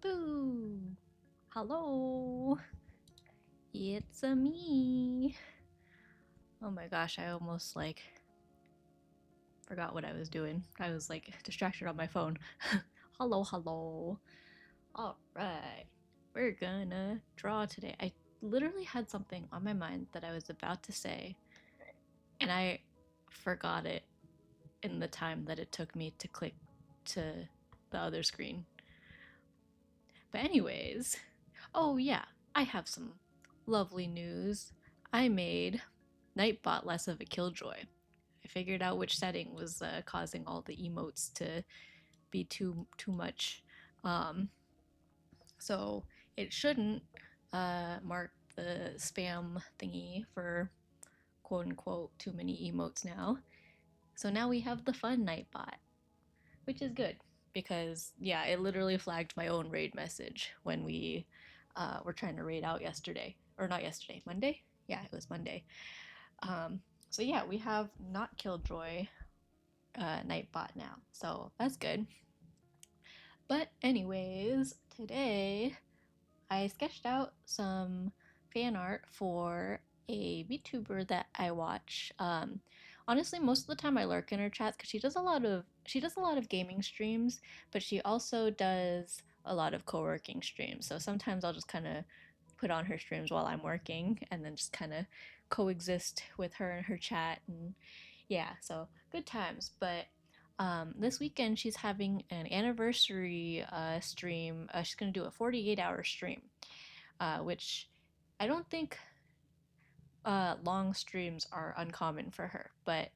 Boo! Hello! It's a me! Oh my gosh, I almost forgot what I was doing. I was distracted on my phone. Hello, hello. Alright, we're gonna draw today. I literally had something on my mind that I was about to say, and I forgot it in the time that it took me to click to the other screen. But, anyways, oh yeah, I have some lovely news. I made Nightbot less of a killjoy. I figured out which setting was causing all the emotes to be too much. Um, so it shouldn't mark the spam thingy for quote unquote too many emotes now. So now we have the fun Nightbot, which is good because yeah, it literally flagged my own raid message when we were trying to raid out yesterday, or not yesterday, Monday. Yeah, it was Monday. Um, so yeah, we have not Killjoy Nightbot now, so that's good. But anyways, today I sketched out some fan art for a VTuber that I watch. Honestly, most of the time I lurk in her chats because she does a lot of gaming streams, but she also does a lot of co-working streams. So sometimes I'll just kind of put on her streams while I'm working and then just kind of coexist with her in her chat and yeah, so good times. But this weekend she's having an anniversary stream. She's gonna do a 48-hour stream, which I don't think long streams are uncommon for her, but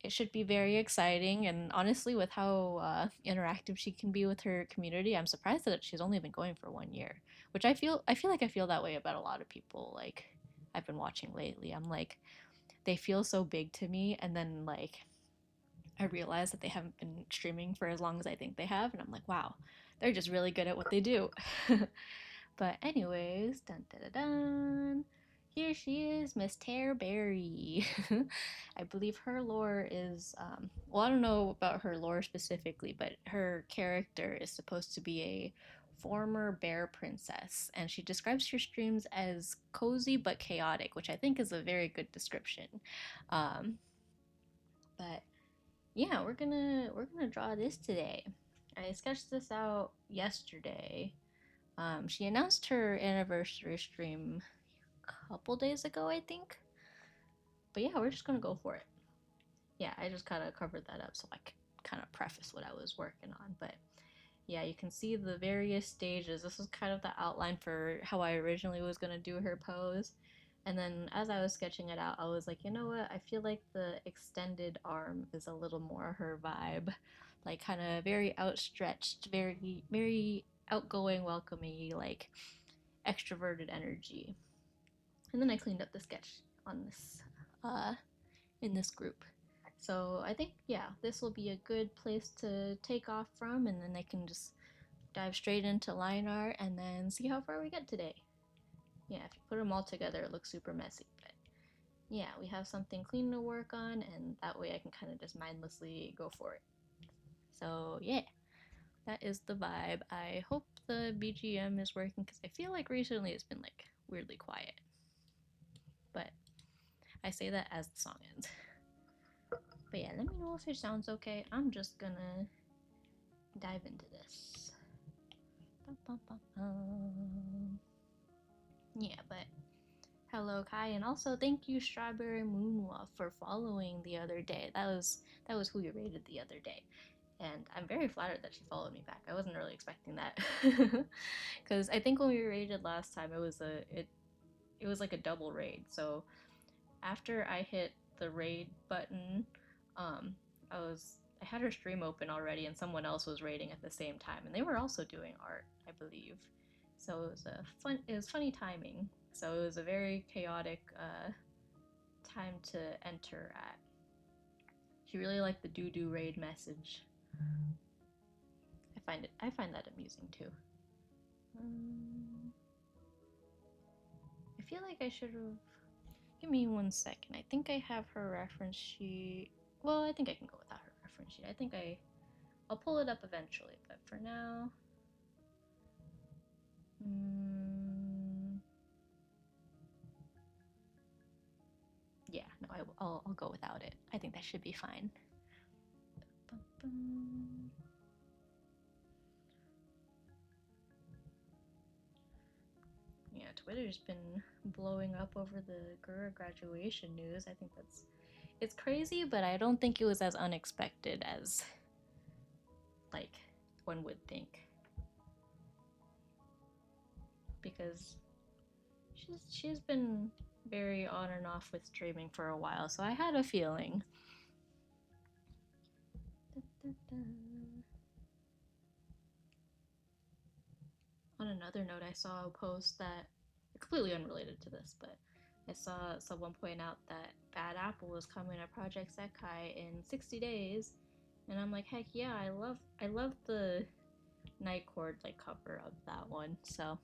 it should be very exciting. And honestly, with how interactive she can be with her community, I'm surprised that she's only been going for 1 year. Which I feel that way about a lot of people. Like I've been watching lately. I'm like, they feel so big to me, and then I realize that they haven't been streaming for as long as I think they have, and I'm like, wow, they're just really good at what they do. But anyways, dun dun dun dun. Here she is, Miss Terberri. I believe her lore is well, I don't know about her lore specifically, but her character is supposed to be a former bear princess, and she describes her streams as cozy but chaotic, which I think is a very good description. Um, but yeah, we're gonna draw this today. I sketched this out yesterday. She announced her anniversary stream a couple days ago, I think. But yeah, we're just gonna go for it. Yeah, I just kind of covered that up so I could kind of preface what I was working on. But yeah, you can see the various stages. This was kind of the outline for how I originally was gonna do her pose. And then as I was sketching it out, I was like, you know what? I feel like the extended arm is a little more her vibe. Like kind of very outstretched, very outgoing, welcoming, like extroverted energy. And then I cleaned up the sketch on this uh in this group. So I think yeah, this will be a good place to take off from, and then I can just dive straight into line art and then see how far we get today. Yeah, if you put them all together, it looks super messy, but yeah, we have something clean to work on, and that way I can kind of just mindlessly go for it. So yeah, that is the vibe. I hope the BGM is working because I feel like recently it's been like weirdly quiet, but I say that as the song ends. But yeah, let me know if it sounds okay. I'm just gonna dive into this. Bum, bum, bum, bum. Yeah, but hello Kai, and also thank you Strawberry Moonwolf for following the other day. That was who you rated the other day, and I'm very flattered that she followed me back. I wasn't really expecting that, because I think when we raided last time, it was like a double raid. So after I hit the raid button, um, I had her stream open already, and someone else was raiding at the same time, and they were also doing art, I believe. So it was funny timing. So it was a very chaotic time to enter at. She really liked the doo doo raid message. I find that amusing too. Um, I feel like I should have. Give me 1 second. I think I have her reference sheet. Well, I think I can go without her reference sheet. I'll pull it up eventually, but for now, Yeah, no, I'll go without it. I think that should be fine. Yeah, Twitter's been blowing up over the Gura graduation news. I think it's crazy, but I don't think it was as unexpected as like one would think. Because she's been very on and off with streaming for a while, so I had a feeling. On another note, I saw a post that completely unrelated to this, but I saw someone point out that Bad Apple was coming to Project Sekai in 60 days, and I'm like, heck yeah, I love the Night Court like cover of that one, so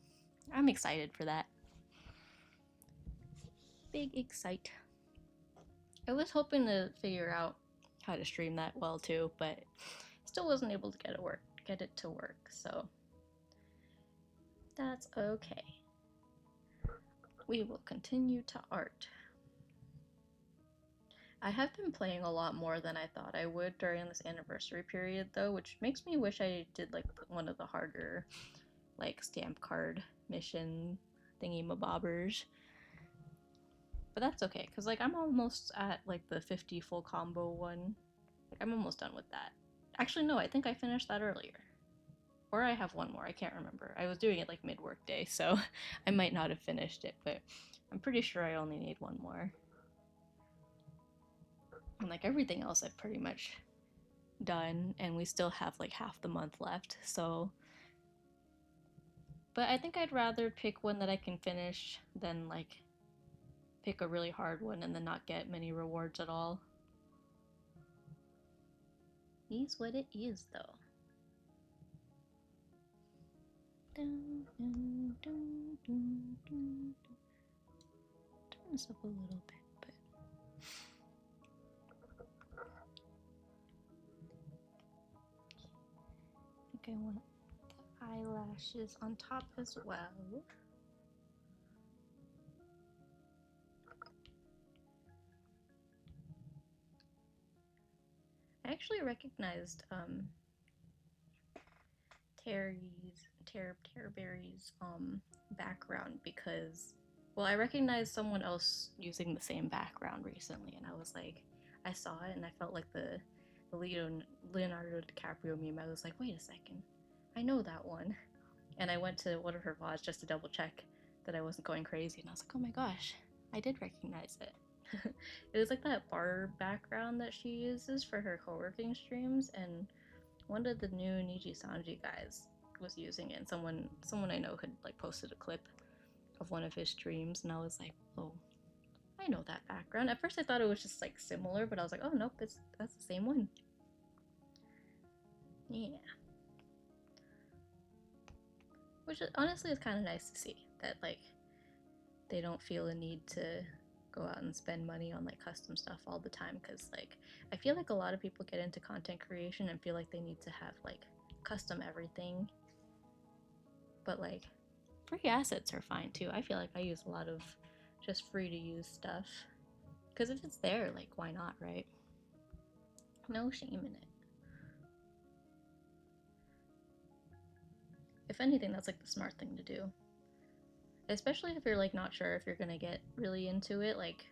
I'm excited for that. Big excite. I was hoping to figure out how to stream that well too, but still wasn't able to get it to work, so that's okay. We will continue to art. I have been playing a lot more than I thought I would during this anniversary period though, which makes me wish I did like one of the harder like stamp card mission thingy mabobbers. But that's okay, because like I'm almost at like the 50 full combo one. Like I'm almost done with that. Actually no, I think I finished that earlier. Or I have one more, I can't remember. I was doing it like mid-work day, so I might not have finished it, but I'm pretty sure I only need one more. And like everything else I've pretty much done, and we still have like half the month left, so. But I think I'd rather pick one that I can finish than like pick a really hard one and then not get many rewards at all. Is what it is though. Turn this up a little bit, but I think I want the eyelashes on top as well. I actually recognized Terberri's background because, well, I recognized someone else using the same background recently, and I was like, I saw it and I felt like the Leonardo DiCaprio meme. I was like, wait a second, I know that one. And I went to one of her VODs just to double check that I wasn't going crazy, and I was like, oh my gosh, I did recognize it. It was like that bar background that she uses for her co-working streams, and one of the new Niji Sanji guys was using it, and someone I know had like posted a clip of one of his streams, and I was like, oh, I know that background. At first I thought it was just like similar, but I was like, oh nope, that's the same one. Yeah. Which honestly is kind of nice to see that like they don't feel a need to go out and spend money on like custom stuff all the time, because like I feel like a lot of people get into content creation and feel like they need to have like custom everything, but like free assets are fine too. I feel like I use a lot of just free to use stuff, because if it's there, like why not, right? No shame in it. If anything, that's like the smart thing to do, especially if you're like not sure if you're gonna get really into it. Like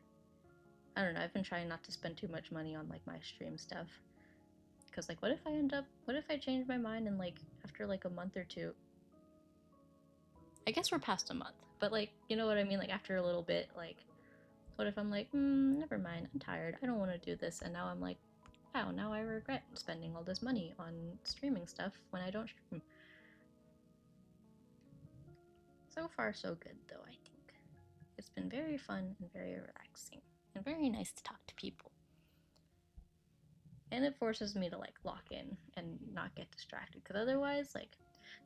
I don't know, I've been trying not to spend too much money on like my stream stuff, because like what if I change my mind and like after like a month or two, I guess we're past a month, but like you know what I mean, like after a little bit, like what if I'm like never mind, I'm tired, I don't want to do this, and now I'm like, wow, now I regret spending all this money on streaming stuff when I don't stream. So far so good though. I think it's been very fun and very relaxing and very nice to talk to people. And it forces me to like lock in and not get distracted, because otherwise, like,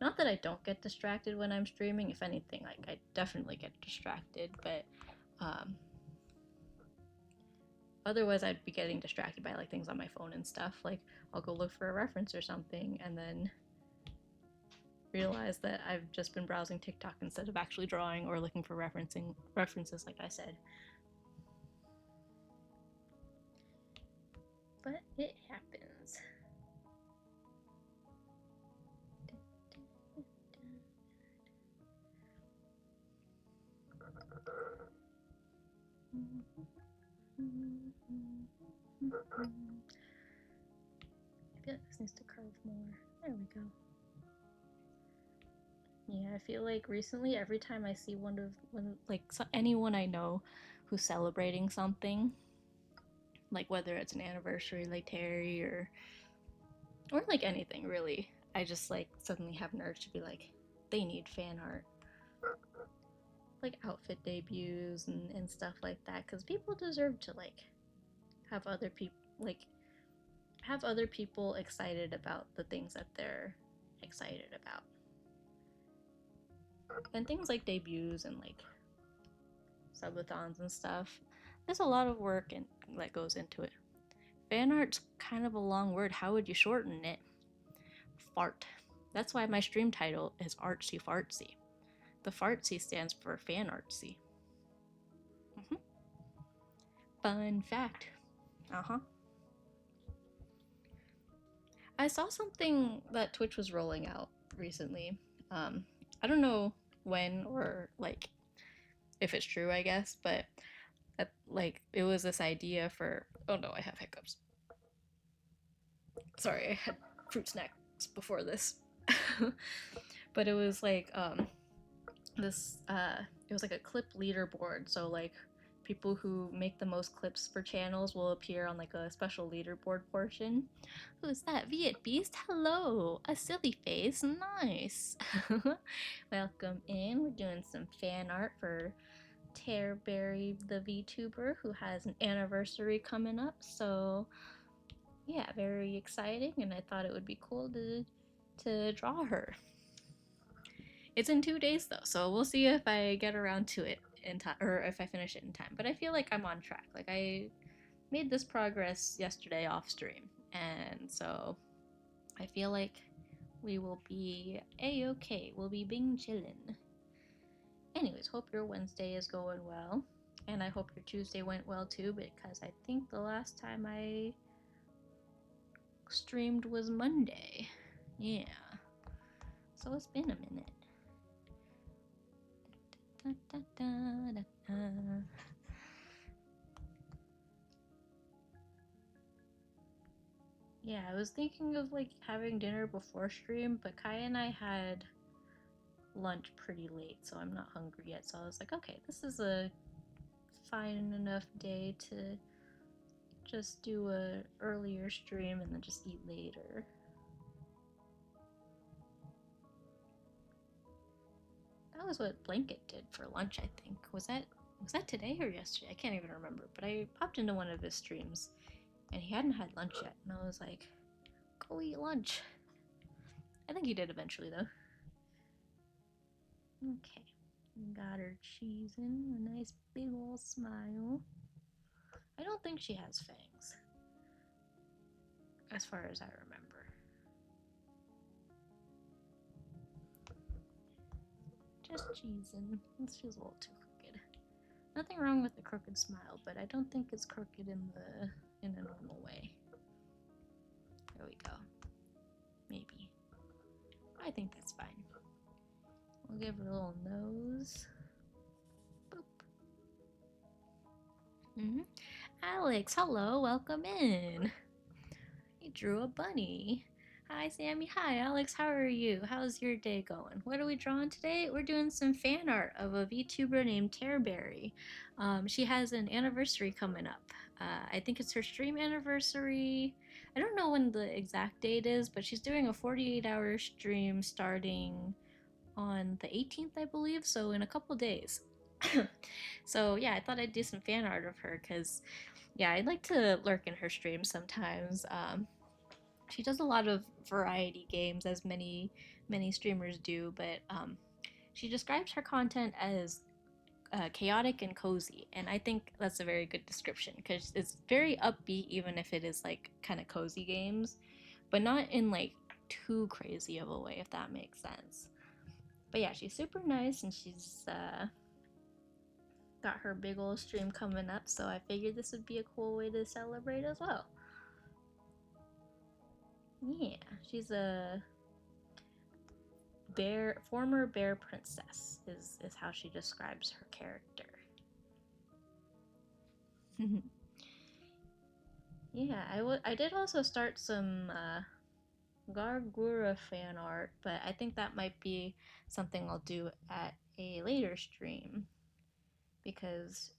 not that I don't get distracted when I'm streaming, if anything, like I definitely get distracted, but otherwise I'd be getting distracted by like things on my phone and stuff. Like I'll go look for a reference or something and then realize that I've just been browsing TikTok instead of actually drawing or looking for references, like I said. but it happens. I feel like this needs to curve more. There we go. Yeah, I feel like recently every time I see anyone I know who's celebrating something, like whether it's an anniversary like Terry or like anything really, I just like suddenly have an urge to be like, they need fan art, like outfit debuts and stuff like that, because people deserve to like have other people excited about the things that they're excited about. And things like debuts and like subathons and stuff, there's a lot of work that goes into it. Fan art's kind of a long word. How would you shorten it? Fart. That's why my stream title is Artsy Fartsy. The fartsy stands for fan artsy. Fun fact. I saw something that Twitch was rolling out recently. I don't know when or like if it's true, I guess, but like it was this idea for. Oh no, I have hiccups. Sorry, I had fruit snacks before this. But it was like this. It was like a clip leaderboard. So like people who make the most clips for channels will appear on like a special leaderboard portion. Who's that? Viet Beast? Hello! A silly face. Nice! Welcome in. We're doing some fan art for Terberri the VTuber, who has an anniversary coming up. So yeah, very exciting, and I thought it would be cool to draw her. It's in 2 days though, so we'll see if I get around to it in time, or if I finish it in time. But I feel like I'm on track. Like I made this progress yesterday off stream, and so I feel like we will be a-okay. We'll be bing chillin'. Anyways, hope your Wednesday is going well, and I hope your Tuesday went well too, because I think the last time I streamed was Monday. Yeah. So it's been a minute. Yeah, I was thinking of like having dinner before stream, but Kai and I had lunch pretty late, so I'm not hungry yet. So I was like, okay, this is a fine enough day to just do a earlier stream and then just eat later. That was what Blanket did for lunch, I think. Was that today or yesterday? I can't even remember. But I popped into one of his streams and he hadn't had lunch yet, and I was like, go eat lunch. I think he did eventually though. Okay. Got her cheese in, a nice big old smile. I don't think she has fangs, as far as I remember. Just cheesing. This feels a little too crooked. Nothing wrong with the crooked smile, but I don't think it's crooked in a normal way. There we go. Maybe. I think that's fine. We'll give her a little nose. Boop. Alex, hello, welcome in. You drew a bunny. Hi, Sammy. Hi, Alex. How are you? How's your day going? What are we drawing today? We're doing some fan art of a VTuber named Terberri. She has an anniversary coming up. I think it's her stream anniversary. I don't know when the exact date is, but she's doing a 48-hour stream starting on the 18th, I believe, so in a couple days. So yeah, I thought I'd do some fan art of her because, yeah, I'd like to lurk in her streams sometimes. She does a lot of variety games, as many streamers do, but she describes her content as chaotic and cozy, and I think that's a very good description because it's very upbeat, even if it is like kind of cozy games, but not in like too crazy of a way, if that makes sense. But yeah, she's super nice, and she's got her big old stream coming up, so I figured this would be a cool way to celebrate as well. Yeah, she's a former bear princess is how she describes her character. Yeah, I did also start some Gargura fan art, but I think that might be something I'll do at a later stream because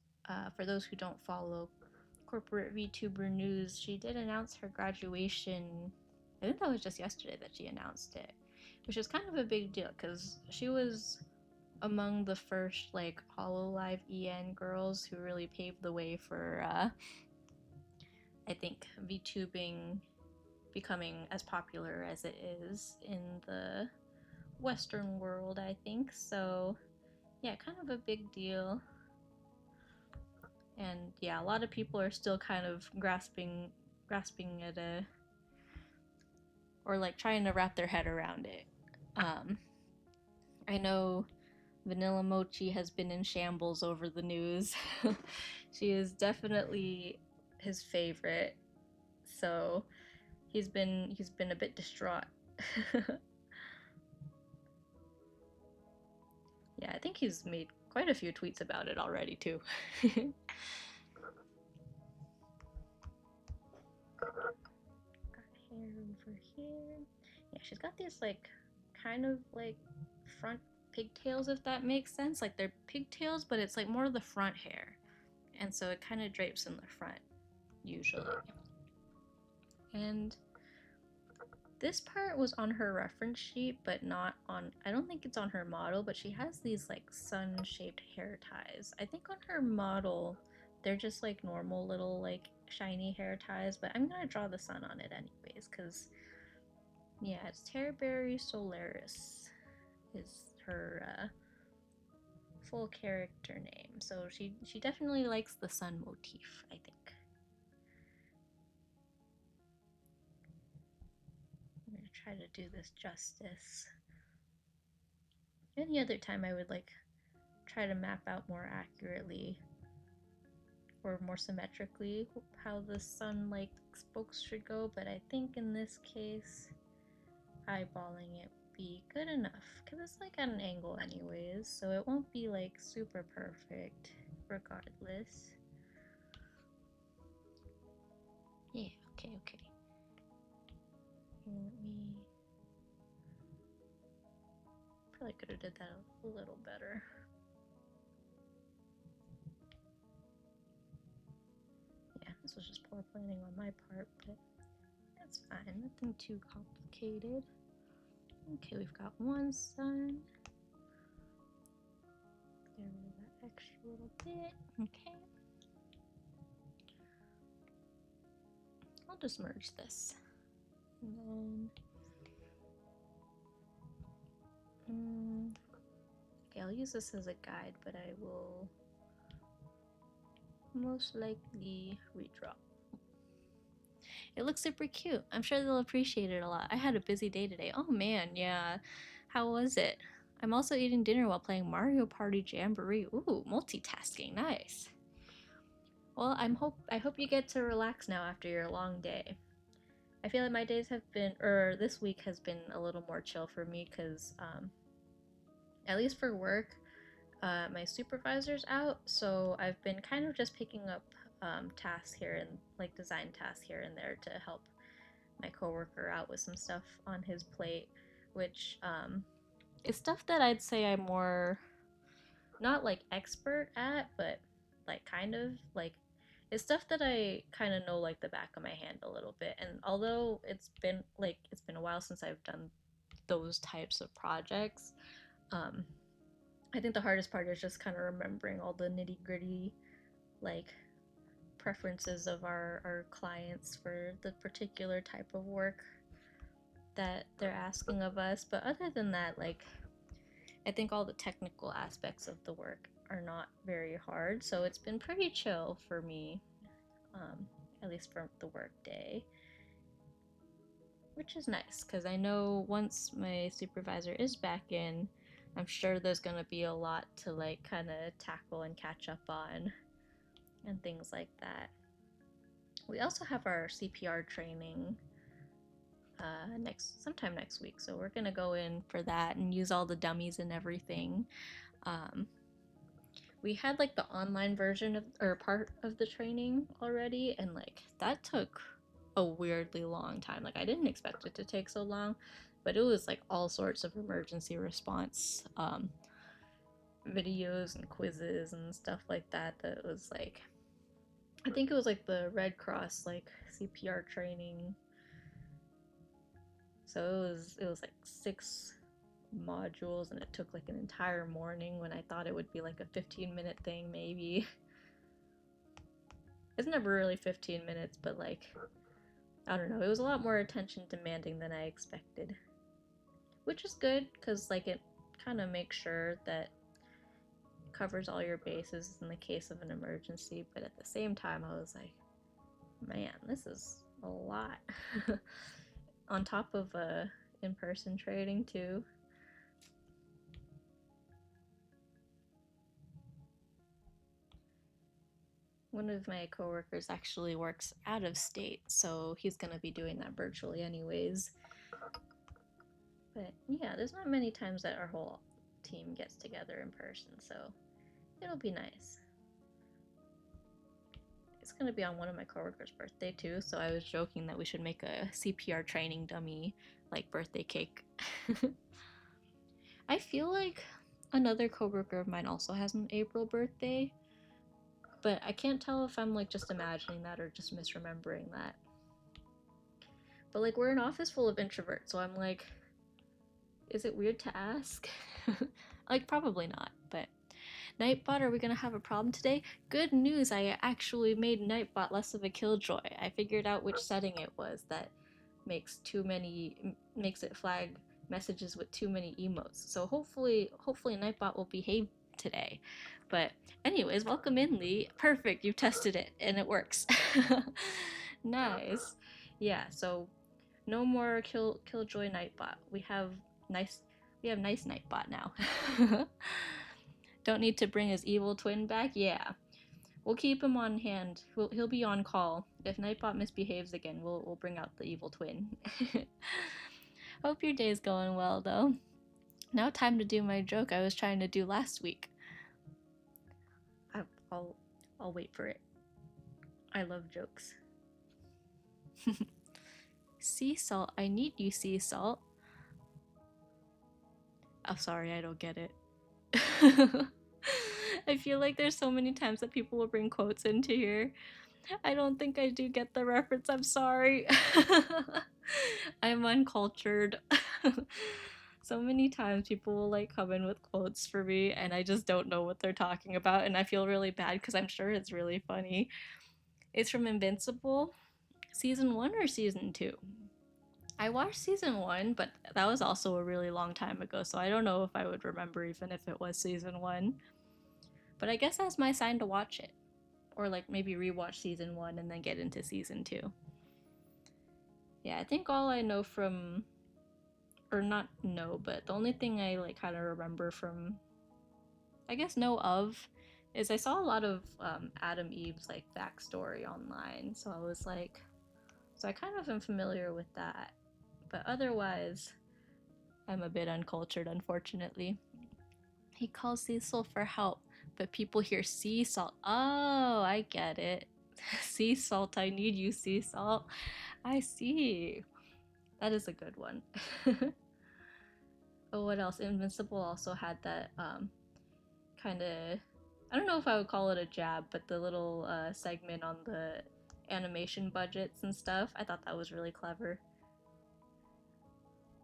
for those who don't follow corporate VTuber news, she did announce her graduation. I think that was just yesterday that she announced it, which is kind of a big deal because she was among the first like Hololive EN girls who really paved the way for I think VTubing becoming as popular as it is in the Western world, I think. So, yeah, kind of a big deal. And yeah, a lot of people are still kind of grasping at a or like trying to wrap their head around it. I know Vanilla Mochi has been in shambles over the news. She is definitely his favorite. So, he's been a bit distraught. Yeah, I think he's made quite a few tweets about it already too. Got hair over here. Yeah, she's got these like kind of like front pigtails, if that makes sense. Like they're pigtails, but it's like more of the front hair. And so it kind of drapes in the front usually. And this part was on her reference sheet, but not on, I don't think it's on her model, but she has these like sun-shaped hair ties. I think on her model, they're just like normal little like shiny hair ties, but I'm gonna draw the sun on it anyways, because yeah, it's Terberri Solaris is her full character name. So she definitely likes the sun motif, I think. I'm gonna try to do this justice. Any other time I would like try to map out more accurately or more symmetrically how the sun like spokes should go, but I think in this case eyeballing it would be good enough because it's like at an angle anyways, so it won't be like super perfect regardless. Yeah, okay. Let me probably could have did that a little better. Yeah, this was just poor planning on my part, but that's fine. Nothing too complicated. Okay, we've got one sun. Get rid of that extra little bit. Okay. I'll just merge this. And then... okay, I'll use this as a guide, but I will most likely redraw. It looks super cute. I'm sure they'll appreciate it a lot. I had a busy day today. Oh man, yeah. How was it? I'm also eating dinner while playing Mario Party Jamboree. Ooh, multitasking. Nice. Well, I hope you get to relax now after your long day. I feel like my days have been, or this week has been a little more chill for me because, at least for work, my supervisor's out, so I've been kind of just picking up tasks here and like design tasks here and there to help my coworker out with some stuff on his plate, which is stuff that I'd say I'm more not like expert at, but like kind of like it's stuff that I kind of know like the back of my hand a little bit. And although it's been a while since I've done those types of projects, um, I think the hardest part is just kind of remembering all the nitty gritty like preferences of our clients for the particular type of work that they're asking of us. But other than that, like I think all the technical aspects of the work are not very hard, so it's been pretty chill for me, at least for the work day, which is nice because I know once my supervisor is back in, I'm sure there's gonna be a lot to like kind of tackle and catch up on and things like that. We also have our CPR training sometime next week. So we're gonna go in for that and use all the dummies and everything. We had like the online version of or part of the training already, and like that took a weirdly long time. Like I didn't expect it to take so long, but it was like all sorts of emergency response videos and quizzes and stuff like that. That was like, I think it was like the Red Cross like CPR training. So it was like 6 modules, and it took like an entire morning when I thought it would be like a 15-minute thing maybe. It's never really 15 minutes, but like, I don't know, it was a lot more attention demanding than I expected. Which is good, because like it kind of makes sure that it covers all your bases in the case of an emergency, but at the same time I was like, man, this is a lot. On top of in-person trading too. One of my coworkers actually works out of state, so he's gonna be doing that virtually anyways. But yeah, there's not many times that our whole team gets together in person, so it'll be nice. It's gonna be on one of my coworkers' birthday too, so I was joking that we should make a CPR training dummy, like birthday cake. I feel like another coworker of mine also has an April birthday, but I can't tell if I'm like just imagining that or just misremembering that. But like we're an office full of introverts, so I'm like, is it weird to ask? Like probably not, but Nightbot, are we gonna have a problem today? Good news, I actually made Nightbot less of a killjoy. I figured out which setting it was that makes it flag messages with too many emotes. So hopefully Nightbot will behave today. But anyways, welcome in, Lee. Perfect, you tested it and it works. Nice. Yeah, so no more killjoy Nightbot. We have nice Nightbot now. Don't need to bring his evil twin back? Yeah. We'll keep him on hand. He'll be on call. If Nightbot misbehaves again, we'll bring out the evil twin. Hope your day's going well, though. Now time to do my joke I was trying to do last week. I'll wait for it. I love jokes. Sea salt, I need you, sea salt. Oh, sorry, I don't get it. I feel like there's so many times that people will bring quotes into here. I don't think I do get the reference, I'm sorry. I'm uncultured. So many times people will like come in with quotes for me and I just don't know what they're talking about, and I feel really bad because I'm sure it's really funny. It's from Invincible. Season 1 or Season 2? I watched Season 1, but that was also a really long time ago, so I don't know if I would remember even if it was Season 1. But I guess that's my sign to watch it. Or like maybe rewatch Season 1 and then get into Season 2. Yeah, I think all I know from, or not know, but the only thing I like kind of remember from, I guess know of, is I saw a lot of Adam Eve's like backstory online, so I was like, so I kind of am familiar with that. But otherwise, I'm a bit uncultured, unfortunately. He calls Cecil for help, but people hear sea salt. Oh, I get it. Sea salt, I need you, sea salt. I see. That is a good one. Oh, what else? Invincible also had that kind of, I don't know if I would call it a jab, but the little segment on the animation budgets and stuff. I thought that was really clever.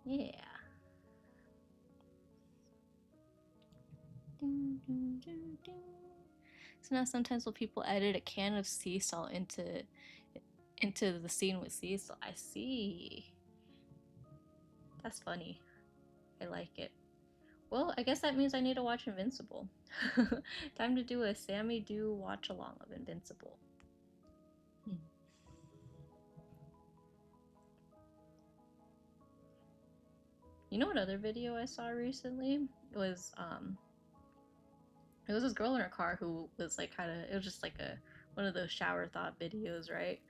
Yeah. So now sometimes when people edit a can of sea salt into the scene with sea salt, I see. That's funny. I like it. Well, I guess that means I need to watch Invincible. Time to do a Sammy Do watch along of Invincible. You know what other video I saw recently? It was this girl in her car who was like kind of, it was just like one of those shower thought videos, right?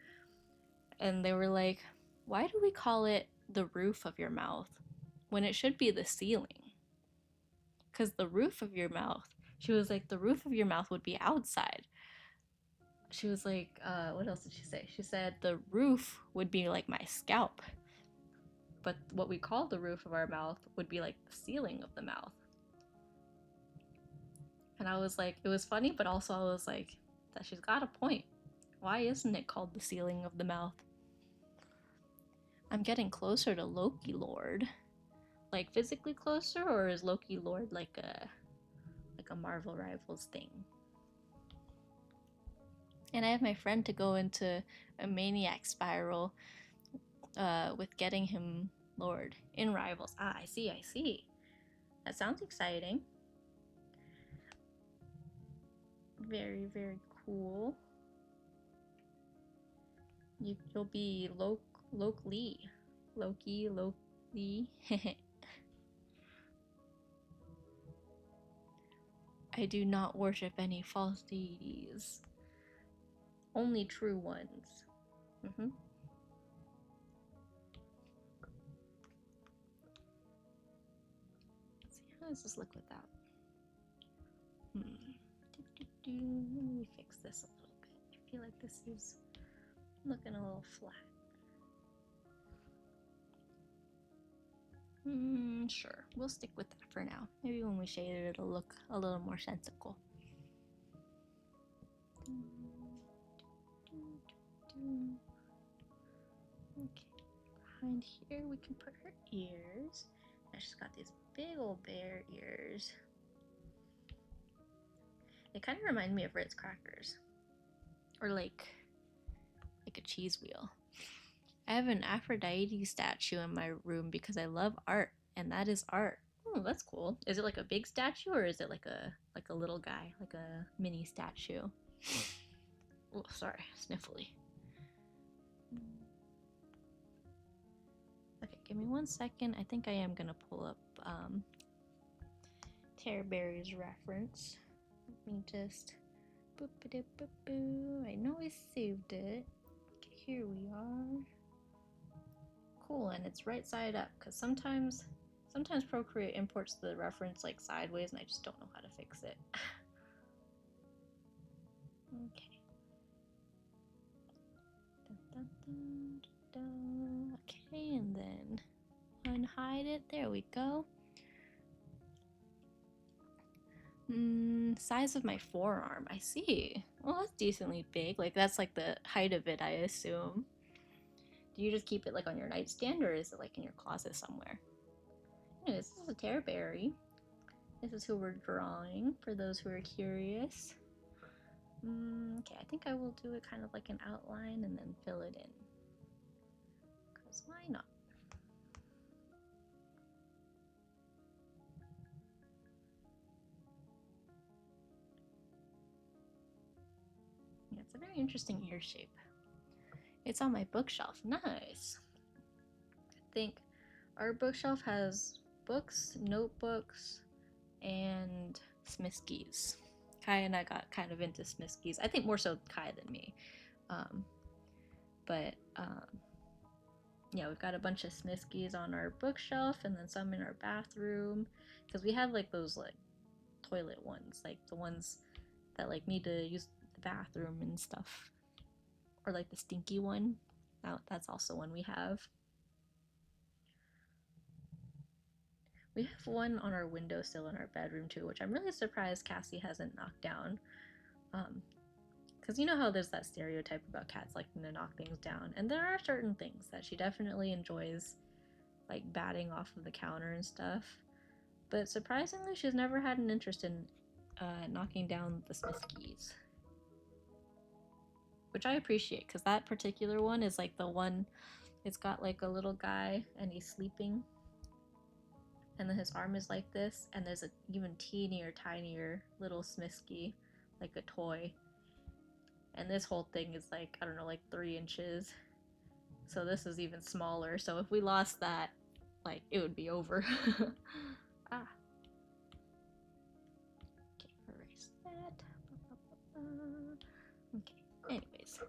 And they were like, why do we call it the roof of your mouth when it should be the ceiling. Because the roof of your mouth, she was like, the roof of your mouth would be outside. She was like, what else did she say? She said the roof would be like my scalp. But what we call the roof of our mouth would be like the ceiling of the mouth. And I was like, it was funny, but also I was like, that she's got a point. Why isn't it called the ceiling of the mouth? I'm getting closer to Loki Lord. Like physically closer, or is Loki Lord like a Marvel Rivals thing? And I have my friend to go into a maniac spiral with getting him Lord in Rivals. Ah, I see. That sounds exciting. Very, very cool. You'll be Loki. I do not worship any false deities. Only true ones. Mm-hmm. Let's see, how does this look without? Let me fix this a little bit. I feel like this is looking a little flat. Sure, we'll stick with that for now. Maybe when we shade it, it'll look a little more sensical. Okay, behind here we can put her ears. Now she's got these big old bear ears. They kind of remind me of Ritz crackers, or like a cheese wheel. I have an Aphrodite statue in my room because I love art, and that is art. Oh, that's cool. Is it like a big statue, or is it like a little guy, like a mini statue? Oh, sorry, sniffly. Okay, give me 1 second. I think I am gonna pull up Terberri's reference. Let me just boop-a-doop-boop-boo. I know I saved it. Okay, here we are. Cool, and it's right side up, because sometimes Procreate imports the reference like sideways and I just don't know how to fix it. Okay. Dun, dun, dun, dun. Okay, and then unhide it. There we go. Size of my forearm. I see. Well, that's decently big. Like, that's like the height of it, I assume. Do you just keep it like on your nightstand, or is it like in your closet somewhere? Anyways, this is a Terberri. This is who we're drawing, for those who are curious. Okay, I think I will do it kind of like an outline and then fill it in. Because why not? Yeah, it's a very interesting ear shape. It's on my bookshelf. Nice. I think our bookshelf has books, notebooks, and Smiskies. Kai and I got kind of into Smiskies. I think more so Kai than me. Yeah, we've got a bunch of Smiskies on our bookshelf and then some in our bathroom. Because we have like those like toilet ones, like the ones that like need to use the bathroom and stuff. Or like the stinky one. That's also one we have. We have one on our windowsill in our bedroom too, which I'm really surprised Cassie hasn't knocked down. Because you know how there's that stereotype about cats liking to knock things down, and there are certain things that she definitely enjoys, like batting off of the counter and stuff. But surprisingly, she's never had an interest in knocking down the Smiskies. Which I appreciate, because that particular one is like the one, it's got like a little guy and he's sleeping. And then his arm is like this, and there's an even teenier, tinier little Smisky, like a toy. And this whole thing is like, I don't know, like 3 inches. So this is even smaller. So if we lost that, like, it would be over. Ah. Okay, erase that. Okay, anyways,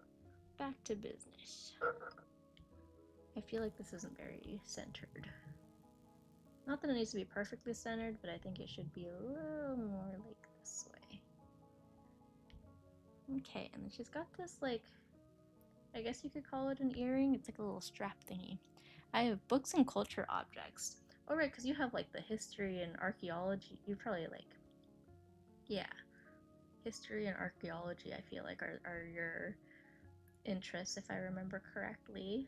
back to business. I feel like this isn't very centered. Not that it needs to be perfectly centered, but I think it should be a little more like this way. Okay, and then she's got this, like, I guess you could call it an earring. It's like a little strap thingy. I have books and culture objects. Oh, right, because you have, like, the history and archaeology. You probably, like, yeah. History and archaeology, I feel like, are your interests, if I remember correctly.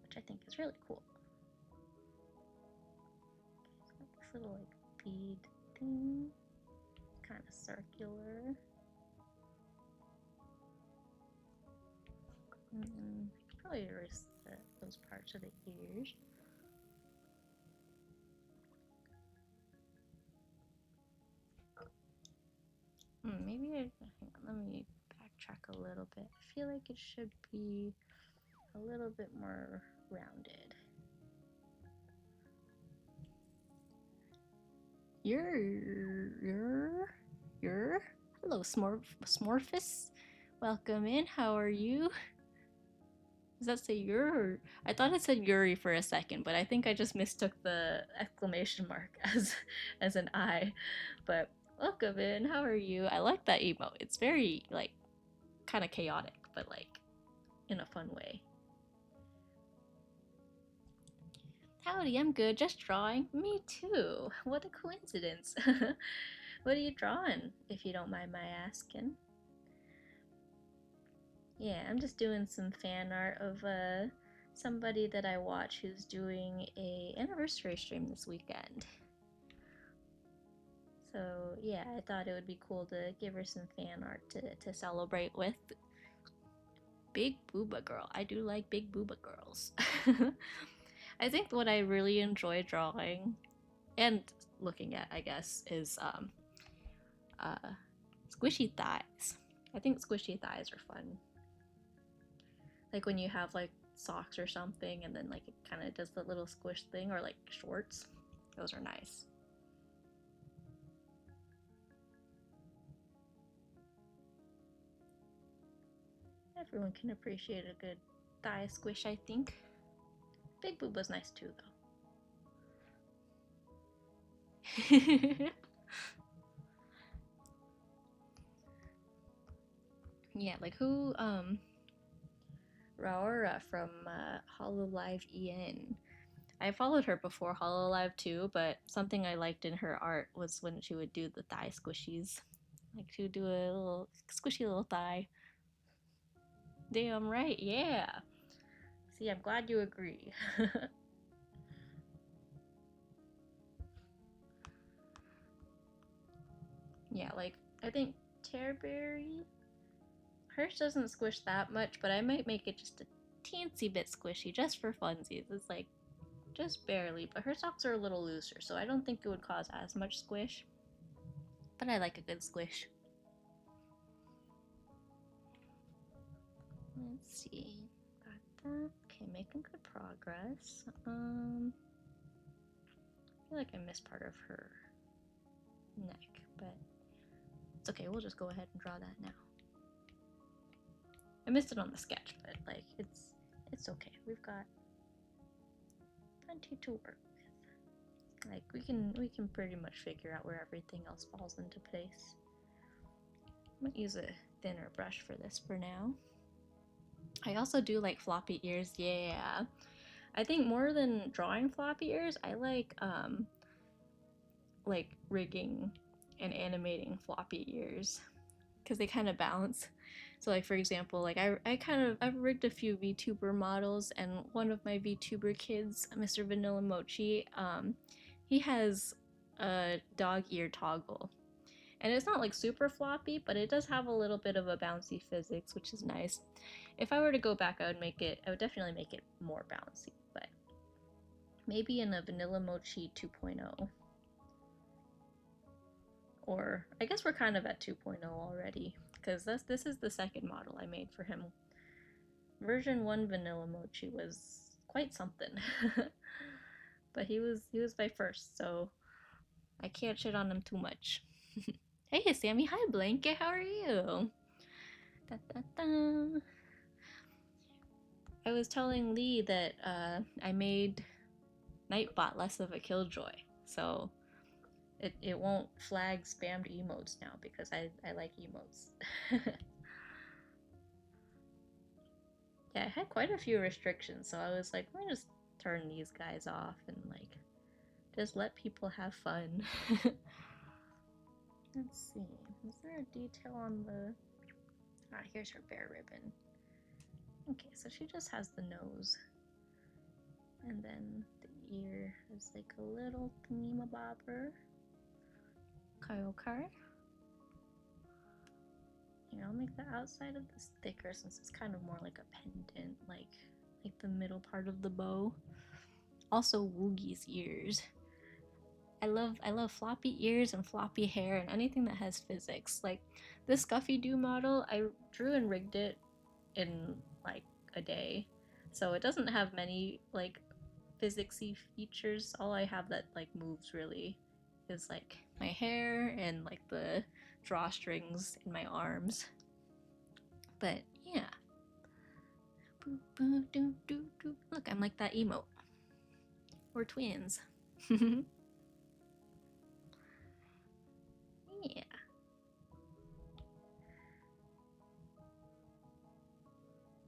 Which I think is really cool. Okay, it's got this little, like, bead thing. Kind of circular. And then probably erase those parts of the ears. Maybe hang on, let me backtrack a little bit. I feel like it should be a little bit more rounded. Hello, Smorphus. Welcome in. How are you? Does that say Yur? I thought it said Yuri for a second, but I think I just mistook the exclamation mark as an I. But welcome in. How are you? I like that emote. It's very, like, kind of chaotic, but, like, in a fun way. Howdy, I'm good. Just drawing. Me too. What a coincidence. What are you drawing, if you don't mind my asking? Yeah, I'm just doing some fan art of somebody that I watch who's doing a anniversary stream this weekend. So yeah, I thought it would be cool to give her some fan art to celebrate with. Big booba girl. I do like big booba girls. I think what I really enjoy drawing and looking at, I guess, is squishy thighs. I think squishy thighs are fun. Like when you have like socks or something and then like it kind of does the little squish thing, or like shorts. Those are nice. Everyone can appreciate a good thigh squish, I think. Big booba's nice too, though. Yeah, like who, Raora from Hololive EN. I followed her before Hololive too, but something I liked in her art was when she would do the thigh squishies. Like she would do a little squishy little thigh. Damn right, yeah. See, I'm glad you agree. Yeah, like I think Terberri, hers doesn't squish that much, but I might make it just a teensy bit squishy just for funsies. It's like just barely, but her socks are a little looser, so I don't think it would cause as much squish. But I like a good squish. Let's see. Got that. Okay, making good progress. I feel like I missed part of her neck, but it's okay. We'll just go ahead and draw that now. I missed it on the sketch, but like it's okay. We've got plenty to work with. Like we can pretty much figure out where everything else falls into place. I'm gonna use a thinner brush for this for now. I also do like floppy ears, yeah. I think more than drawing floppy ears, I like rigging and animating floppy ears because they kind of balance. So like for example, like I've rigged a few VTuber models, and one of my VTuber kids, Mr. Vanilla Mochi, he has a dog ear toggle. And it's not like super floppy, but it does have a little bit of a bouncy physics, which is nice. If I were to go back, I would definitely make it more bouncy, but maybe in a Vanilla Mochi 2.0. Or I guess we're kind of at 2.0 already, because this is the second model I made for him. Version 1 Vanilla Mochi was quite something. But he was my first, so I can't shit on him too much. Hey Sammy, hi Blanket, how are you? Da, da, da. I was telling Lee that I made Nightbot less of a killjoy, so it won't flag spammed emotes now because I like emotes. Yeah, I had quite a few restrictions, so I was like, let me just turn these guys off and like just let people have fun. Let's see, is there a detail on the... Ah, here's her bear ribbon. Okay, so she just has the nose. And then the ear is like a little thingamabobber. Okay. Here, I'll make the outside of this thicker since it's kind of more like a pendant, like the middle part of the bow. Also, Woogie's ears. I love floppy ears and floppy hair and anything that has physics. Like this Scuffy Doo model, I drew and rigged it in like a day, so it doesn't have many like physicsy features. All I have that like moves really is like my hair and like the drawstrings in my arms. But yeah. Look, I'm like that emote. We're twins. Yeah.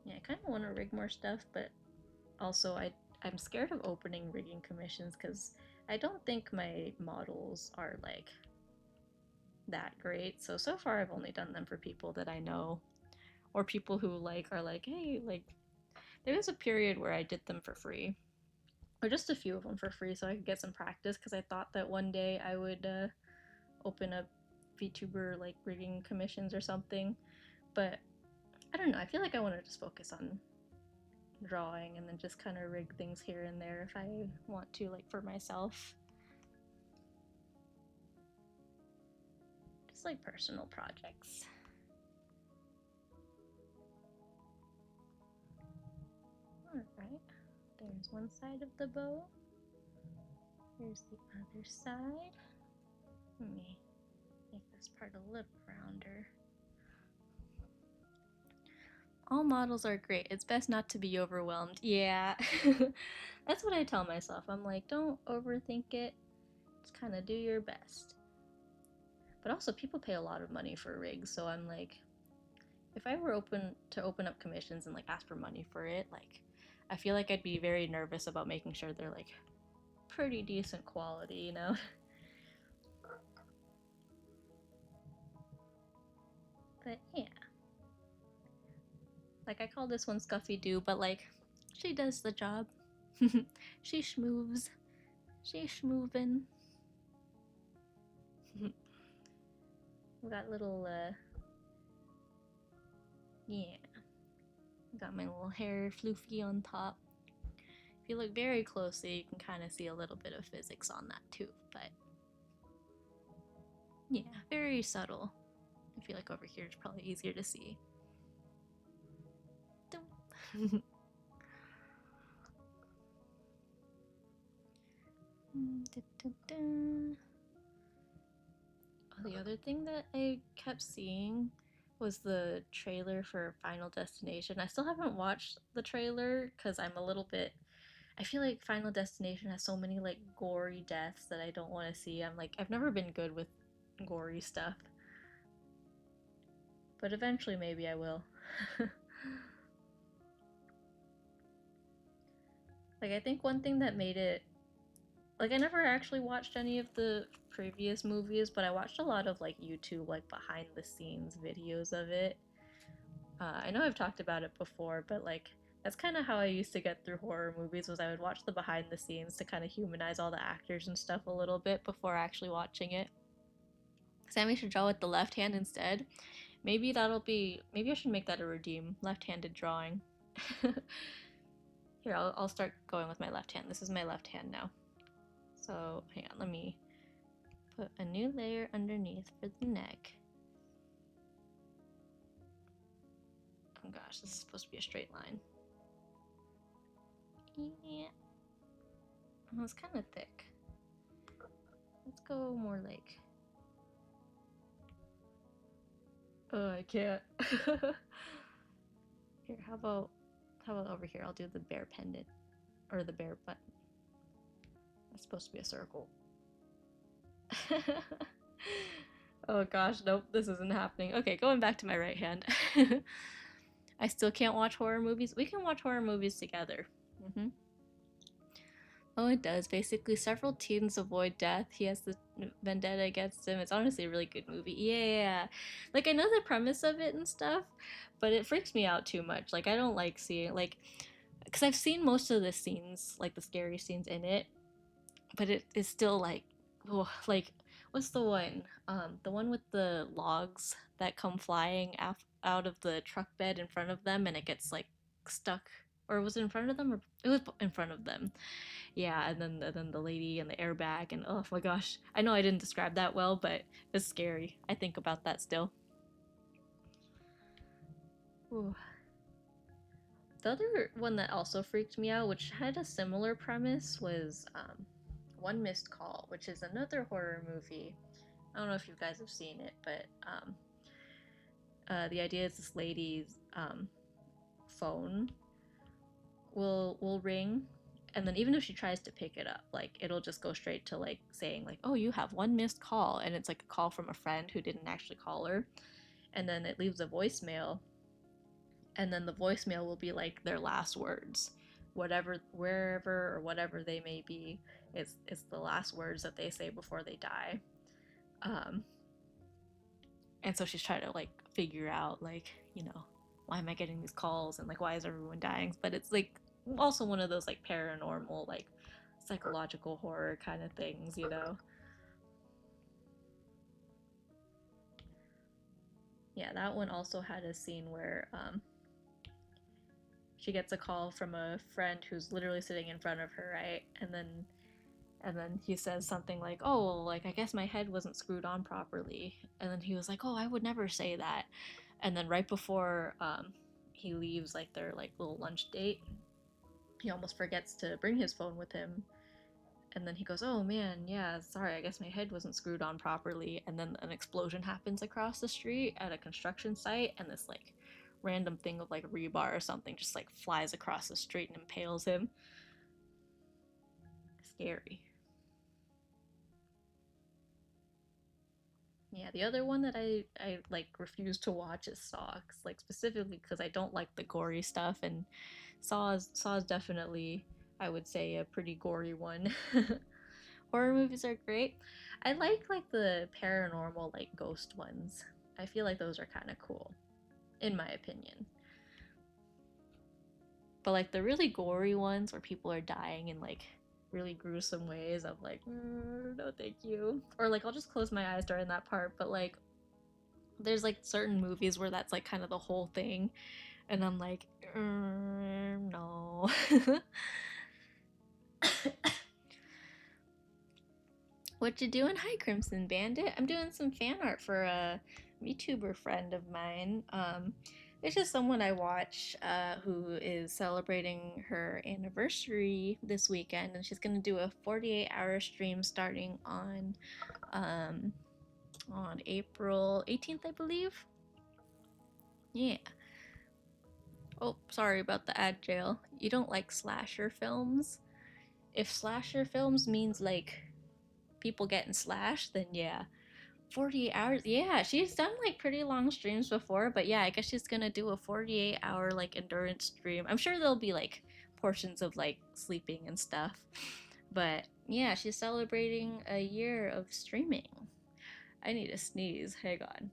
Yeah, I kind of want to rig more stuff, but also I'm scared of opening rigging commissions because I don't think my models are like that great. So far I've only done them for people that I know or people who like are like, hey, like there was a period where I did them for free, or just a few of them for free, so I could get some practice because I thought that one day I would open up VTuber like rigging commissions or something. But I don't know. I feel like I want to just focus on drawing and then just kind of rig things here and there if I want to, like for myself. Just like personal projects. Alright, there's one side of the bow. Here's the other side. Let me make this part a little rounder. All models are great. It's best not to be overwhelmed. Yeah. That's what I tell myself. I'm like, don't overthink it. Just kind of do your best. But also, people pay a lot of money for rigs, so I'm like, if I were open up commissions and like ask for money for it, like, I feel like I'd be very nervous about making sure they're like pretty decent quality, you know? But yeah. Like, I call this one Scuffy Doo, but like, she does the job. She schmooves. She's schmoovin'. We got little, yeah. Got my little hair floofy on top. If you look very closely, you can kind of see a little bit of physics on that too, but yeah, very subtle. I feel like over here it's probably easier to see. Oh, the other thing that I kept seeing was the trailer for Final Destination. I still haven't watched the trailer because I'm a little bit... I feel like Final Destination has so many like gory deaths that I don't want to see. I'm like, I've never been good with gory stuff. But eventually maybe I will. Like, I think one thing that made it... Like, I never actually watched any of the previous movies, but I watched a lot of like YouTube, like behind the scenes videos of it. I know I've talked about it before, but like that's kind of how I used to get through horror movies, was I would watch the behind the scenes to kind of humanize all the actors and stuff a little bit before actually watching it. Sammy should draw with the left hand instead. Maybe maybe I should make that a redeem, left-handed drawing. Here, I'll start going with my left hand. This is my left hand now. So hang on, let me put a new layer underneath for the neck. Oh gosh, this is supposed to be a straight line. Yeah. Oh, it's kind of thick. Let's go more like... Oh, I can't. Here, how about how about over here? I'll do the bear pendant. Or the bear button. That's supposed to be a circle. Oh gosh, nope, this isn't happening. Okay, going back to my right hand. I still can't watch horror movies. We can watch horror movies together. Oh, it does. Basically, several teens avoid death. He has the vendetta against him. It's honestly a really good movie. Yeah. Like, I know the premise of it and stuff, but it freaks me out too much. Like, I don't like seeing, like, because I've seen most of the scenes, like the scary scenes in it, but it is still like, oh, like, what's the one with the logs that come flying out of the truck bed in front of them, and it gets like stuck, or was it in front of them, or it was in front of them? Yeah, and then the lady and the airbag, and oh my gosh, I know I didn't describe that well, but it's scary. I think about that still. Ooh. The other one that also freaked me out, which had a similar premise, was One Missed Call, which is another horror movie. I don't know if you guys have seen it, but the idea is this lady's phone will ring, and then even if she tries to pick it up, like it'll just go straight to like saying like, oh, you have one missed call, and it's like a call from a friend who didn't actually call her, and then it leaves a voicemail, and then the voicemail will be like their last words, whatever, wherever or whatever they may be. It's the last words that they say before they die. um and so she's trying to like figure out, like, why am I getting these calls, and like why is everyone dying, but it's like also one of those like paranormal, like psychological horror kind of things. Yeah, that one also had a scene where she gets a call from a friend who's literally sitting in front of her, right? And then he says something like, oh, like I guess my head wasn't screwed on properly, and then he was like, oh, I would never say that. And then right before he leaves, like their like little lunch date, he almost forgets to bring his phone with him, and then he goes, oh man, yeah, sorry, I guess my head wasn't screwed on properly. And then an explosion happens across the street at a construction site, and this like random thing of like rebar or something just like flies across the street and impales him. Scary. Yeah, the other one that I like refuse to watch is Saw, like specifically because I don't like the gory stuff, and Saw is definitely, I would say, a pretty gory one. Horror movies are great. I like the paranormal, like ghost ones. I feel like those are kind of cool, in my opinion. But like the really gory ones where people are dying in like really gruesome ways, I'm like, no, thank you. Or like I'll just close my eyes during that part. But like, there's like certain movies where that's like kind of the whole thing, and I'm like, no. What you doing? Hi, Crimson Bandit. I'm doing some fan art for a VTuber friend of mine. It's just someone I watch who is celebrating her anniversary this weekend, and she's gonna do a 48-hour stream starting on April 18th, I believe. Yeah. Oh, sorry about the ad jail. You don't like slasher films? If slasher films means like people getting slashed, then yeah. 48 hours. Yeah, she's done like pretty long streams before, but yeah, I guess she's gonna do a 48-hour like endurance stream. I'm sure there'll be like portions of like sleeping and stuff. But yeah, she's celebrating a year of streaming. I need to sneeze. Hang on.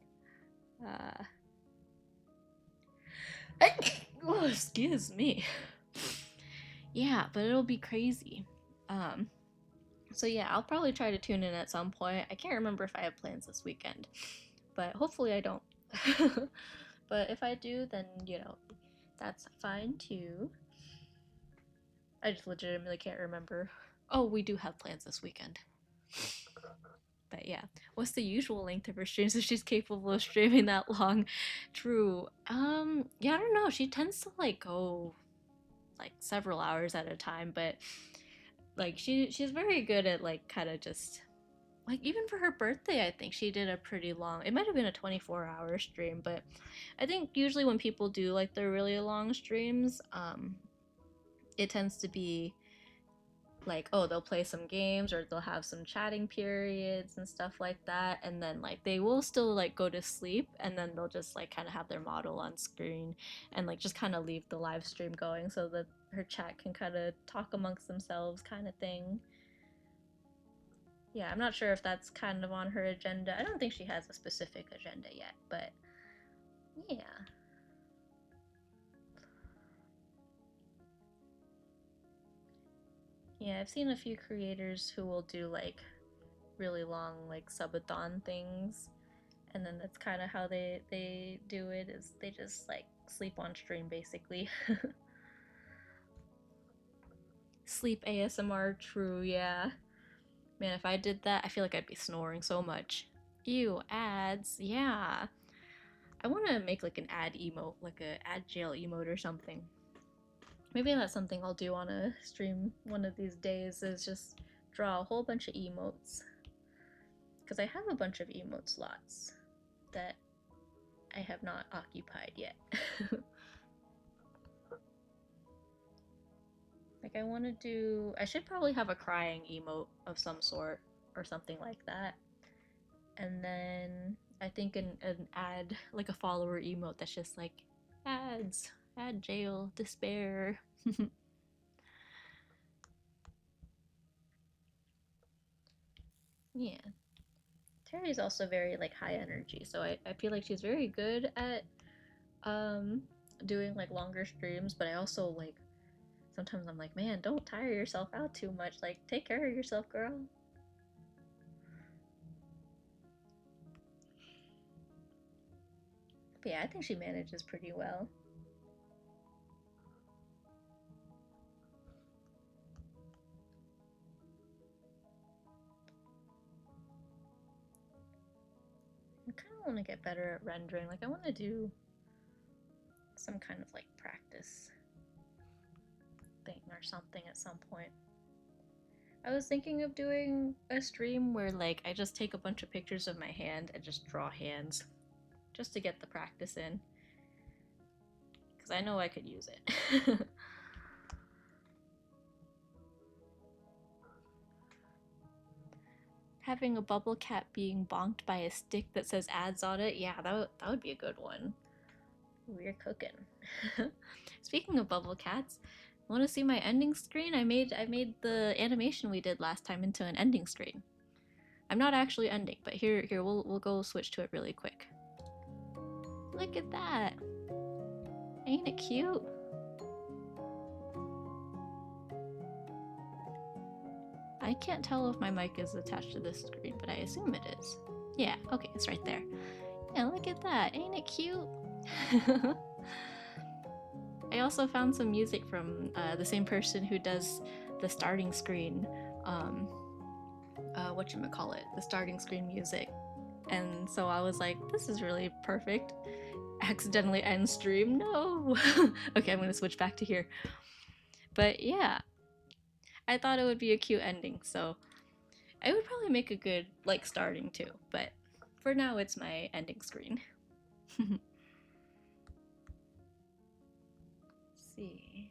Oh, excuse me. Yeah, but it'll be crazy. So yeah, I'll probably try to tune in at some point. I can't remember if I have plans this weekend, but hopefully I don't. But if I do, then that's fine too. I just legitimately can't remember. Oh, we do have plans this weekend. But yeah, what's the usual length of her streams if she's capable of streaming that long? True. Yeah, I don't know. She tends to like go like several hours at a time, but like she's very good at like kind of just like even for her birthday, I think she did a pretty long. It might have been a 24-hour stream, but I think usually when people do like their really long streams, it tends to be like, oh, they'll play some games or they'll have some chatting periods and stuff like that, and then like they will still like go to sleep, and then they'll just like kind of have their model on screen and like just kind of leave the live stream going so that her chat can kind of talk amongst themselves, kind of thing. Yeah, I'm not sure if that's kind of on her agenda. I don't think she has a specific agenda yet, but yeah. Yeah, I've seen a few creators who will do like really long like subathon things, and then that's kind of how they do it, is they just like sleep on stream basically. Sleep ASMR, true, yeah. Man, if I did that, I feel like I'd be snoring so much. Ew, ads, yeah. I want to make like an ad emote, like a ad jail emote or something. Maybe that's something I'll do on a stream one of these days, is just draw a whole bunch of emotes. Because I have a bunch of emote slots that I have not occupied yet. Like I want to do, I should probably have a crying emote of some sort or something like that. And then I think an ad, like a follower emote that's just like ads, ad jail, despair. Yeah. Terry's also very like high energy, so I feel like she's very good at um doing like longer streams, but I also like sometimes I'm like, man, don't tire yourself out too much. Like take care of yourself, girl. But yeah, I think she manages pretty well. I kind of want to get better at rendering. Like I want to do some kind of like practice thing or something at some point. I was thinking of doing a stream where like I just take a bunch of pictures of my hand and just draw hands just to get the practice in, because I know I could use it. Having a bubble cat being bonked by a stick that says ads on it, yeah, that would be a good one. We're cooking. Speaking of bubble cats, want to see my ending screen? I made the animation we did last time into an ending screen. I'm not actually ending, but here we'll go switch to it really quick. Look at that. Ain't it cute? I can't tell if my mic is attached to this screen, but I assume it is. Yeah, okay, it's right there. Yeah, look at that. Ain't it cute? I also found some music from the same person who does the starting screen, whatchamacallit, the starting screen music. And so I was like, this is really perfect. Accidentally end stream, no! Okay, I'm gonna switch back to here. But yeah, I thought it would be a cute ending, so I would probably make a good, like, starting too, but for now it's my ending screen. See,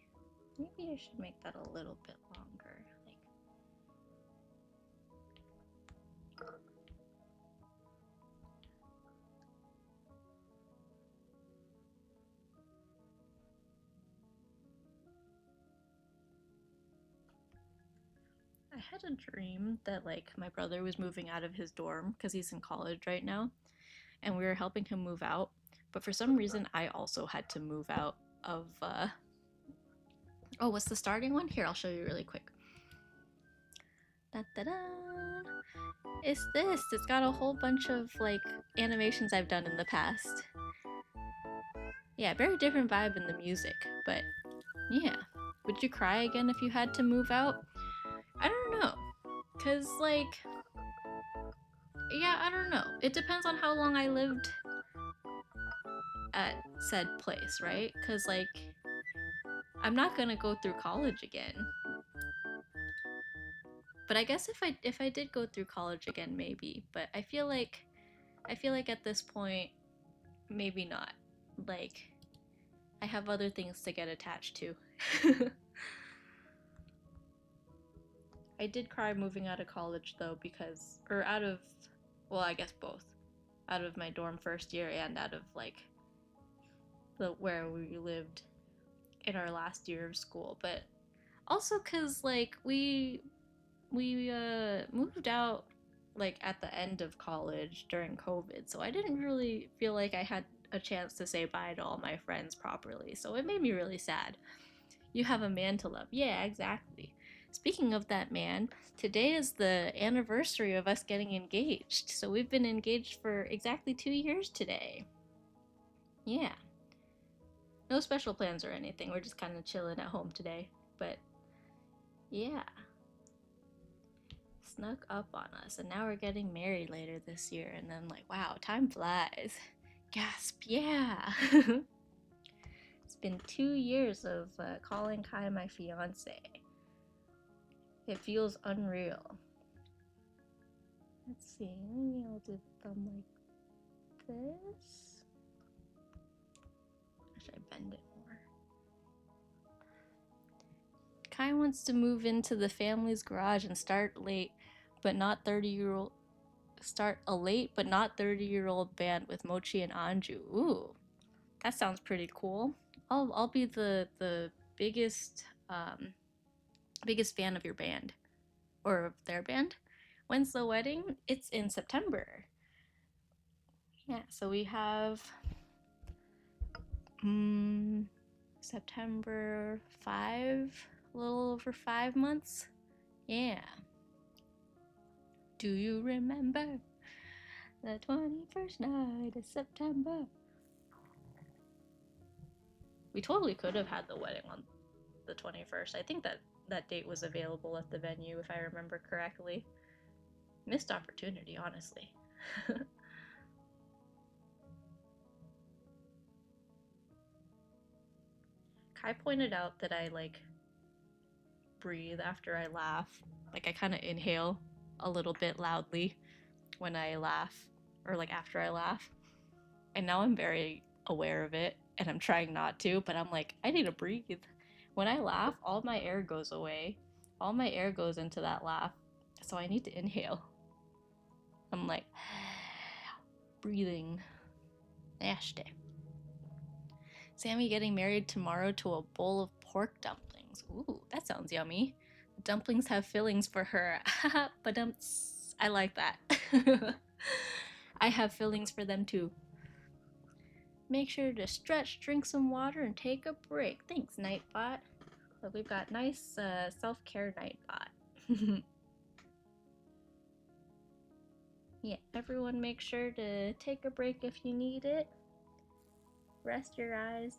maybe I should make that a little bit longer. Like, I had a dream that like my brother was moving out of his dorm because he's in college right now, and we were helping him move out. But for some reason, I also had to move out of. Oh, what's the starting one? Here, I'll show you really quick. Da da da! It's this. It's got a whole bunch of like animations I've done in the past. Yeah, very different vibe in the music, but yeah. Would you cry again if you had to move out? I don't know. Cause like, yeah, I don't know. It depends on how long I lived at said place, right? Cause like, I'm not gonna go through college again. But I guess if I did go through college again, maybe. But I feel like at this point, maybe not. Like, I have other things to get attached to. I did cry moving out of college though, because, or out of, well, I guess both. Out of my dorm first year and out of like the where we lived in our last year of school. But also cuz like we moved out like at the end of college during COVID, so I didn't really feel like I had a chance to say bye to all my friends properly. So it made me really sad. You have a man to love. Yeah, exactly. Speaking of that man, today is the anniversary of us getting engaged. So we've been engaged for exactly 2 years today. Yeah. No special plans or anything. We're just kind of chilling at home today. But yeah. Snuck up on us. And now we're getting married later this year. And then, like, wow, time flies. Gasp, yeah. It's been 2 years of calling Kai my fiance. It feels unreal. Let's see, maybe I'll do the thumb like this. Or should I bend it more? Kai wants to move into the family's garage and start a late but not 30-year-old band with Mochi and Anju. Ooh, that sounds pretty cool. I'll be the biggest biggest fan of your band or of their band. When's the wedding? It's in September. Yeah, so we have September 5, a little over 5 months. Yeah. Do you remember the 21st night of September? We totally could have had the wedding on the 21st. I think that date was available at the venue, if I remember correctly. Missed opportunity, honestly. Kai pointed out that I like breathe after I laugh. Like I kind of inhale a little bit loudly when I laugh, or like after I laugh. And now I'm very aware of it and I'm trying not to, but I'm like, I need to breathe. When I laugh, all my air goes away. All my air goes into that laugh. So I need to inhale. I'm like breathing. Ashte. Sammy getting married tomorrow to a bowl of pork dumplings. Ooh, that sounds yummy. The dumplings have fillings for her. But I like that. I have fillings for them too. Make sure to stretch, drink some water, and take a break. Thanks, Nightbot. Look, we've got nice self-care Nightbot. Yeah, everyone make sure to take a break if you need it. Rest your eyes,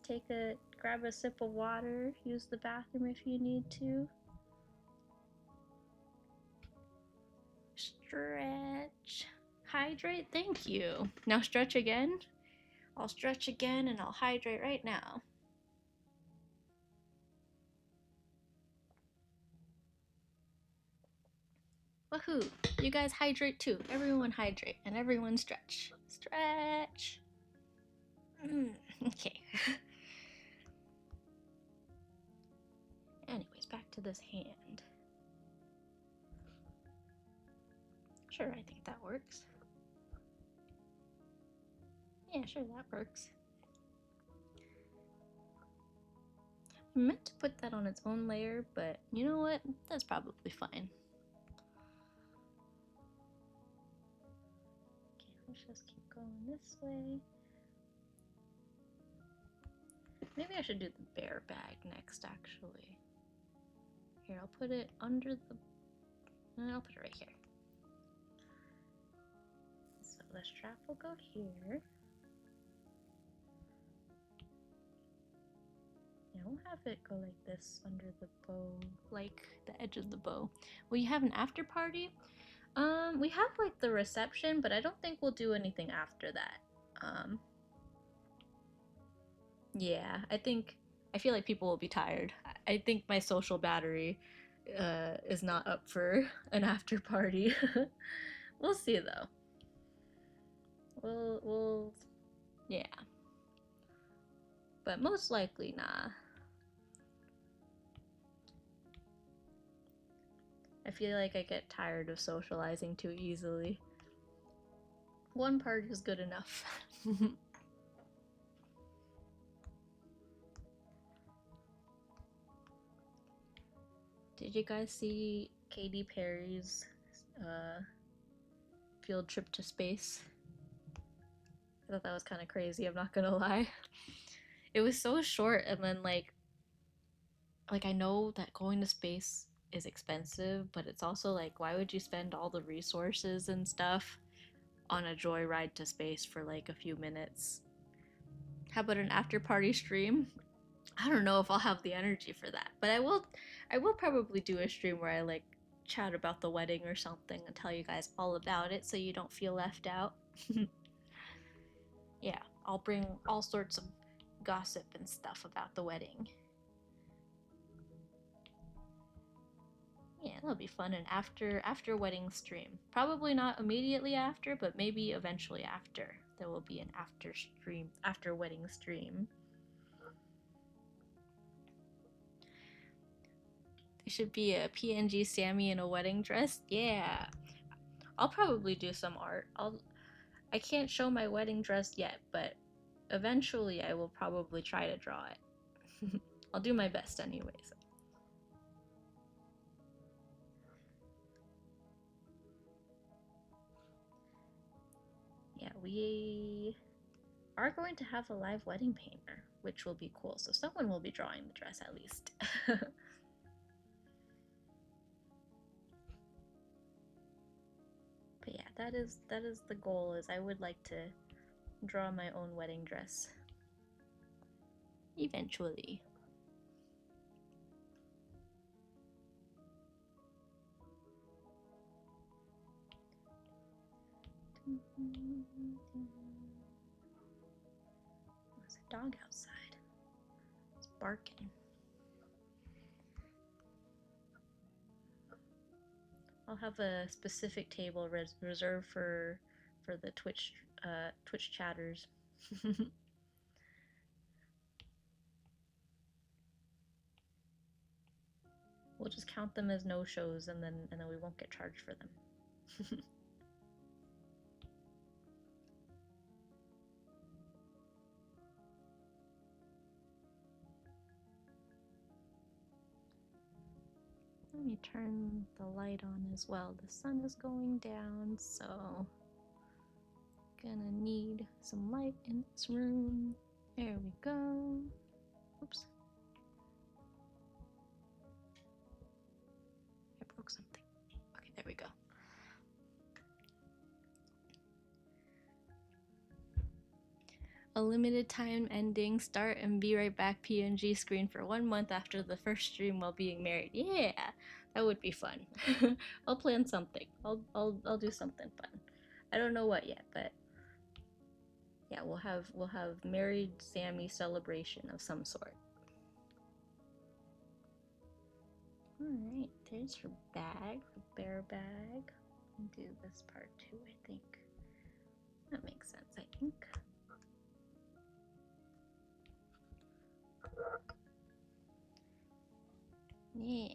grab a sip of water, use the bathroom if you need to. Stretch. Hydrate, thank you. Now stretch again. I'll stretch again and I'll hydrate right now. Woohoo! You guys hydrate too. Everyone hydrate and everyone stretch. Stretch! Okay. Anyways, back to this hand. Sure, I think that works. Yeah, sure, that works. I meant to put that on its own layer, but you know what? That's probably fine. Okay, let's just keep going this way. Maybe I should do the bear bag next, actually. Here, I'll put it under the... I'll put it right here. So the strap will go here. Yeah, we'll have it go like this under the bow, like the edge of the bow. Will you have an after party? We have like the reception, but I don't think we'll do anything after that. Yeah, I feel like people will be tired. I think my social battery is not up for an after party. We'll see though. We'll yeah. But most likely nah. I feel like I get tired of socializing too easily. One party is good enough. Did you guys see Katy Perry's field trip to space? I thought that was kind of crazy, I'm not gonna lie. It was so short, and then like I know that going to space is expensive, but it's also like, why would you spend all the resources and stuff on a joyride to space for like a few minutes? How about an after party stream? I don't know if I'll have the energy for that, but I will probably do a stream where I like chat about the wedding or something and tell you guys all about it so you don't feel left out. Yeah, I'll bring all sorts of gossip and stuff about the wedding. Yeah, that'll be fun. An after wedding stream. Probably not immediately after, but maybe eventually after. There will be an after wedding stream. There should be a PNG Sammy in a wedding dress. Yeah. I'll probably do some art. I can't show my wedding dress yet, but eventually I will probably try to draw it. I'll do my best anyways. Yeah, we are going to have a live wedding painter, which will be cool. So someone will be drawing the dress at least. But yeah, that is the goal. Is I would like to draw my own wedding dress eventually. There's a dog outside. It's barking. I'll have a specific table reserved for the Twitch chatters. We'll just count them as no-shows, and then we won't get charged for them. Let me turn the light on as well. The sun is going down, so gonna need some light in this room. There we go. Oops. I broke something. Okay, there we go. A limited time ending, start and be right back PNG screen for 1 month after the first stream while being married. Yeah, that would be fun. I'll plan something. I'll do something fun. I don't know what yet, but yeah, we'll have married Sammy celebration of some sort. Alright, there's her bag, her bear bag. I'll do this part too, I think. That makes sense, I think. Yeah.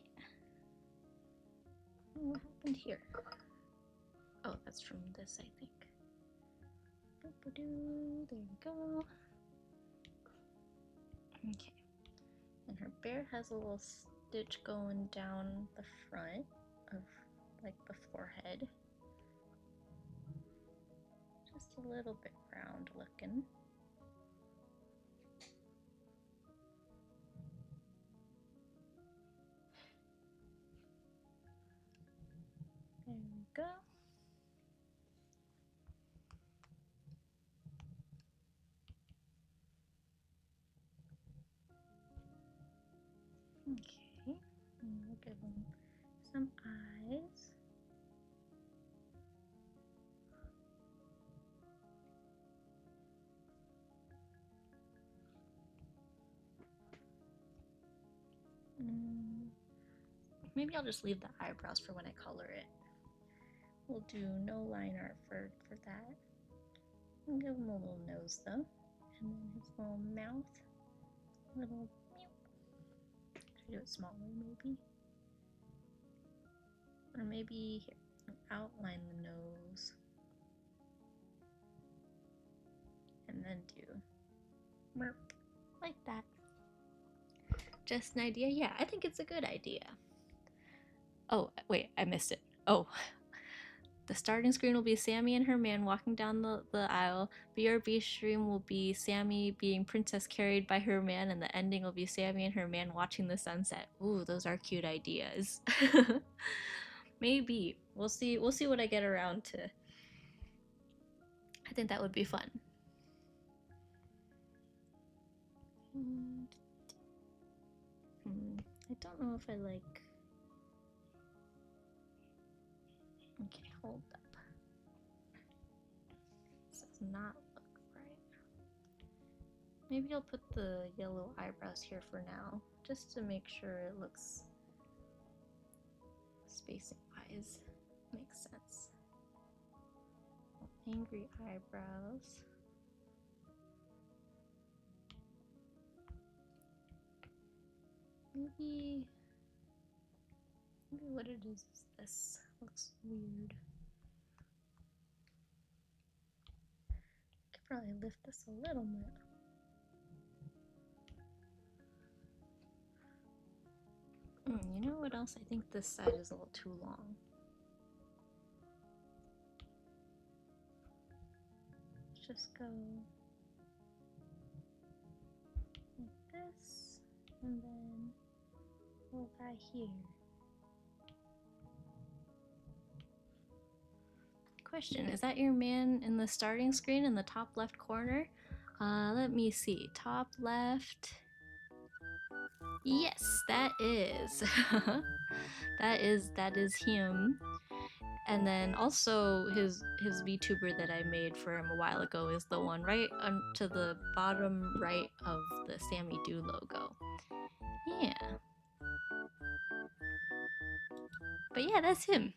Oh, what happened here? Oh, that's from this, I think. There we go. Okay. And her bear has a little stitch going down the front of like the forehead. Just a little bit round looking. There we go. Okay, and we'll give him some eyes. maybe I'll just leave the eyebrows for when I color it. We'll do no line art for that. I'll give him a little nose though, and then his little mouth, little meow. Should I do it smaller maybe? Or maybe here, outline the nose, and then do merp like that. Just an idea? Yeah, I think it's a good idea. Oh, wait, I missed it. Oh, the starting screen will be Sammy and her man walking down the aisle. BRB stream will be Sammy being princess carried by her man, and the ending will be Sammy and her man watching the sunset. Ooh, those are cute ideas. Maybe. We'll see what I get around to. I think that would be fun. I don't know if I like... Okay, hold up. This does not look right. Maybe I'll put the yellow eyebrows here for now, just to make sure it looks spacing-wise makes sense. Angry eyebrows. Maybe what it is this. Looks weird. Could probably lift this a little bit. You know what else? I think this side is a little too long. Let's just go like this, and then little guy here. Question, is that your man in the starting screen in the top left corner? Let me see. Top left. Yes, that is. that is him. And then also his VTuber that I made for him a while ago is the one right to the bottom right of the Sammy Do logo. Yeah. But yeah, that's him.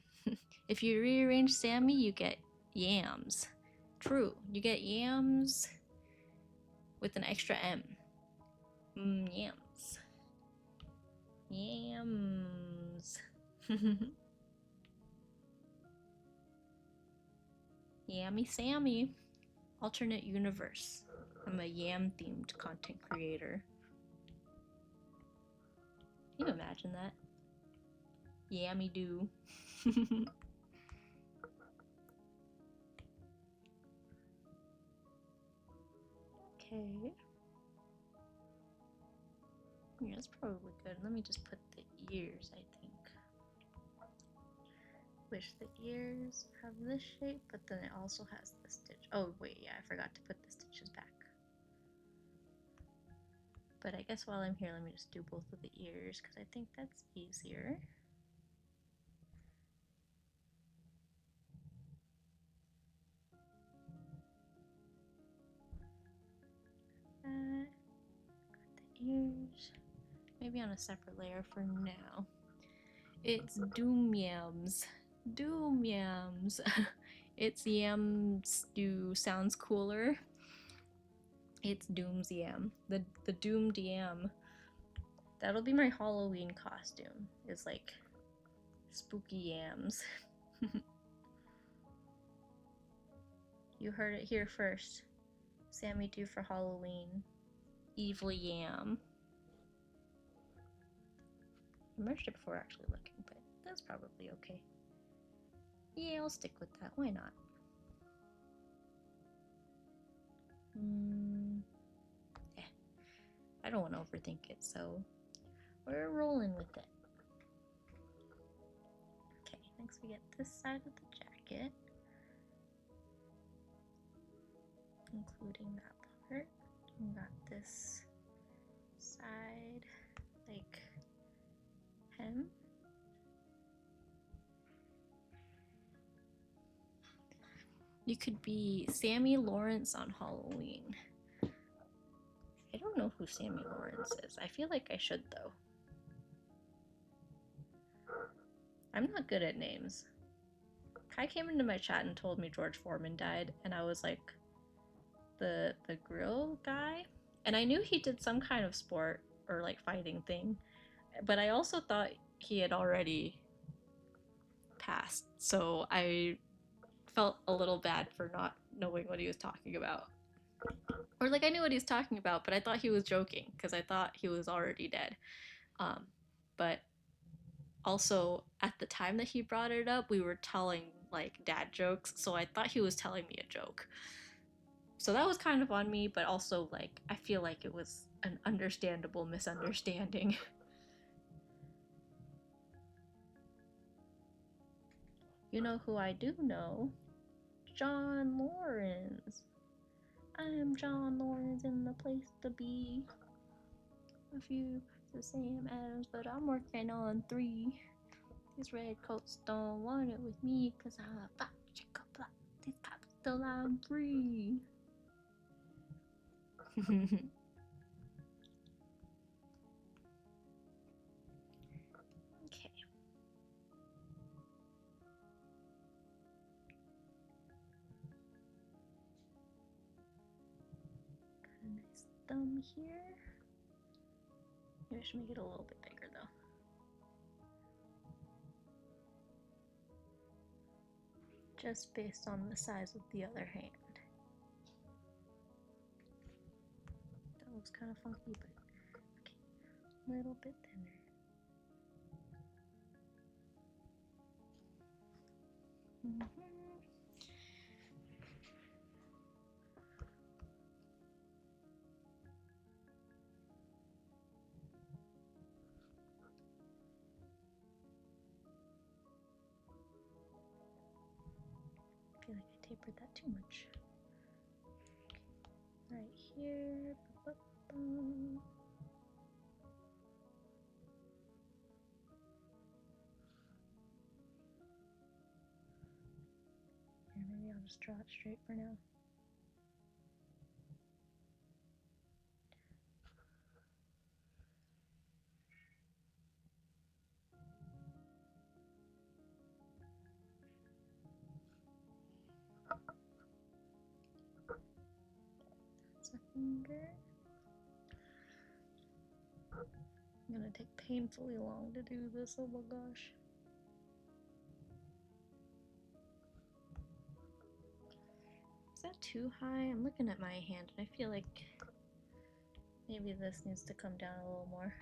If you rearrange Sammy, you get yams. True, you get yams with an extra M. Yams. Yams. Yummy Sammy. Alternate universe. I'm a yam-themed content creator. Can you imagine that? Yammy do. Okay. Yeah, that's probably good. Let me just put the ears, I think. Wish the ears have this shape, but then it also has the stitch. Oh, wait, yeah, I forgot to put the stitches back. But I guess while I'm here, let me just do both of the ears, because I think that's easier. Got the ears. Maybe on a separate layer for now. It's Doom Yams. Doom Yams. It's Yam Stew sounds cooler. It's Doom's Yam. The Doomed Yam. That'll be my Halloween costume. Is like spooky yams. You heard it here first. Sammy Do for Halloween. Evil Yam. I merged it before actually looking, but that's probably okay. Yeah, I'll stick with that. Why not? Yeah. I don't want to overthink it, so we're rolling with it. Okay, next we get this side of the jacket, including that part. We got this side, like hem. You could be Sammy Lawrence on Halloween. I don't know who Sammy Lawrence is. I feel like I should, though. I'm not good at names. Kai came into my chat and told me George Foreman died, and I was like, the grill guy? And I knew he did some kind of sport or like fighting thing, but I also thought he had already passed, so I felt a little bad for not knowing what he was talking about. Or like I knew what he was talking about, but I thought he was joking because I thought he was already dead. But also at the time that he brought it up, we were telling like dad jokes, so I thought he was telling me a joke. So that was kind of on me, but also like I feel like it was an understandable misunderstanding. You know who I do know? John Lawrence. I am John Lawrence in the place to be. A few the same Adams, but I'm working on 3. These red coats don't want it with me, cause I'm a black chick black. These cops still I'm free. Okay. Got a nice thumb here. Maybe I should make it a little bit bigger though. Just based on the size of the other hand. That looks kind of funky, but okay. A little bit thinner. I feel like I tapered that too much. Right here. Here, maybe I'll just draw it straight for now. That's a finger. I'm gonna take painfully long to do this, oh my gosh. Is that too high? I'm looking at my hand and I feel like maybe this needs to come down a little more.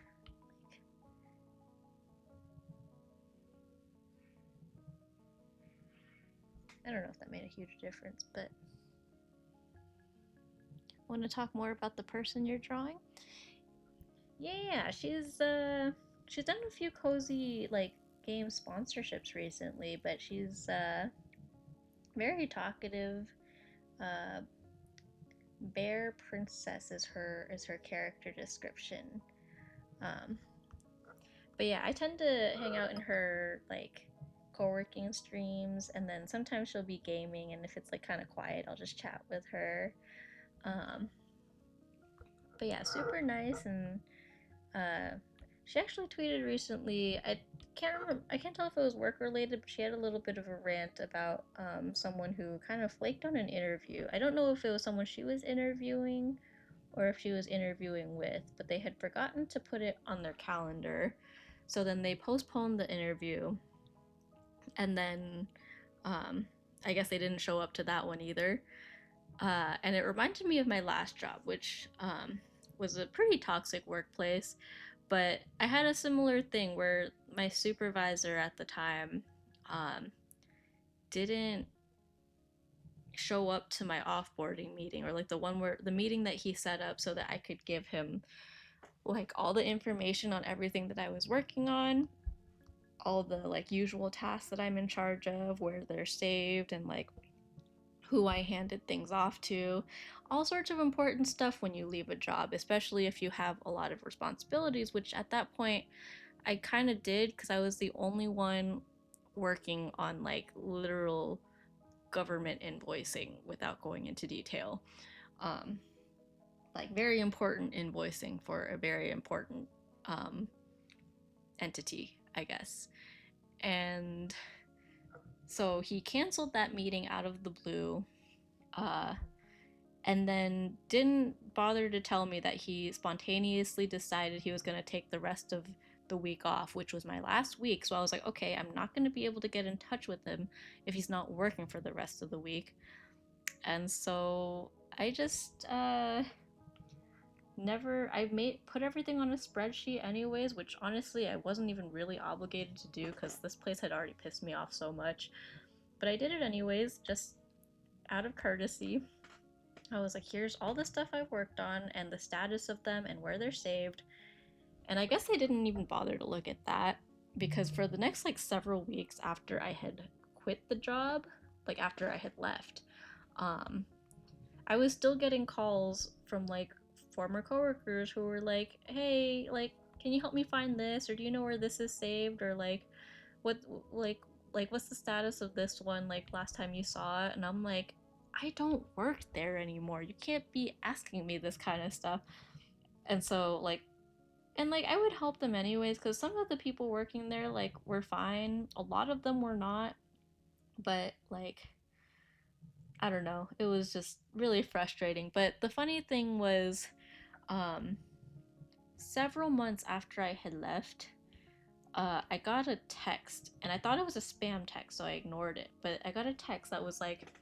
I don't know if that made a huge difference, but want to talk more about the person you're drawing? Yeah, she's done a few cozy like game sponsorships recently, but she's very talkative. Uh, Bear Princess is her character description. But yeah, I tend to hang out in her like co-working streams, and then sometimes she'll be gaming, and if it's like kind of quiet, I'll just chat with her. But yeah, super nice, and she actually tweeted recently. I can't remember. I can't tell if it was work related, but she had a little bit of a rant about someone who kind of flaked on an interview. I don't know if it was someone she was interviewing or if she was interviewing with, but they had forgotten to put it on their calendar. So then they postponed the interview, and then I guess they didn't show up to that one either. And it reminded me of my last job, which was a pretty toxic workplace. But I had a similar thing where my supervisor at the time didn't show up to my offboarding meeting, or like the meeting that he set up so that I could give him like all the information on everything that I was working on, all the like usual tasks that I'm in charge of, where they're saved, and like who I handed things off to, all sorts of important stuff when you leave a job, especially if you have a lot of responsibilities, which at that point I kind of did because I was the only one working on like literal government invoicing without going into detail. Like very important invoicing for a very important entity, I guess. And so he canceled that meeting out of the blue, uh, and then didn't bother to tell me that he spontaneously decided he was going to take the rest of the week off, which was my last week. So I was like, okay, I'm not going to be able to get in touch with him if he's not working for the rest of the week. And so I just never I made put everything on a spreadsheet anyways, which honestly I wasn't even really obligated to do because this place had already pissed me off so much. But I did it anyways, just out of courtesy. I was like, here's all the stuff I've worked on and the status of them and where they're saved. And I guess they didn't even bother to look at that because for the next like several weeks after I had quit the job, like after I had left, um, I was still getting calls from like former coworkers who were like, "Hey, like, can you help me find this? Or do you know where this is saved? Or what, like, what's the status of this one? Like last time you saw it?" And I'm like, I don't work there anymore. You can't be asking me this kind of stuff. And so like I would help them anyways because some of the people working there like were fine. A lot of them were not, but like I don't know. It was just really frustrating. But the funny thing was, um, several months after I had left, I got a text, and I thought it was a spam text, so I ignored it. But I got a text that was like,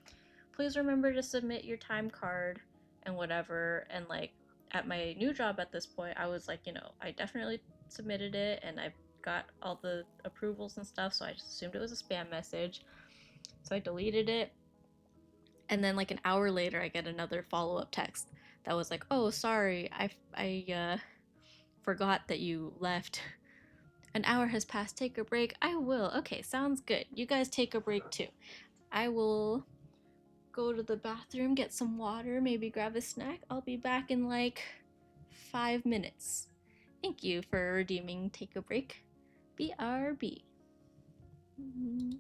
"Please remember to submit your time card and whatever." And like at my new job at this point, I was like, I definitely submitted it, and I got all the approvals and stuff, so I just assumed it was a spam message. So I deleted it. And then like an hour later I get another follow-up text that was like, "Oh, sorry, I forgot that you left. An hour has passed. Take a break." I will. Okay, sounds good. You guys take a break too. I will go to the bathroom, get some water, maybe grab a snack. I'll be back in like 5 minutes. Thank you for redeeming take a break. BRB. Mm-hmm.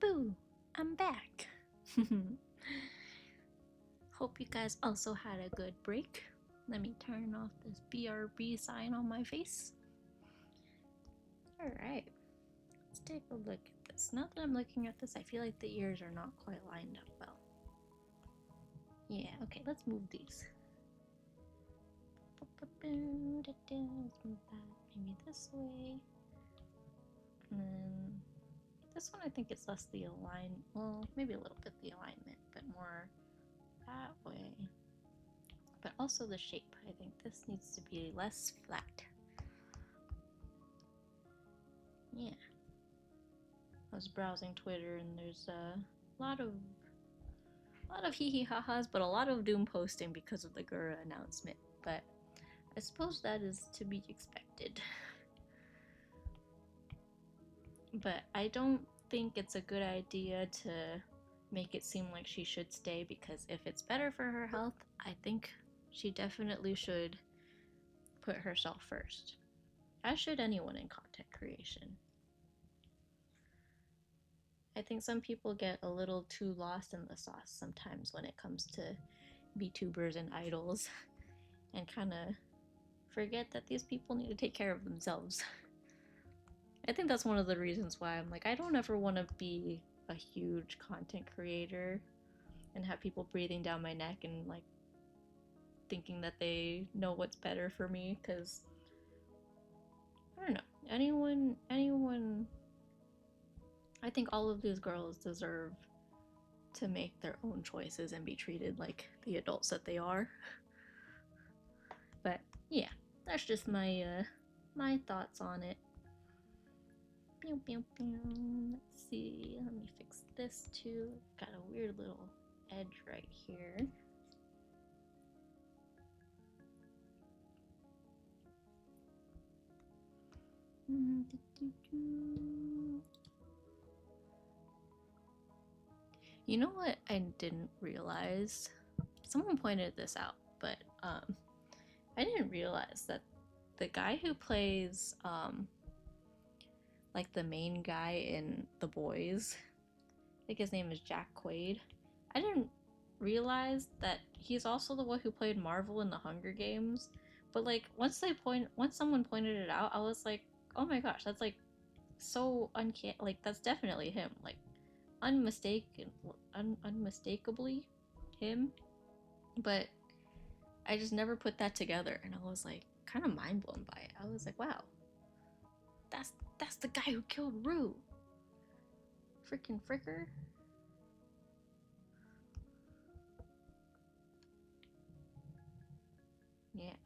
Boo! I'm back! Hope you guys also had a good break. Let me turn off this BRB sign on my face. Alright, let's take a look at this. Now that I'm looking at this, I feel like the ears are not quite lined up well. Yeah, okay, let's move these. Let's move that maybe this way. And then this one I think it's less the align, well, maybe a little bit the alignment, but more that way. But also the shape. I think this needs to be less flat. Yeah. I was browsing Twitter and there's a lot of hee hee ha ha's, but a lot of doom posting because of the Gura announcement. But I suppose that is to be expected. But I don't think it's a good idea to make it seem like she should stay, because if it's better for her health, I think she definitely should put herself first. As should anyone in content creation. I think some people get a little too lost in the sauce sometimes when it comes to VTubers and idols and kind of forget that these people need to take care of themselves. I think that's one of the reasons why I'm like, I don't ever want to be a huge content creator and have people breathing down my neck and like thinking that they know what's better for me, because I don't know, anyone I think all of these girls deserve to make their own choices and be treated like the adults that they are. But yeah, that's just my my thoughts on it. Pew, pew, pew. Let's see, let me fix this too. Got a weird little edge right here. You know what I didn't realize? Someone pointed this out, but I didn't realize that the guy who plays like the main guy in The Boys, I think his name is Jack Quaid. I didn't realize that he's also the one who played Marvel in the Hunger Games. But like once someone pointed it out, I was like, oh my gosh, that's like so uncanny. Like that's definitely him. Like unmistakably him. But I just never put that together, and I was like kind of mind blown by it. I was like, wow, that's the guy who killed Rue. Freaking fricker. Yeah.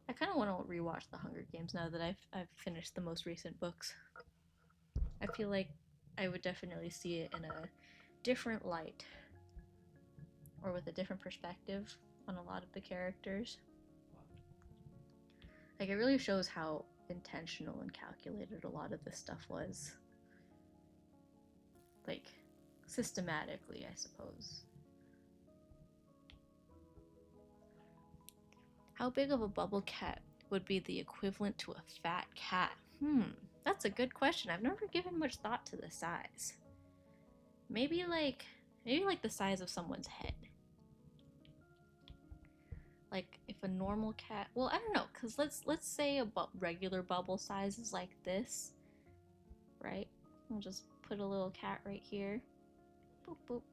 I kind of want to rewatch The Hunger Games now that I've finished the most recent books. I feel like I would definitely see it in a different light, or with a different perspective on a lot of the characters. Like, it really shows how intentional and calculated a lot of this stuff was. Like, systematically, I suppose. How big of a bubble cat would be the equivalent to a fat cat? That's a good question. I've never given much thought to the size. Maybe like the size of someone's head. Like if a normal cat, well, I don't know, because let's say a regular bubble size is like this, right? I'll just put a little cat right here. Boop boop.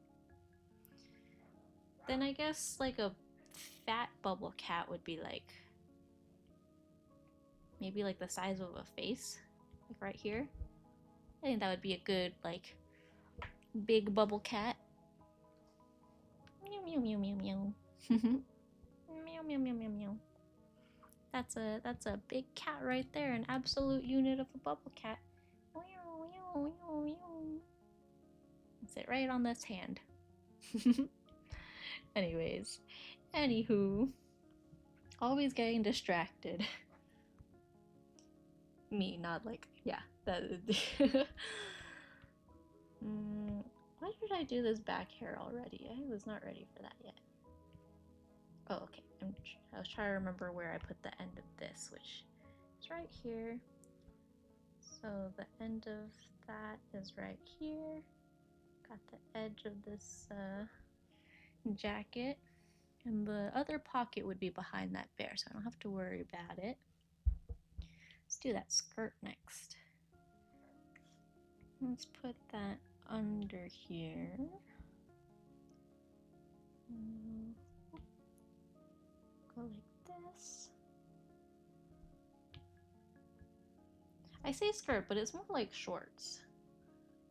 Then I guess like a fat bubble cat would be like maybe like the size of a face, like right here. I think that would be a good like big bubble cat. Meow meow meow meow meow. Meow meow meow meow meow. That's a big cat right there, an absolute unit of a bubble cat. Sit right on this hand. Anyways, anywho, always getting distracted. Me, not like, yeah, that. Why did I do this back hair already? I was not ready for that yet. Oh, okay. I was trying to remember where I put the end of this, which is right here. So the end of that is right here. Got the edge of this jacket. And the other pocket would be behind that bear, so I don't have to worry about it. Let's do that skirt next. Let's put that under here. Go like this. I say skirt, but it's more like shorts.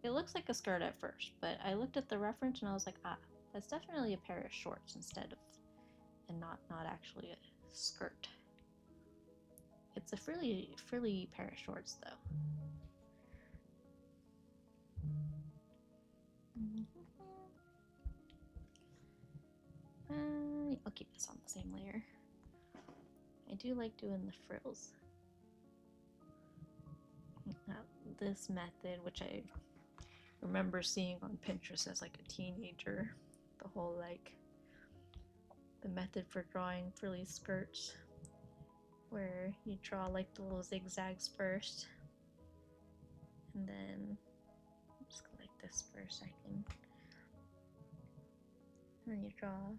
It looks like a skirt at first, but I looked at the reference and I was like, ah, that's definitely a pair of shorts instead of, and not actually a skirt. It's a frilly pair of shorts though. I'll keep this on the same layer. I do like doing the frills. This method, which I remember seeing on Pinterest as like a teenager, the whole like the method for drawing frilly skirts, where you draw like the little zigzags first, and then just go like this for a second, and then you draw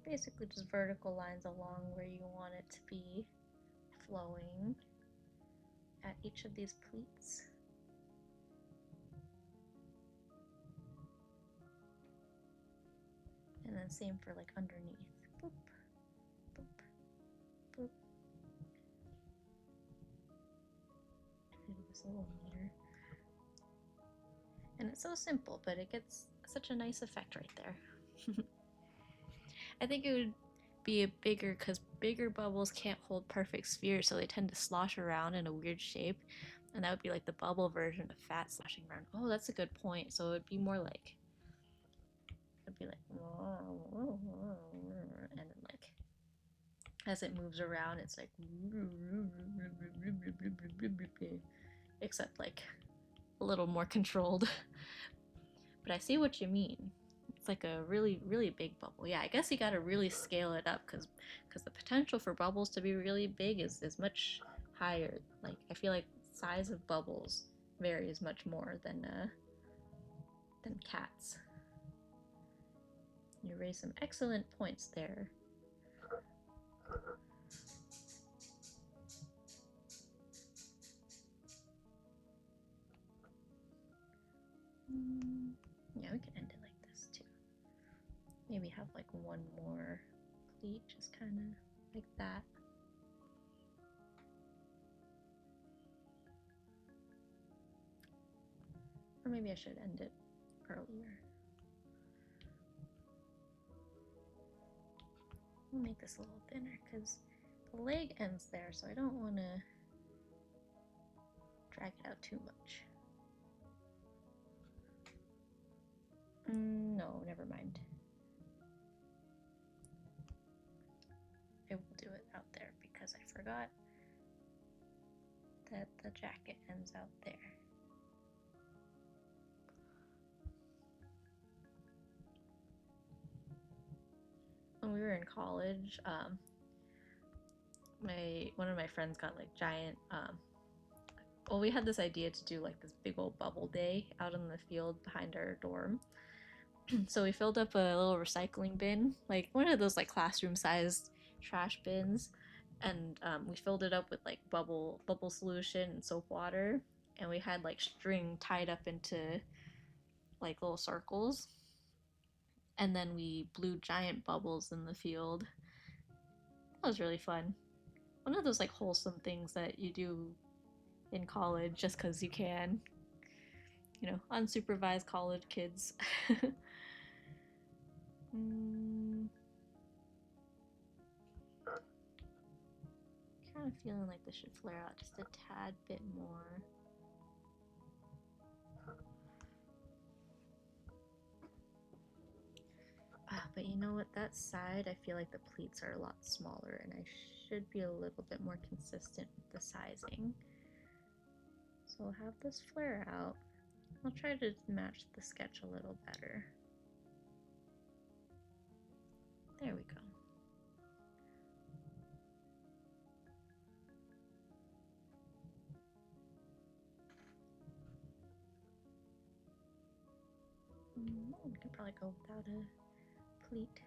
basically just vertical lines along where you want it to be flowing at each of these pleats. And then same for like underneath. Boop, boop, boop. Try to do this a little neater. And it's so simple, but it gets such a nice effect right there. I think it would be a bigger, because bigger bubbles can't hold perfect spheres, so they tend to slosh around in a weird shape. And that would be like the bubble version of fat sloshing around. Oh, that's a good point. So it would be more like, it'd be like, and then like, as it moves around, it's like, except like a little more controlled. But I see what you mean. It's like a really big bubble. Yeah, I guess you gotta really scale it up, because the potential for bubbles to be really big is much higher. Like, I feel like size of bubbles varies much more than cats. You raised some excellent points there. Yeah, we can end it like this too. Maybe have like one more pleat, just kind of like that. Or maybe I should end it earlier. We'll make this a little thinner because the leg ends there, so I don't want to drag it out too much. No, never mind. I will do it out there because I forgot that the jacket ends out there. When we were in college, one of my friends got like giant, well, we had this idea to do like this big old bubble day out in the field behind our dorm. So we filled up a little recycling bin, like one of those like classroom sized trash bins, and we filled it up with like bubble solution and soap water, and we had like string tied up into like little circles, and then we blew giant bubbles in the field. That was really fun. One of those like wholesome things that you do in college just because you can. You know, unsupervised college kids. Kind of feeling like this should flare out just a tad bit more. But you know what, that side, I feel like the pleats are a lot smaller and I should be a little bit more consistent with the sizing. So I'll have this flare out. I'll try to match the sketch a little better. There we go. We could probably go without a pleat.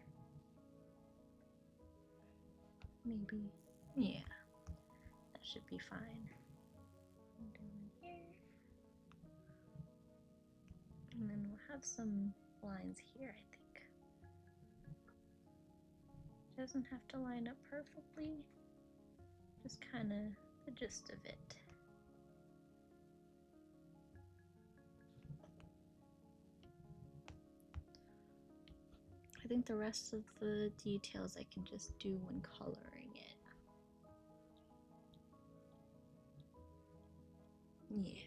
Maybe. Yeah. That should be fine. Here. And then we'll have some lines here, I think. Doesn't have to line up perfectly. Just kind of the gist of it. I think the rest of the details I can just do when coloring it. Yeah.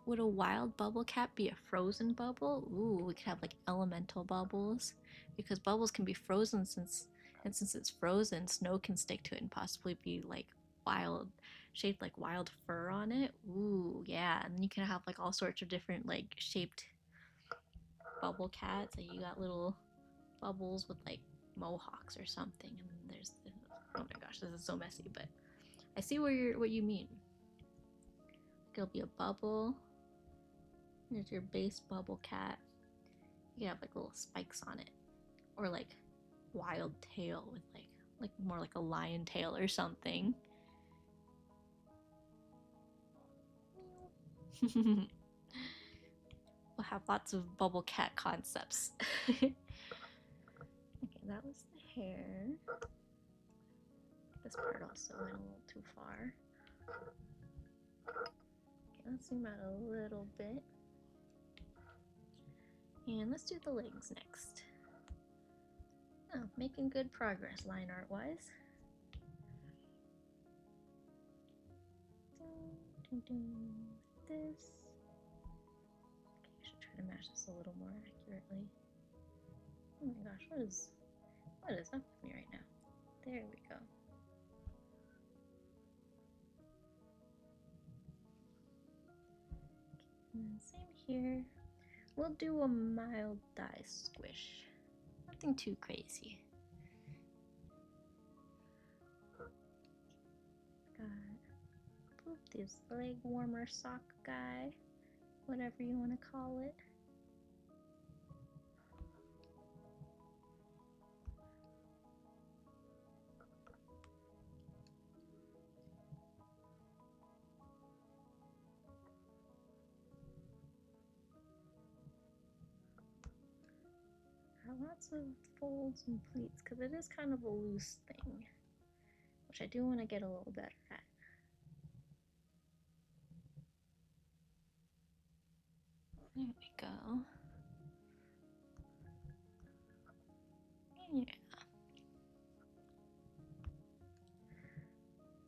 Would a wild bubble cat be a frozen bubble? Ooh, we could have like elemental bubbles. Because bubbles can be frozen since it's frozen, snow can stick to it and possibly be like wild, shaped like wild fur on it. Ooh, yeah. And then you can have like all sorts of different like shaped bubble cats. Like you got little bubbles with like mohawks or something. And then there's this, oh my gosh, this is so messy, but I see what you mean. It'll be a bubble. Here's your base bubble cat. You can have like little spikes on it, or like wild tail with like more like a lion tail or something. We'll have lots of bubble cat concepts. Okay, that was the hair. This part also went a little too far. Okay, let's zoom out a little bit. And let's do the legs next. Oh, making good progress line art wise. This. Okay, I should try to match this a little more accurately. Oh my gosh, what is up with me right now? There we go. Okay, and same here. We'll do a mild dye squish. Nothing too crazy. Got this leg warmer sock guy, whatever you want to call it. Lots of folds and pleats because it is kind of a loose thing, which I do want to get a little better at. There we go. Yeah.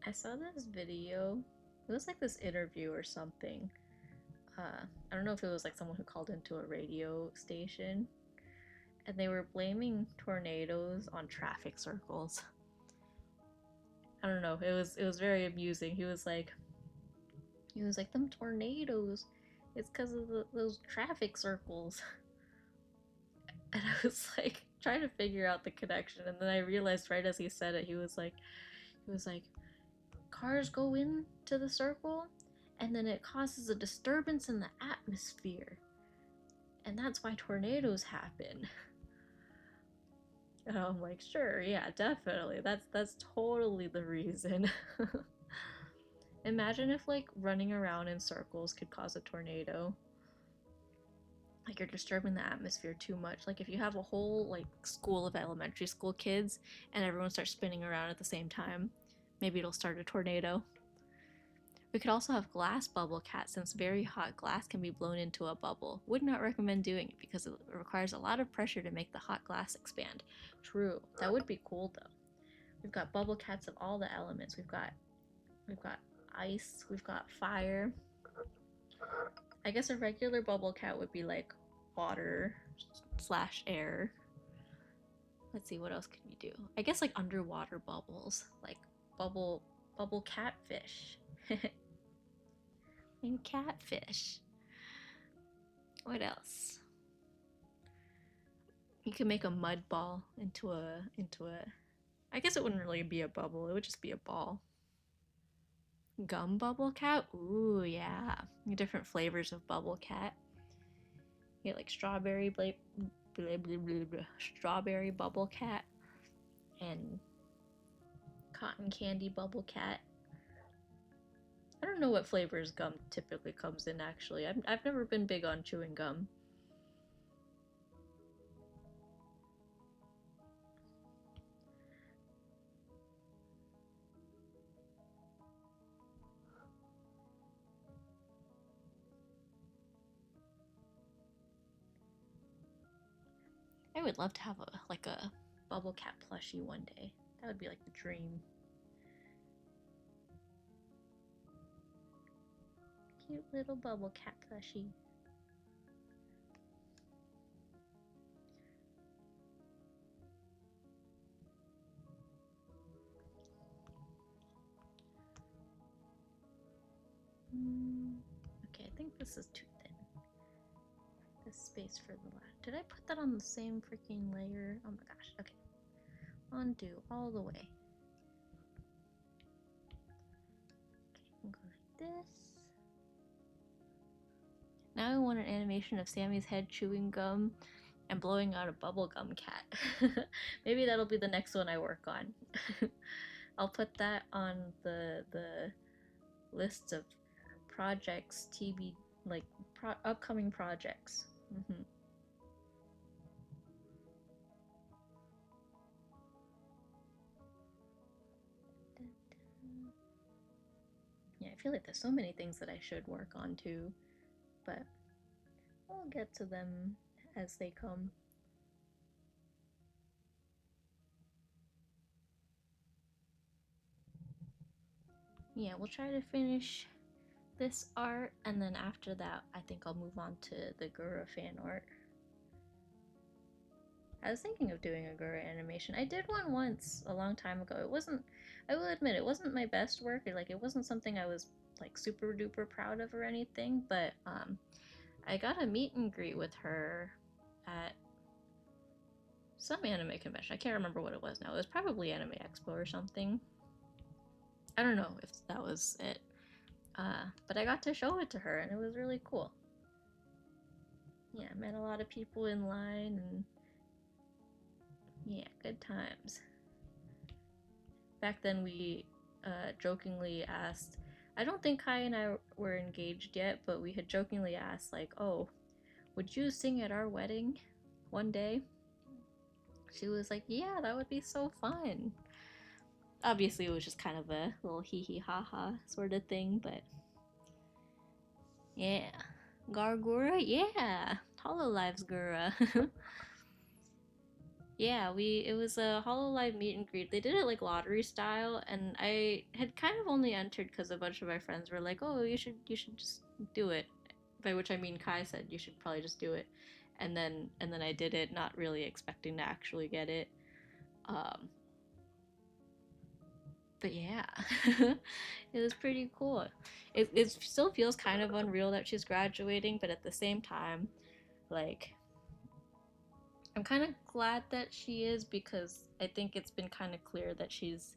I saw this video. It was like this interview or something. I don't know if it was like someone who called into a radio station. And they were blaming tornadoes on traffic circles. I don't know. It was very amusing. He was like, them tornadoes. It's because of those traffic circles. And I was like trying to figure out the connection, and then I realized right as he said it, he was like, cars go into the circle, and then it causes a disturbance in the atmosphere, and that's why tornadoes happen. And I'm like, sure, yeah, definitely. That's totally the reason. Imagine if like running around in circles could cause a tornado. Like you're disturbing the atmosphere too much. Like if you have a whole like school of elementary school kids and everyone starts spinning around at the same time, maybe it'll start a tornado. We could also have glass bubble cats, since very hot glass can be blown into a bubble. Would not recommend doing it because it requires a lot of pressure to make the hot glass expand. True, that would be cool though. We've got bubble cats of all the elements. We've got ice, we've got fire. I guess a regular bubble cat would be like water / air. Let's see, what else can we do? I guess like underwater bubbles, like bubble catfish. And catfish. What else? You could make a mud ball into a I guess it wouldn't really be a bubble, it would just be a ball. Gum bubble cat? Ooh, yeah. Different flavors of bubble cat. You get like strawberry bubble cat and cotton candy bubble cat. I don't know what flavors gum typically comes in, actually. I've never been big on chewing gum. I would love to have a bubble cat plushie one day. That would be like the dream. Cute little bubble cat plushie. Okay, I think this is too thin. This space for the last. Did I put that on the same freaking layer? Oh my gosh. Okay. Undo all the way. Okay, go like this. Now I want an animation of Sammy's head chewing gum and blowing out a bubblegum cat. Maybe that'll be the next one I work on. I'll put that on the list of projects, like upcoming projects. Yeah, I feel like there's so many things that I should work on too, but I'll get to them as they come. Yeah, we'll try to finish this art, and then after that, I think I'll move on to the Gura fan art. I was thinking of doing a Gura animation. I did one once a long time ago. It wasn't, I will admit, it wasn't my best work. It wasn't something I was like super duper proud of or anything, but I got a meet and greet with her at some anime convention. I can't remember what it was now. It was probably Anime Expo or something. I don't know if that was it. But I got to show it to her, and it was really cool. Yeah, I met a lot of people in line, and yeah, good times. Back then, we jokingly asked. I don't think Kai and I were engaged yet, but we had jokingly asked, like, "Oh, would you sing at our wedding one day?" She was like, "Yeah, that would be so fun." Obviously, it was just kind of a little hee hee ha ha sort of thing, but yeah. Gargura? Yeah. Hololive's Gura. Yeah, it was a Hololive meet and greet. They did it like lottery style, and I had kind of only entered because a bunch of my friends were like, "Oh, you should just do it." By which I mean Kai said you should probably just do it. And then I did it, not really expecting to actually get it. But yeah, it was pretty cool. It still feels kind of unreal that she's graduating, but at the same time, like, I'm kind of glad that she is, because I think it's been kind of clear that she's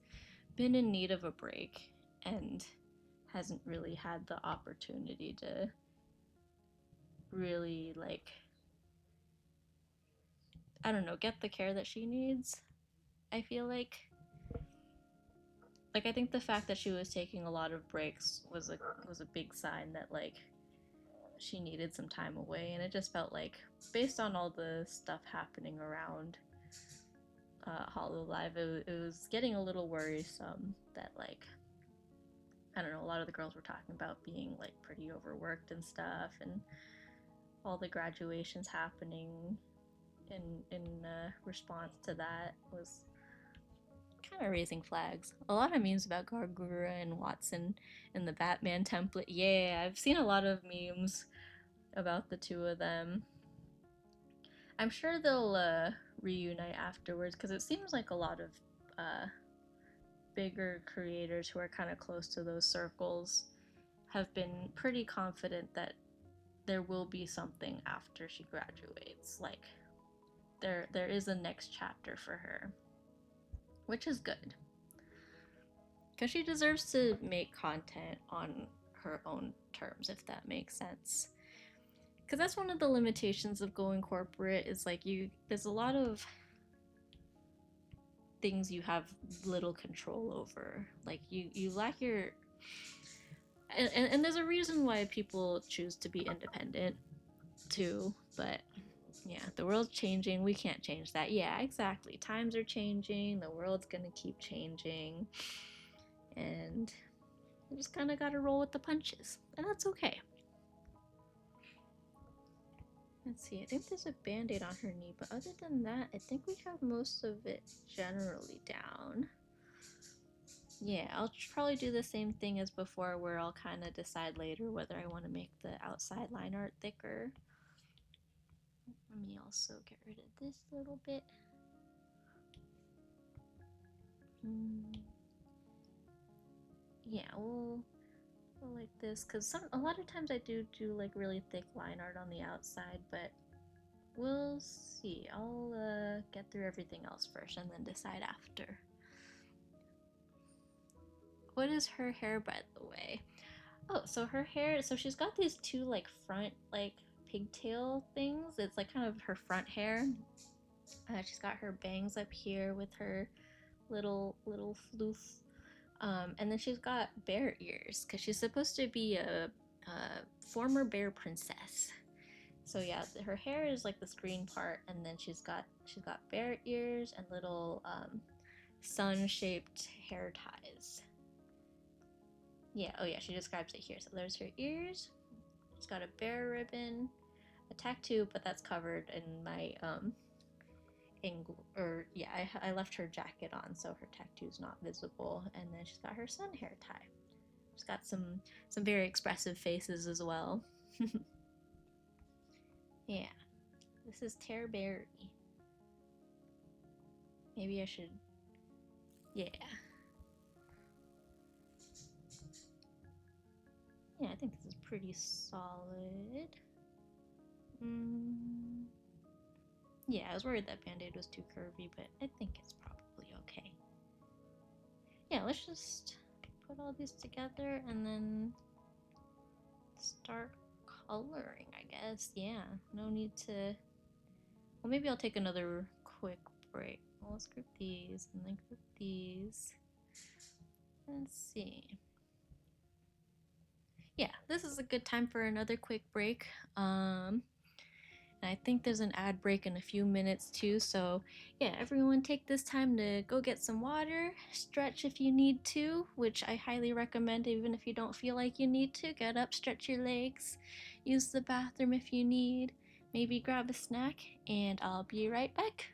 been in need of a break and hasn't really had the opportunity to really, like, I don't know, get the care that she needs. I feel like I think the fact that she was taking a lot of breaks was a big sign that, like, she needed some time away, and it just felt like, based on all the stuff happening around Hololive, it was getting a little worrisome that, like, I don't know, a lot of the girls were talking about being, like, pretty overworked and stuff, and all the graduations happening in response to that was kind of raising flags. A lot of memes about Gargura and Watson in the Batman template. Yeah, I've seen a lot of memes about the two of them. I'm sure they'll reunite afterwards, because it seems like a lot of bigger creators who are kind of close to those circles have been pretty confident that there will be something after she graduates. Like, there is a next chapter for her, which is good, because she deserves to make content on her own terms, if that makes sense. because that's one of the limitations of going corporate is like there's a lot of things you have little control over. Like you lack your and there's a reason why people choose to be independent too, but yeah, the world's changing. We can't change that. Yeah, exactly. Times are changing. The world's gonna keep changing. And you just kind of gotta roll with the punches. And that's okay. Let's see, I think there's a band-aid on her knee, but other than that, I think we have most of it generally down. Yeah, I'll probably do the same thing as before where I'll kind of decide later whether I want to make the outside line art thicker. Let me also get rid of this little bit. Yeah, we'll go like this because a lot of times I do like really thick line art on the outside, but we'll see. I'll get through everything else first and then decide after. What is her hair, by the way? Oh, so her hair, so she's got these two like front like pigtail things. It's like kind of her front hair. She's got her bangs up here with her little floof. And then she's got bear ears because she's supposed to be a former bear princess. So yeah, her hair is like this green part, and then she's got bear ears and little sun-shaped hair ties. Yeah, oh yeah, she describes it here. So there's her ears. She's got a bear ribbon, a tattoo, but that's covered in my I left her jacket on, so her tattoo's not visible. And then she's got her sun hair tie. She's got some very expressive faces as well. Yeah, this is Terberri. Maybe I should. Yeah. Yeah, I think this is pretty solid. Yeah, I was worried that band-aid was too curvy, but I think it's probably okay. Yeah, let's just put all these together and then start coloring, I guess. Yeah, no need to. Well, maybe I'll take another quick break. Well, let's group these and then group these. Let's see. Yeah, this is a good time for another quick break. And I think there's an ad break in a few minutes too. So yeah, everyone take this time to go get some water, stretch if you need to, which I highly recommend even if you don't feel like you need to. Get up, stretch your legs, use the bathroom if you need, maybe grab a snack, and I'll be right back.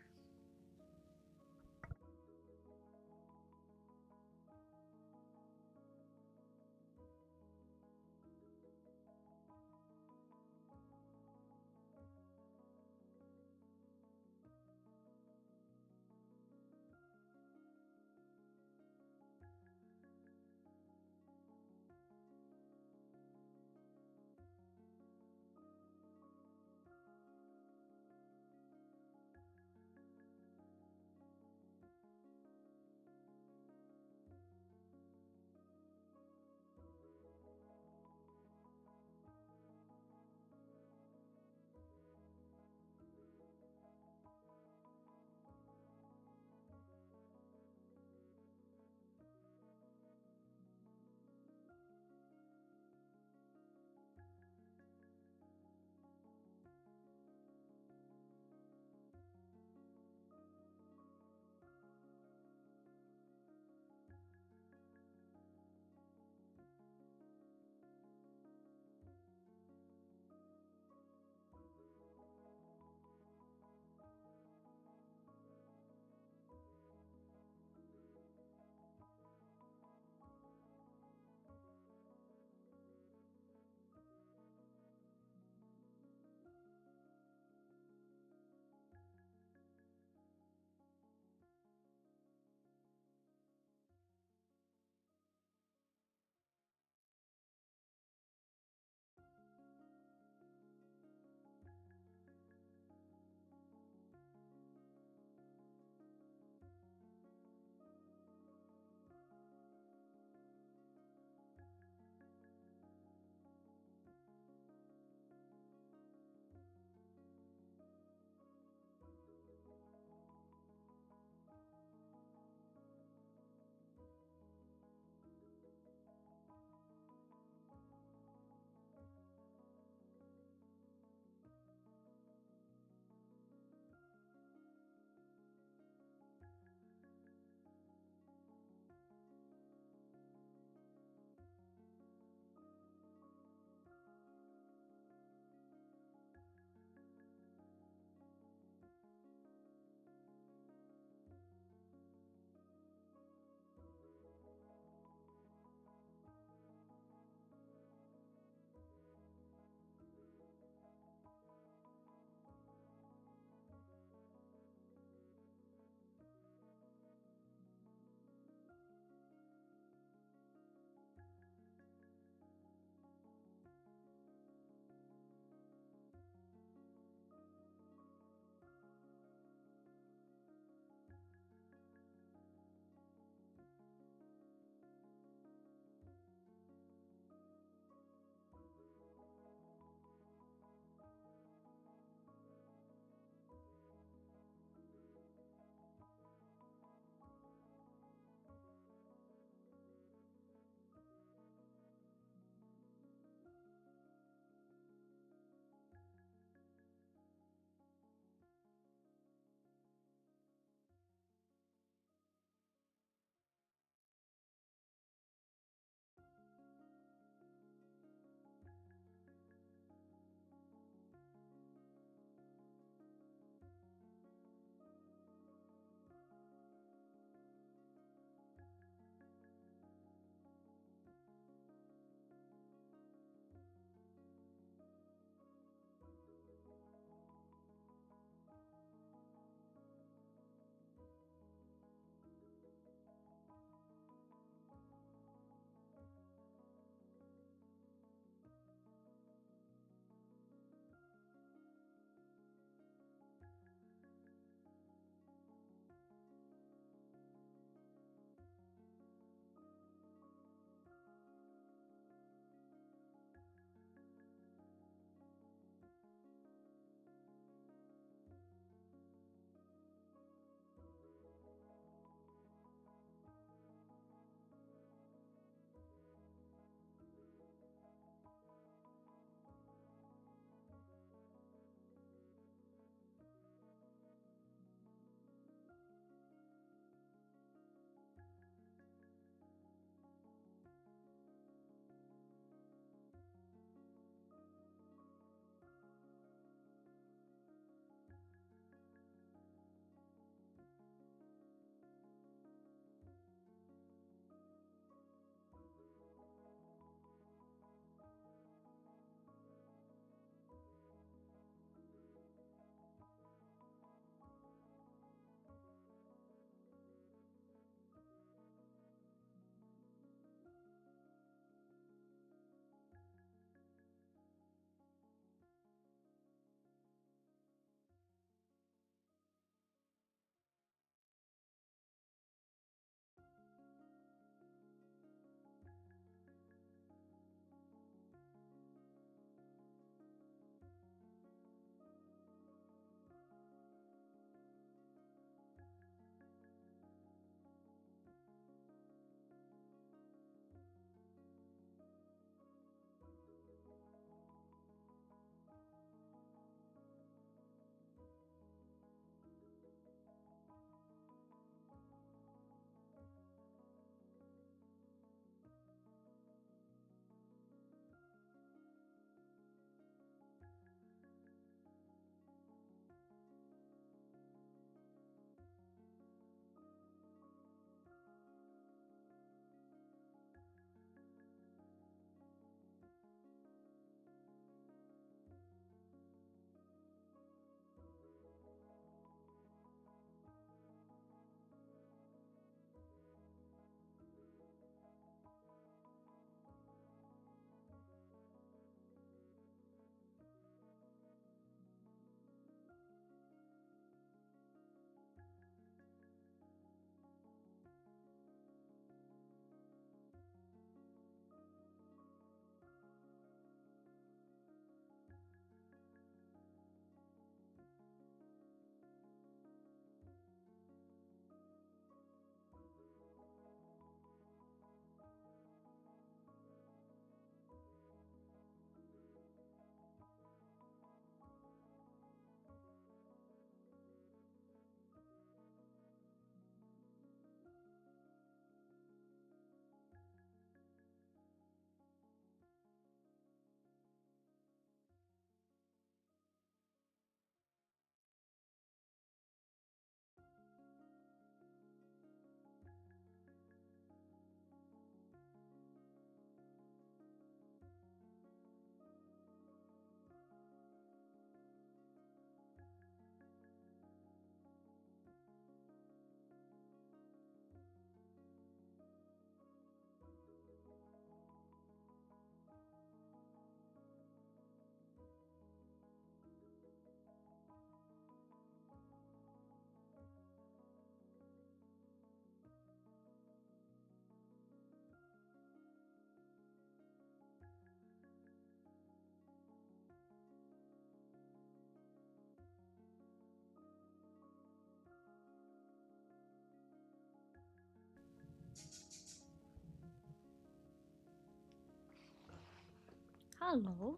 Hello.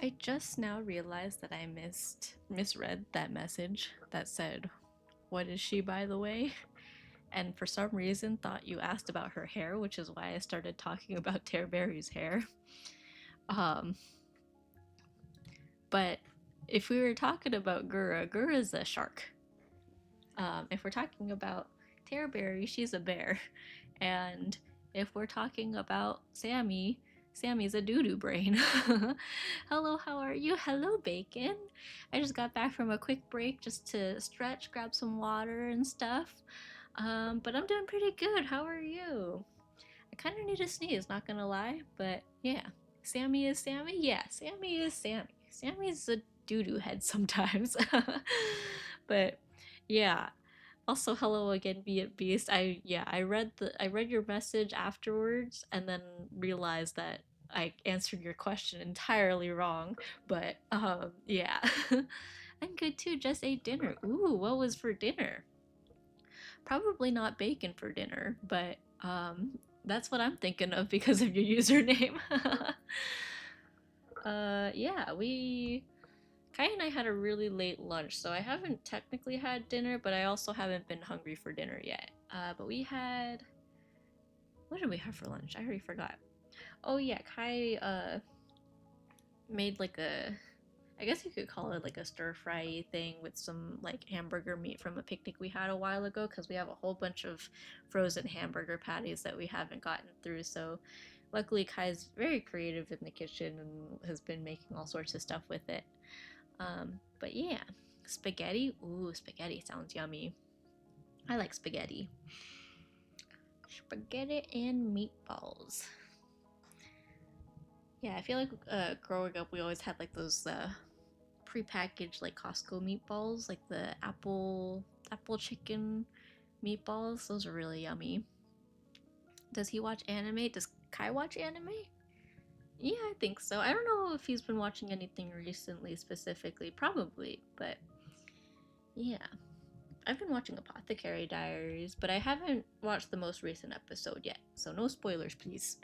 I just now realized that I misread that message that said, "What is she, by the way?" And for some reason thought you asked about her hair, which is why I started talking about Terberri's hair. Um, but if we were talking about Gura's a shark. If we're talking about Terberri, she's a bear. And if we're talking about Sammy, Sammy's a doo-doo brain. Hello, how are you? Hello, Bacon. I just got back from a quick break just to stretch, grab some water and stuff. But I'm doing pretty good. How are you? I kind of need a sneeze, not gonna lie. But yeah, Sammy is Sammy? Yeah, Sammy is Sammy. Sammy's a doo-doo head sometimes. But yeah, also, hello again, Be It Beast. I read your message afterwards and then realized that I answered your question entirely wrong. But yeah. I'm good too, just ate dinner. Ooh, what was for dinner? Probably not bacon for dinner, but that's what I'm thinking of because of your username. Yeah, Kai and I had a really late lunch, so I haven't technically had dinner, but I also haven't been hungry for dinner yet. But we had. What did we have for lunch? I already forgot. Oh, yeah, Kai made like a. I guess you could call it like a stir fry thing with some like hamburger meat from a picnic we had a while ago, because we have a whole bunch of frozen hamburger patties that we haven't gotten through, so. Luckily, Kai's very creative in the kitchen and has been making all sorts of stuff with it. But yeah, spaghetti. Ooh, spaghetti sounds yummy. I like spaghetti. Spaghetti and meatballs. Yeah, I feel like growing up we always had like those prepackaged like Costco meatballs, like the apple chicken meatballs. Those are really yummy. Does he watch anime? Does Kai watch anime? Yeah, I think so. I don't know if he's been watching anything recently specifically, probably, but yeah. I've been watching Apothecary Diaries, but I haven't watched the most recent episode yet, so no spoilers, please.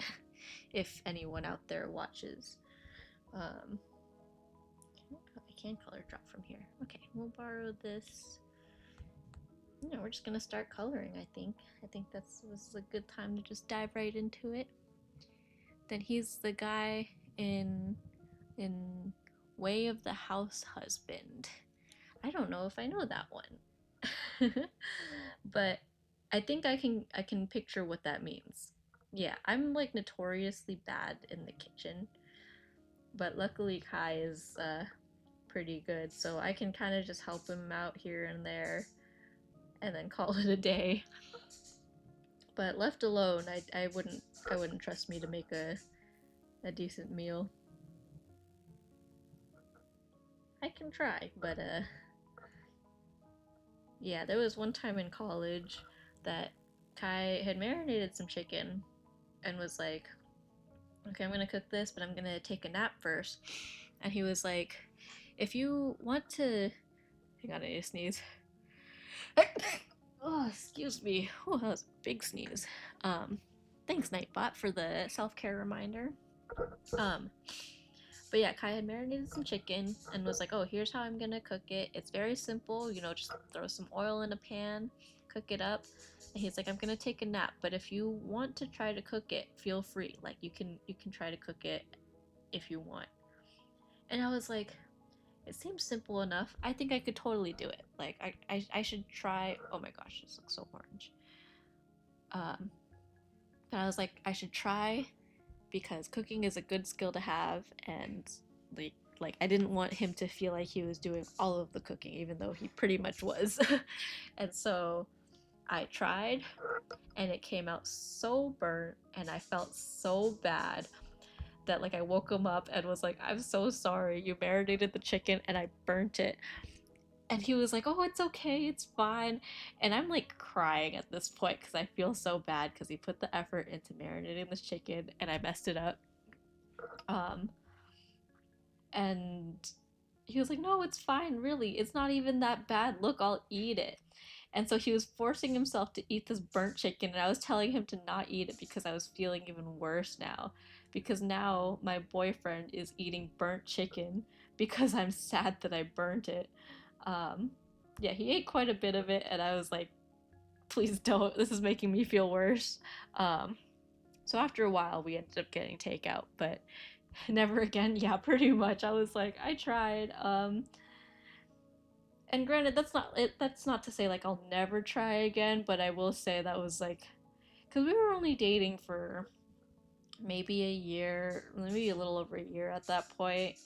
If anyone out there watches. I can color drop from here. Okay, we'll borrow this. No, we're just gonna start coloring, I think. I think this is a good time to just dive right into it. Then he's the guy in Way of the House Husband. I don't know if I know that one. But I think I can picture what that means. Yeah, I'm like notoriously bad in the kitchen, but luckily Kai is pretty good, so I can kind of just help him out here and there, and then call it a day. But left alone, I wouldn't trust me to make a decent meal. I can try, but yeah, there was one time in college that Kai had marinated some chicken and was like, okay, I'm gonna cook this, but I'm gonna take a nap first. And he was like, if you want to. Hang on, I need to sneeze. Oh, excuse me. Oh, that was a big sneeze. Thanks, Nightbot, for the self care reminder. Um, but yeah, Kai had marinated some chicken and was like, oh, here's how I'm gonna cook it. It's very simple, just throw some oil in a pan, cook it up. And he's like, I'm gonna take a nap, but if you want to try to cook it, feel free. Like you can try to cook it if you want. And I was like, it seems simple enough. I think I could totally do it. Like I should try. Oh my gosh, this looks so orange. Um, but I was like, I should try because cooking is a good skill to have, and like I didn't want him to feel like he was doing all of the cooking, even though he pretty much was. And so I tried, and it came out so burnt, and I felt so bad that like I woke him up and was like, I'm so sorry, you marinated the chicken and I burnt it. And he was like, oh, it's okay, it's fine. And I'm like crying at this point because I feel so bad because he put the effort into marinating this chicken and I messed it up. Um, and he was like, no, it's fine, really. It's not even that bad. Look, I'll eat it. And so he was forcing himself to eat this burnt chicken, and I was telling him to not eat it because I was feeling even worse now. Because now my boyfriend is eating burnt chicken because I'm sad that I burnt it. Yeah, he ate quite a bit of it, and I was like, please don't. This is making me feel worse. So after a while, we ended up getting takeout, but never again. Yeah, pretty much. I was like, I tried. And granted, that's not to say like I'll never try again, but I will say that was like, because we were only dating for maybe a year, maybe a little over a year at that point,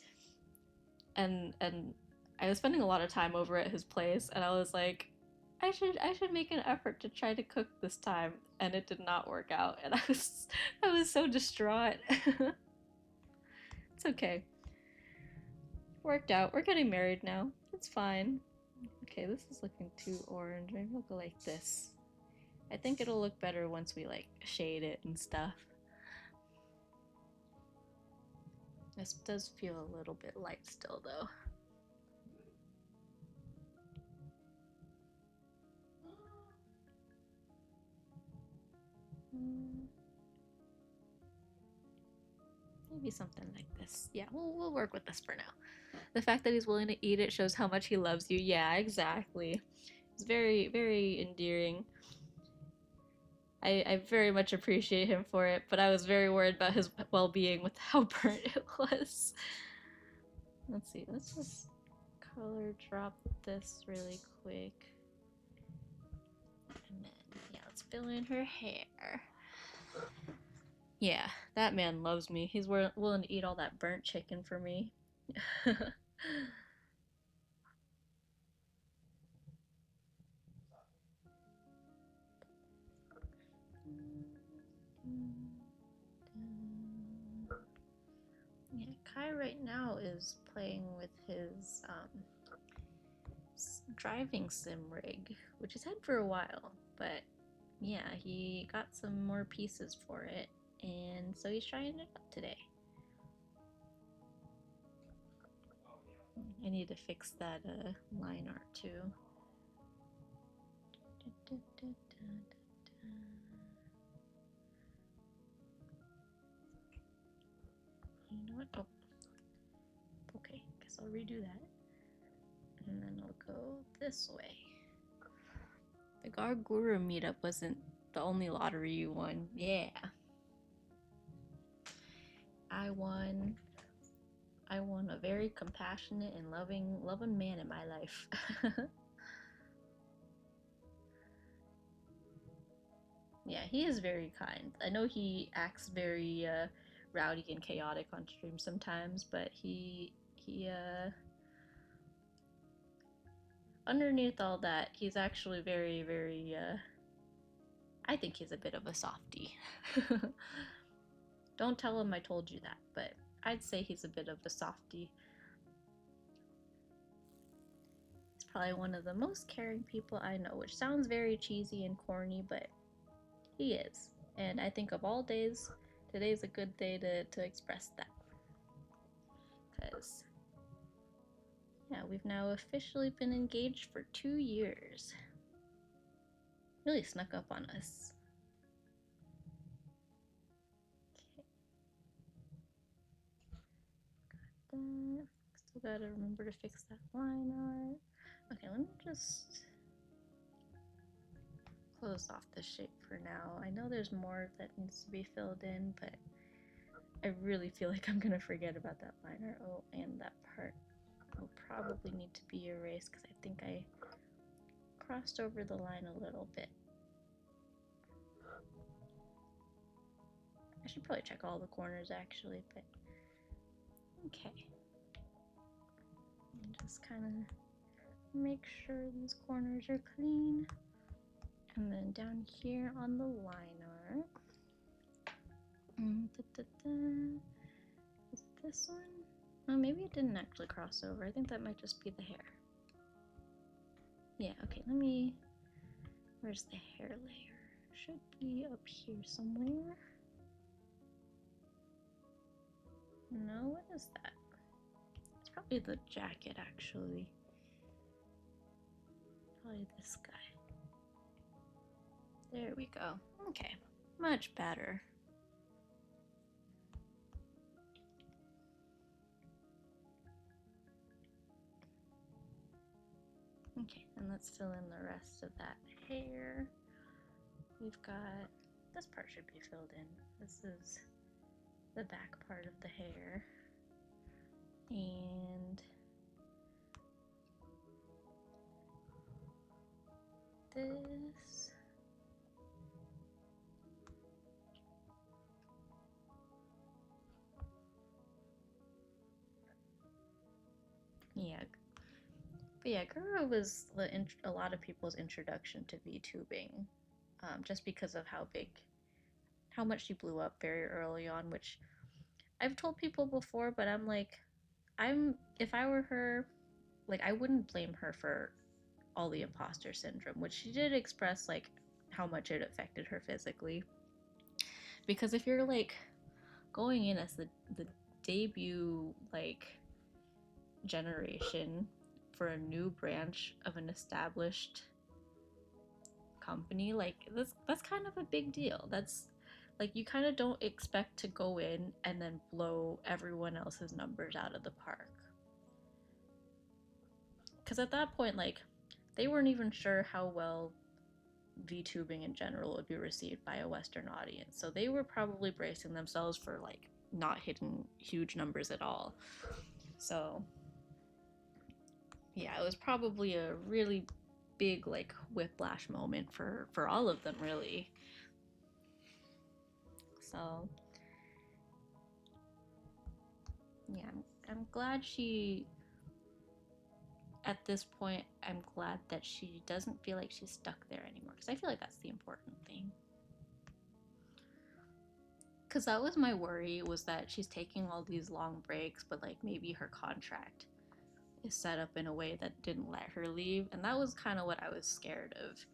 and I was spending a lot of time over at his place, and I was like, I should make an effort to try to cook this time, and it did not work out, and I was so distraught. It's okay. Worked out. We're getting married now. It's fine. Okay, this is looking too orange. Maybe I'll go like this. I think it'll look better once we like shade it and stuff. This does feel a little bit light still though. Maybe something like this. Yeah, we'll work with this for now. The fact that he's willing to eat it shows how much he loves you. Yeah, exactly. It's very, very endearing. I very much appreciate him for it, but I was very worried about his well-being with how burnt it was. Let's see, let's just color drop this really quick. And then, yeah, let's fill in her hair. Yeah, that man loves me. He's willing to eat all that burnt chicken for me. Yeah, Kai right now is playing with his driving sim rig, which he's had for a while, but yeah, he got some more pieces for it, and so he's trying it out today. I need to fix that line art too. You know what? Oh, okay, guess I'll redo that. And then I'll go this way. The Garguru meetup wasn't the only lottery you won. Yeah. I won a very compassionate and loving man in my life. Yeah, he is very kind. I know he acts very rowdy and chaotic on stream sometimes, but he underneath all that, he's actually very, very I think he's a bit of a softie. Don't tell him I told you that, but I'd say he's a bit of a softie. He's probably one of the most caring people I know, which sounds very cheesy and corny, but he is. And I think of all days, today's a good day to express that. Because, yeah, we've now officially been engaged for 2 years. Really snuck up on us. Okay. Got that. Still gotta remember to fix that line art. Okay, let me just close off the shape for now. I know there's more that needs to be filled in, but I really feel like I'm gonna forget about that line art. Oh, and that part will probably need to be erased because I think I crossed over the line a little bit. I should probably check all the corners actually, but okay. And just kind of make sure these corners are clean. And then down here on the line art, is it this one? Oh, maybe it didn't actually cross over. I think that might just be the hair. Yeah, okay, where's the hair layer? Should be up here somewhere. No, what is that? It's probably the jacket, actually. Probably this guy. There we go. Okay, much better. Okay, and let's fill in the rest of that hair. We've got, this part should be filled in. This is the back part of the hair. And this. Yeah. But yeah, Guru was a lot of people's introduction to VTubing, just because of how much she blew up very early on, which I've told people before, but I'm like, if I were her, like, I wouldn't blame her for all the imposter syndrome, which she did express, like, how much it affected her physically. Because if you're, like, going in as the debut, like, generation for a new branch of an established company, like, that's kind of a big deal. That's, like, you kind of don't expect to go in and then blow everyone else's numbers out of the park. Because at that point, like, they weren't even sure how well VTubing in general would be received by a Western audience. So they were probably bracing themselves for, like, not hitting huge numbers at all. So, yeah, it was probably a really big, like, whiplash moment for all of them, really. So, yeah, I'm glad at this point, I'm glad that she doesn't feel like she's stuck there anymore, because I feel like that's the important thing. Because that was my worry, was that she's taking all these long breaks, but, like, maybe her contract is set up in a way that didn't let her leave, and that was kind of what I was scared of.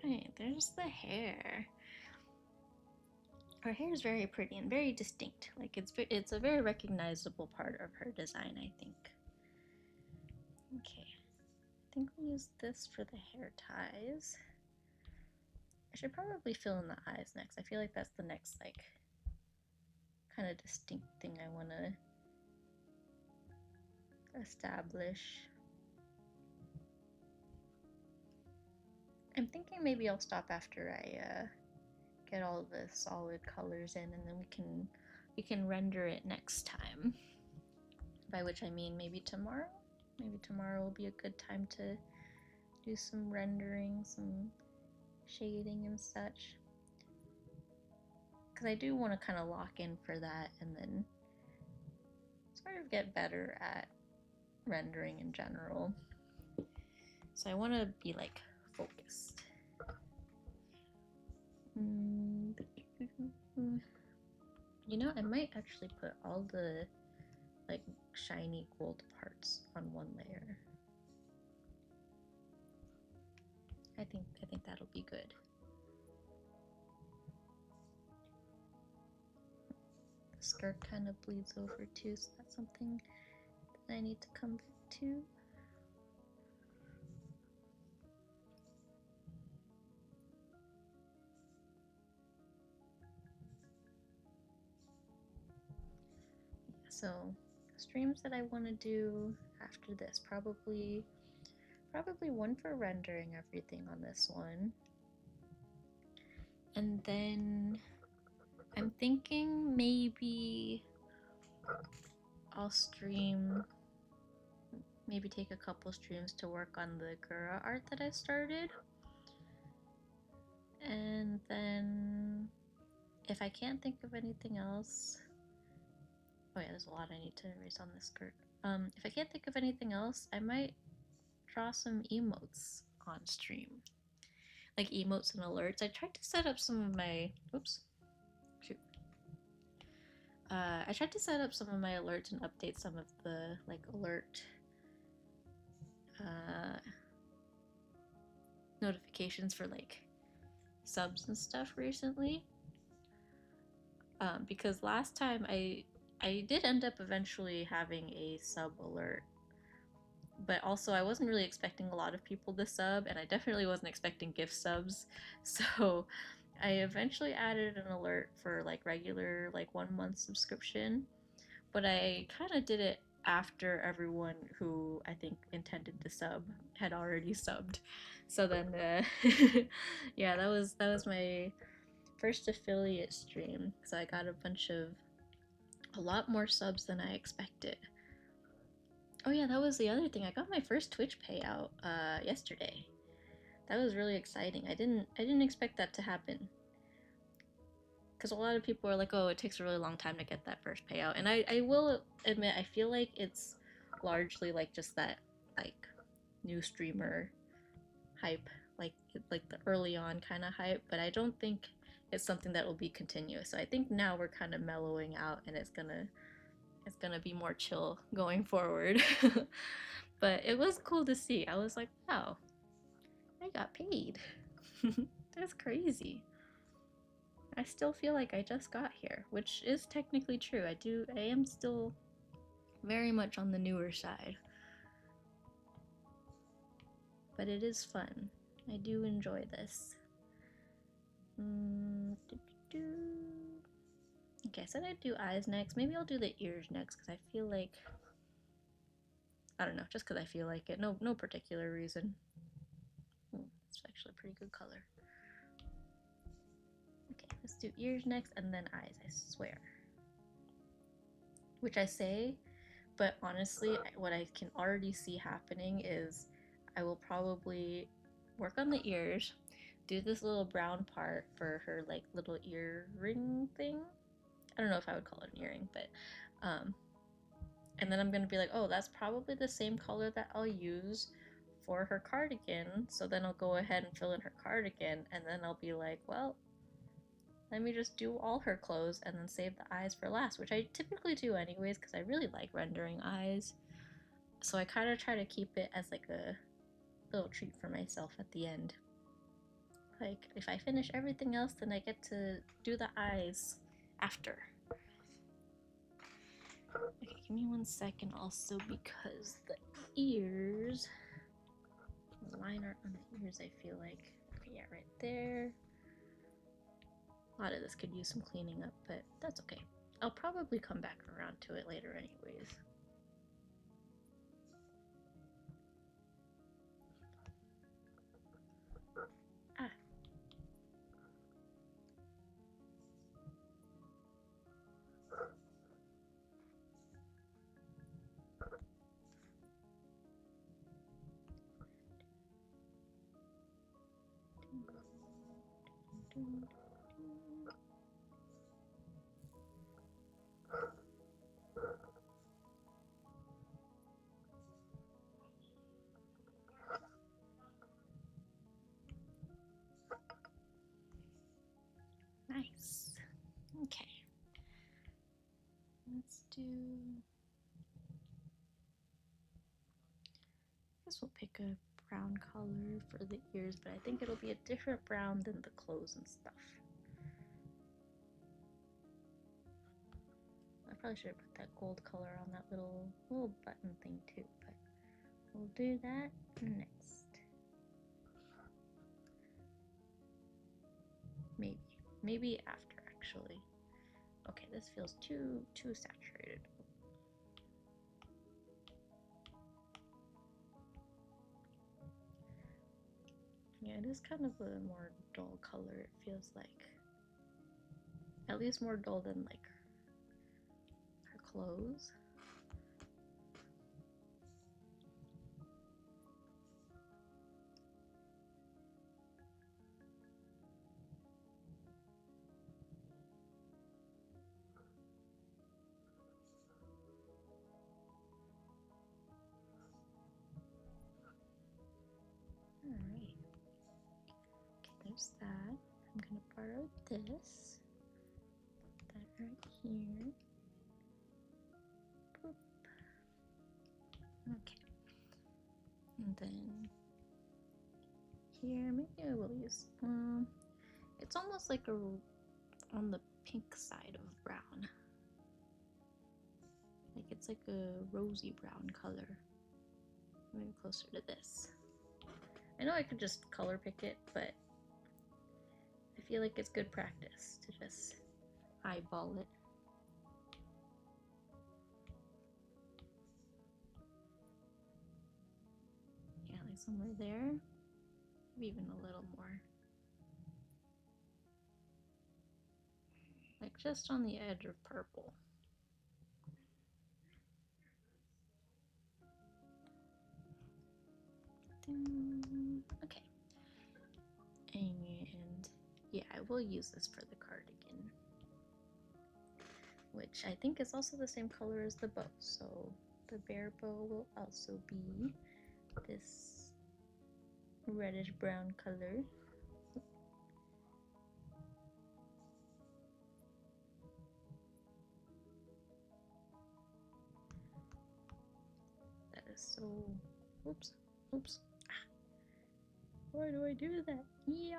Alright, there's the hair. Her hair is very pretty and very distinct. Like, it's a very recognizable part of her design, I think. Okay, I think we'll use this for the hair ties. I should probably fill in the eyes next. I feel like that's the next, like, kind of distinct thing I want to establish. I'm thinking maybe I'll stop after I get all the solid colors in, and then we can render it next time. By which I mean maybe tomorrow. Maybe tomorrow will be a good time to do some rendering, some shading and such. Because I do want to kind of lock in for that and then sort of get better at rendering in general. So I want to be, like, focused. You know, I might actually put all the, like, shiny gold parts on one layer. I think that'll be good. The skirt kind of bleeds over too, so that's something that I need to come back to. So, streams that I want to do after this, probably one for rendering everything on this one. And then I'm thinking maybe I'll maybe take a couple streams to work on the Gura art that I started. And then if I can't think of anything else, oh yeah, there's a lot I need to erase on this skirt. If I can't think of anything else, I might draw some emotes on stream. Like emotes and alerts. I tried to set up some of my, I tried to set up some of my alerts and update some of the, like, alert notifications for, like, subs and stuff recently. Because last time I did end up eventually having a sub alert, but also I wasn't really expecting a lot of people to sub, and I definitely wasn't expecting gift subs. So I eventually added an alert for like regular like 1 month subscription, but I kind of did it after everyone who I think intended to sub had already subbed. So then, yeah, that was my first affiliate stream. So I got a lot more subs than I expected. Oh yeah, that was the other thing. I got my first Twitch payout yesterday. That was really exciting. I didn't expect that to happen. Because a lot of people are like, oh, it takes a really long time to get that first payout. And I will admit, I feel like it's largely like just that like new streamer hype, like the early on kind of hype, but I don't think it's something that will be continuous. So I think now we're kind of mellowing out, and it's gonna be more chill going forward. But it was cool to see. I was like, wow, I got paid. That's crazy. I still feel like I just got here, which is technically true. I am still very much on the newer side. But it is fun. I do enjoy this. Okay, I said I'd do eyes next. Maybe I'll do the ears next, because I feel like, I don't know, just because I feel like it. No particular reason. It's actually a pretty good color. Okay, let's do ears next, and then eyes, I swear. Which I say, but honestly, what I can already see happening is I will probably work on the ears, do this little brown part for her like little earring thing. I don't know if I would call it an earring, but and then I'm gonna be like, oh, that's probably the same color that I'll use for her cardigan. So then I'll go ahead and fill in her cardigan, and then I'll be like, well, let me just do all her clothes and then save the eyes for last, which I typically do anyways because I really like rendering eyes. So I kind of try to keep it as like a little treat for myself at the end. Like, if I finish everything else, then I get to do the eyes after. Okay, give me 1 second also, because the ears, the line art on the ears, I feel like, okay, yeah, right there. A lot of this could use some cleaning up, but that's okay. I'll probably come back around to it later anyways. Nice. Okay. Let's do... I guess we'll pick a brown color for the ears, but I think it'll be a different brown than the clothes and stuff. I probably should have put that gold color on that little button thing too, but we'll do that next. Maybe after, actually. Okay, this feels too saturated. Yeah, it is kind of a more dull color, it feels like. At least more dull than like her clothes. Alright. Okay, there's that. I'm gonna borrow this. Put that right here. Boop. Okay. And then here, maybe I will use, it's almost like on the pink side of brown. Like it's like a rosy brown color. Maybe closer to this. I know I could just color pick it, but I feel like it's good practice to just eyeball it. Yeah, like somewhere there. Maybe even a little more. Like just on the edge of purple. Okay. And yeah, I will use this for the cardigan, which I think is also the same color as the bow. So the bear bow will also be this reddish brown color. That is so... Oops. Oops. Ah. Why do I do that? Yeah!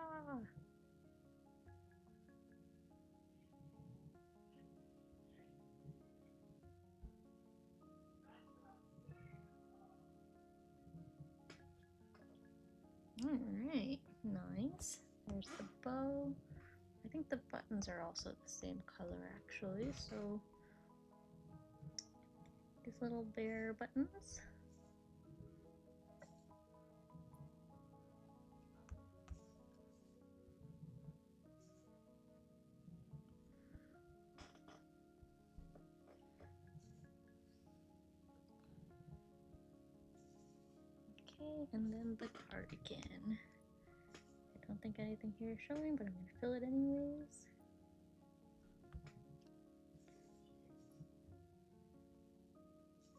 Alright, nice. There's the bow. I think the buttons are also the same color actually, so these little bear buttons. Okay, and then the cardigan. I don't think anything here is showing, but I'm going to fill it anyways.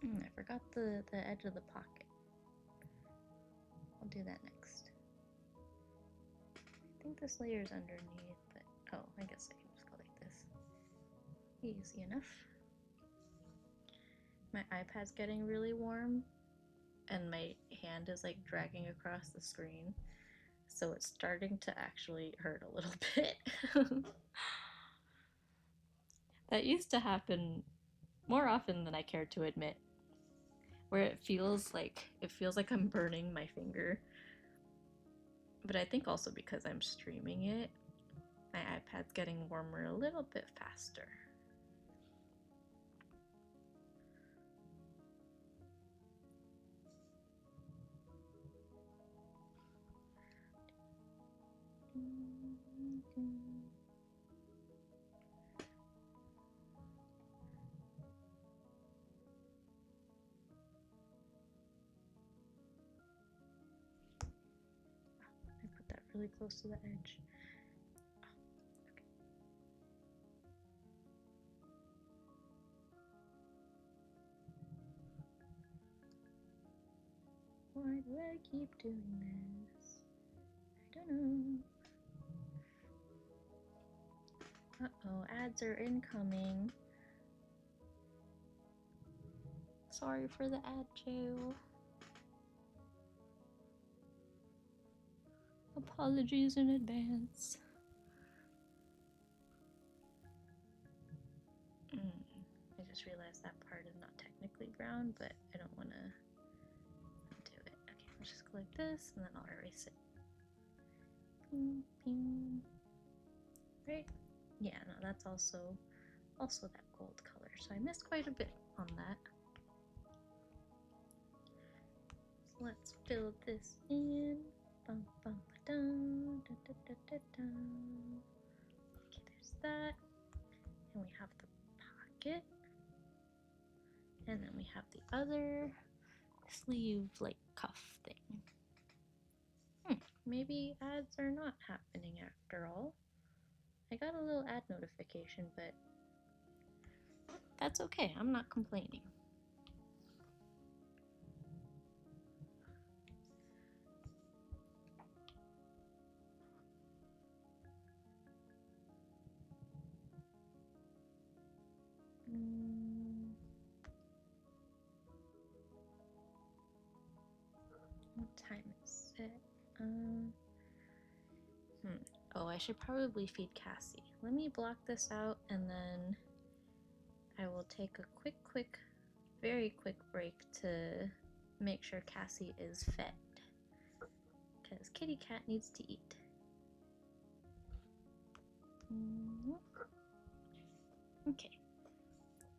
I forgot the edge of the pocket. I'll do that next. I think this layer is underneath, but oh, I guess I can just go like this. Easy enough. My iPad's getting really warm, and my hand is like dragging across the screen, so it's starting to actually hurt a little bit. That used to happen more often than I care to admit, where it feels like I'm burning my finger. But I think also because I'm streaming it, my iPad's getting warmer a little bit faster. I put that really close to the edge. Okay. Why do I keep doing this? I don't know. Uh-oh, ads are incoming. Sorry for the ad jail. Apologies in advance. I just realized that part is not technically brown, but I don't want to do it. Okay, I'll just go like this, and then I'll erase it. Ping, ping. Right? Yeah, no, that's also that gold color, so I missed quite a bit on that. So let's fill this in. Bum, bum, dun, dun, dun, dun, dun, dun. Okay, there's that. And we have the pocket. And then we have the other sleeve, like, cuff thing. Maybe ads are not happening after all. I got a little ad notification, but that's okay. I'm not complaining. What time is it? Oh, I should probably feed Cassie. Let me block this out and then I will take a quick, very quick break to make sure Cassie is fed. Because kitty cat needs to eat. Okay.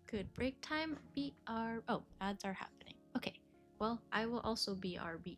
Good break time. BR. Oh, ads are happening. Okay. Well, I will also BRB.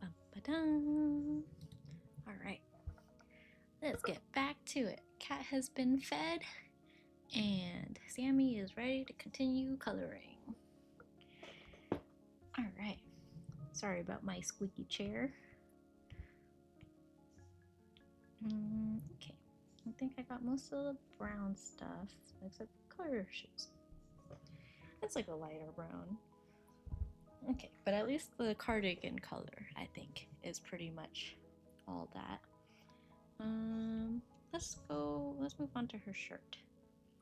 Bum-ba-dum. All right, let's get back to it. Cat has been fed, and Sammy is ready to continue coloring. All right, sorry about my squeaky chair. Okay, I think I got most of the brown stuff, except color shoes. It's like a lighter brown. Okay, but at least the cardigan color, I think, is pretty much all that. Let's move on to her shirt.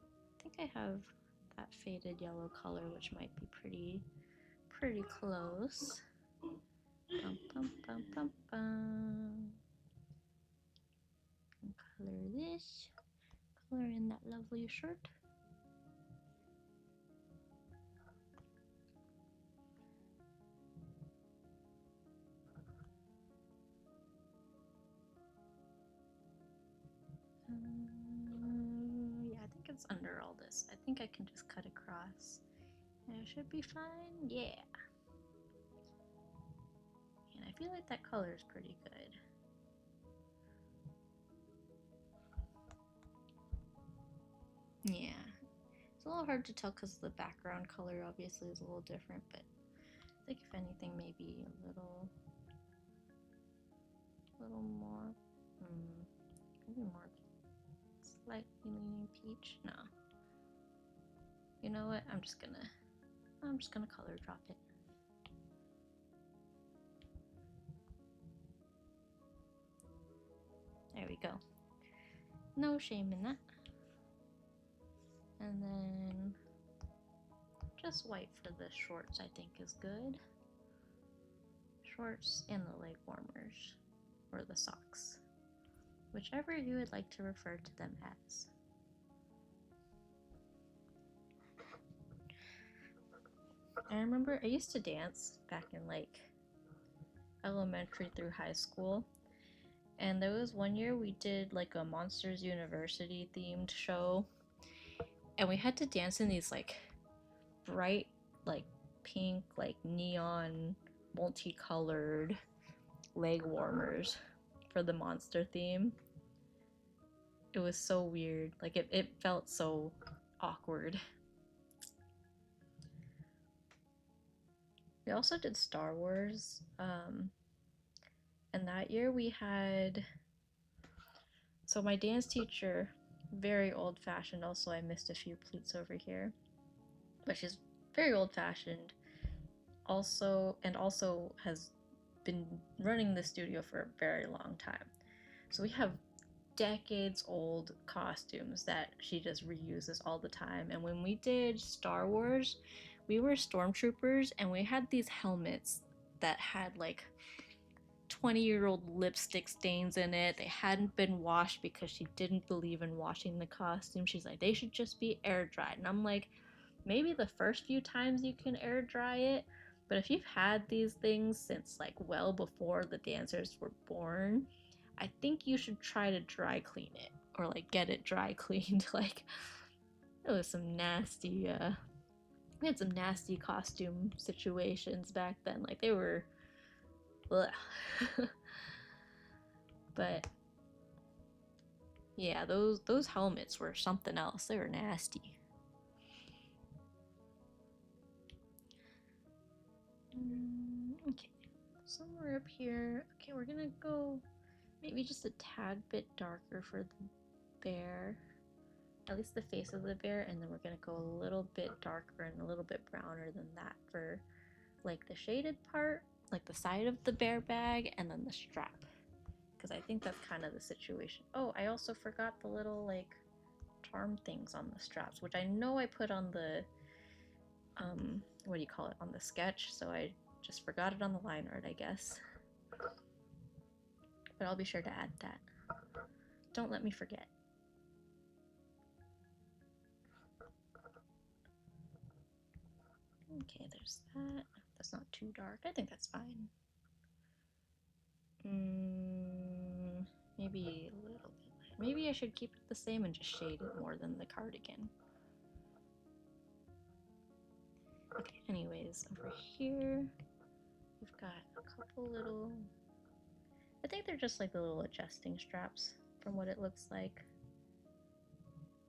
I think I have that faded yellow color, which might be pretty close. Bum, bum, bum, bum, bum. And color this. Color in that lovely shirt. Yeah, I think it's under all this. I think I can just cut across. And it should be fine. Yeah. And I feel like that color is pretty good. Yeah. It's a little hard to tell because the background color obviously is a little different, but I think if anything, maybe a little more, maybe more slightly leaning peach. No. You know what? I'm just gonna color drop it. There we go. No shame in that. And then just white for the shorts, I think is good. Shorts and the leg warmers, or the socks, whichever you would like to refer to them as. I remember I used to dance back in like elementary through high school, and there was one year we did like a Monsters University themed show, and we had to dance in these like bright like pink like neon multicolored leg warmers for the monster theme. It was so weird. Like it felt so awkward. We also did Star Wars, and that year we had, so my dance teacher, very old fashioned. Also, I missed a few pleats over here, but she's very old fashioned. Also has been running the studio for a very long time. So we have decades old costumes that she just reuses all the time. And when we did Star Wars, we were stormtroopers and we had these helmets that had like 20-year-old lipstick stains in it. They hadn't been washed because she didn't believe in washing the costume. She's like, they should just be air dried. And I'm like, maybe the first few times you can air dry it, but if you've had these things since like well before the dancers were born, I think you should try to dry clean it or like get it dry cleaned. Like it was some nasty we had some nasty costume situations back then. Like they were but yeah, those helmets were something else. They were nasty. Okay, somewhere up here. Okay, we're gonna go maybe just a tad bit darker for the bear, at least the face of the bear, and then we're gonna go a little bit darker and a little bit browner than that for like the shaded part, like the side of the bear bag, and then the strap, because I think that's kind of the situation. Oh, I also forgot the little like charm things on the straps, which I know I put on the what do you call it, on the sketch, so I just forgot it on the line art, I guess. But I'll be sure to add that. Don't let me forget. Okay, there's that. That's not too dark. I think that's fine. Maybe a little bit. Maybe I should keep it the same and just shade it more than the cardigan. Okay, anyways, over here, we've got a couple little, I think they're just like the little adjusting straps from what it looks like.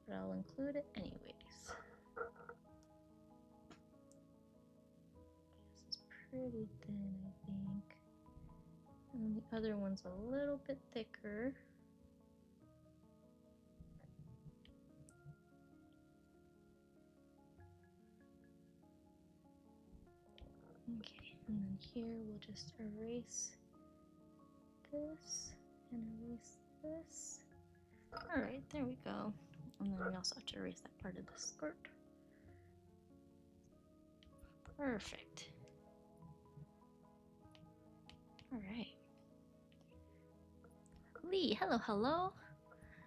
But I'll include it anyways. This is pretty thin, I think. And the other one's a little bit thicker. Okay, and then here we'll just erase this and erase this. Alright, there we go. And then we also have to erase that part of the skirt. Perfect. Alright. Lee, hello, hello.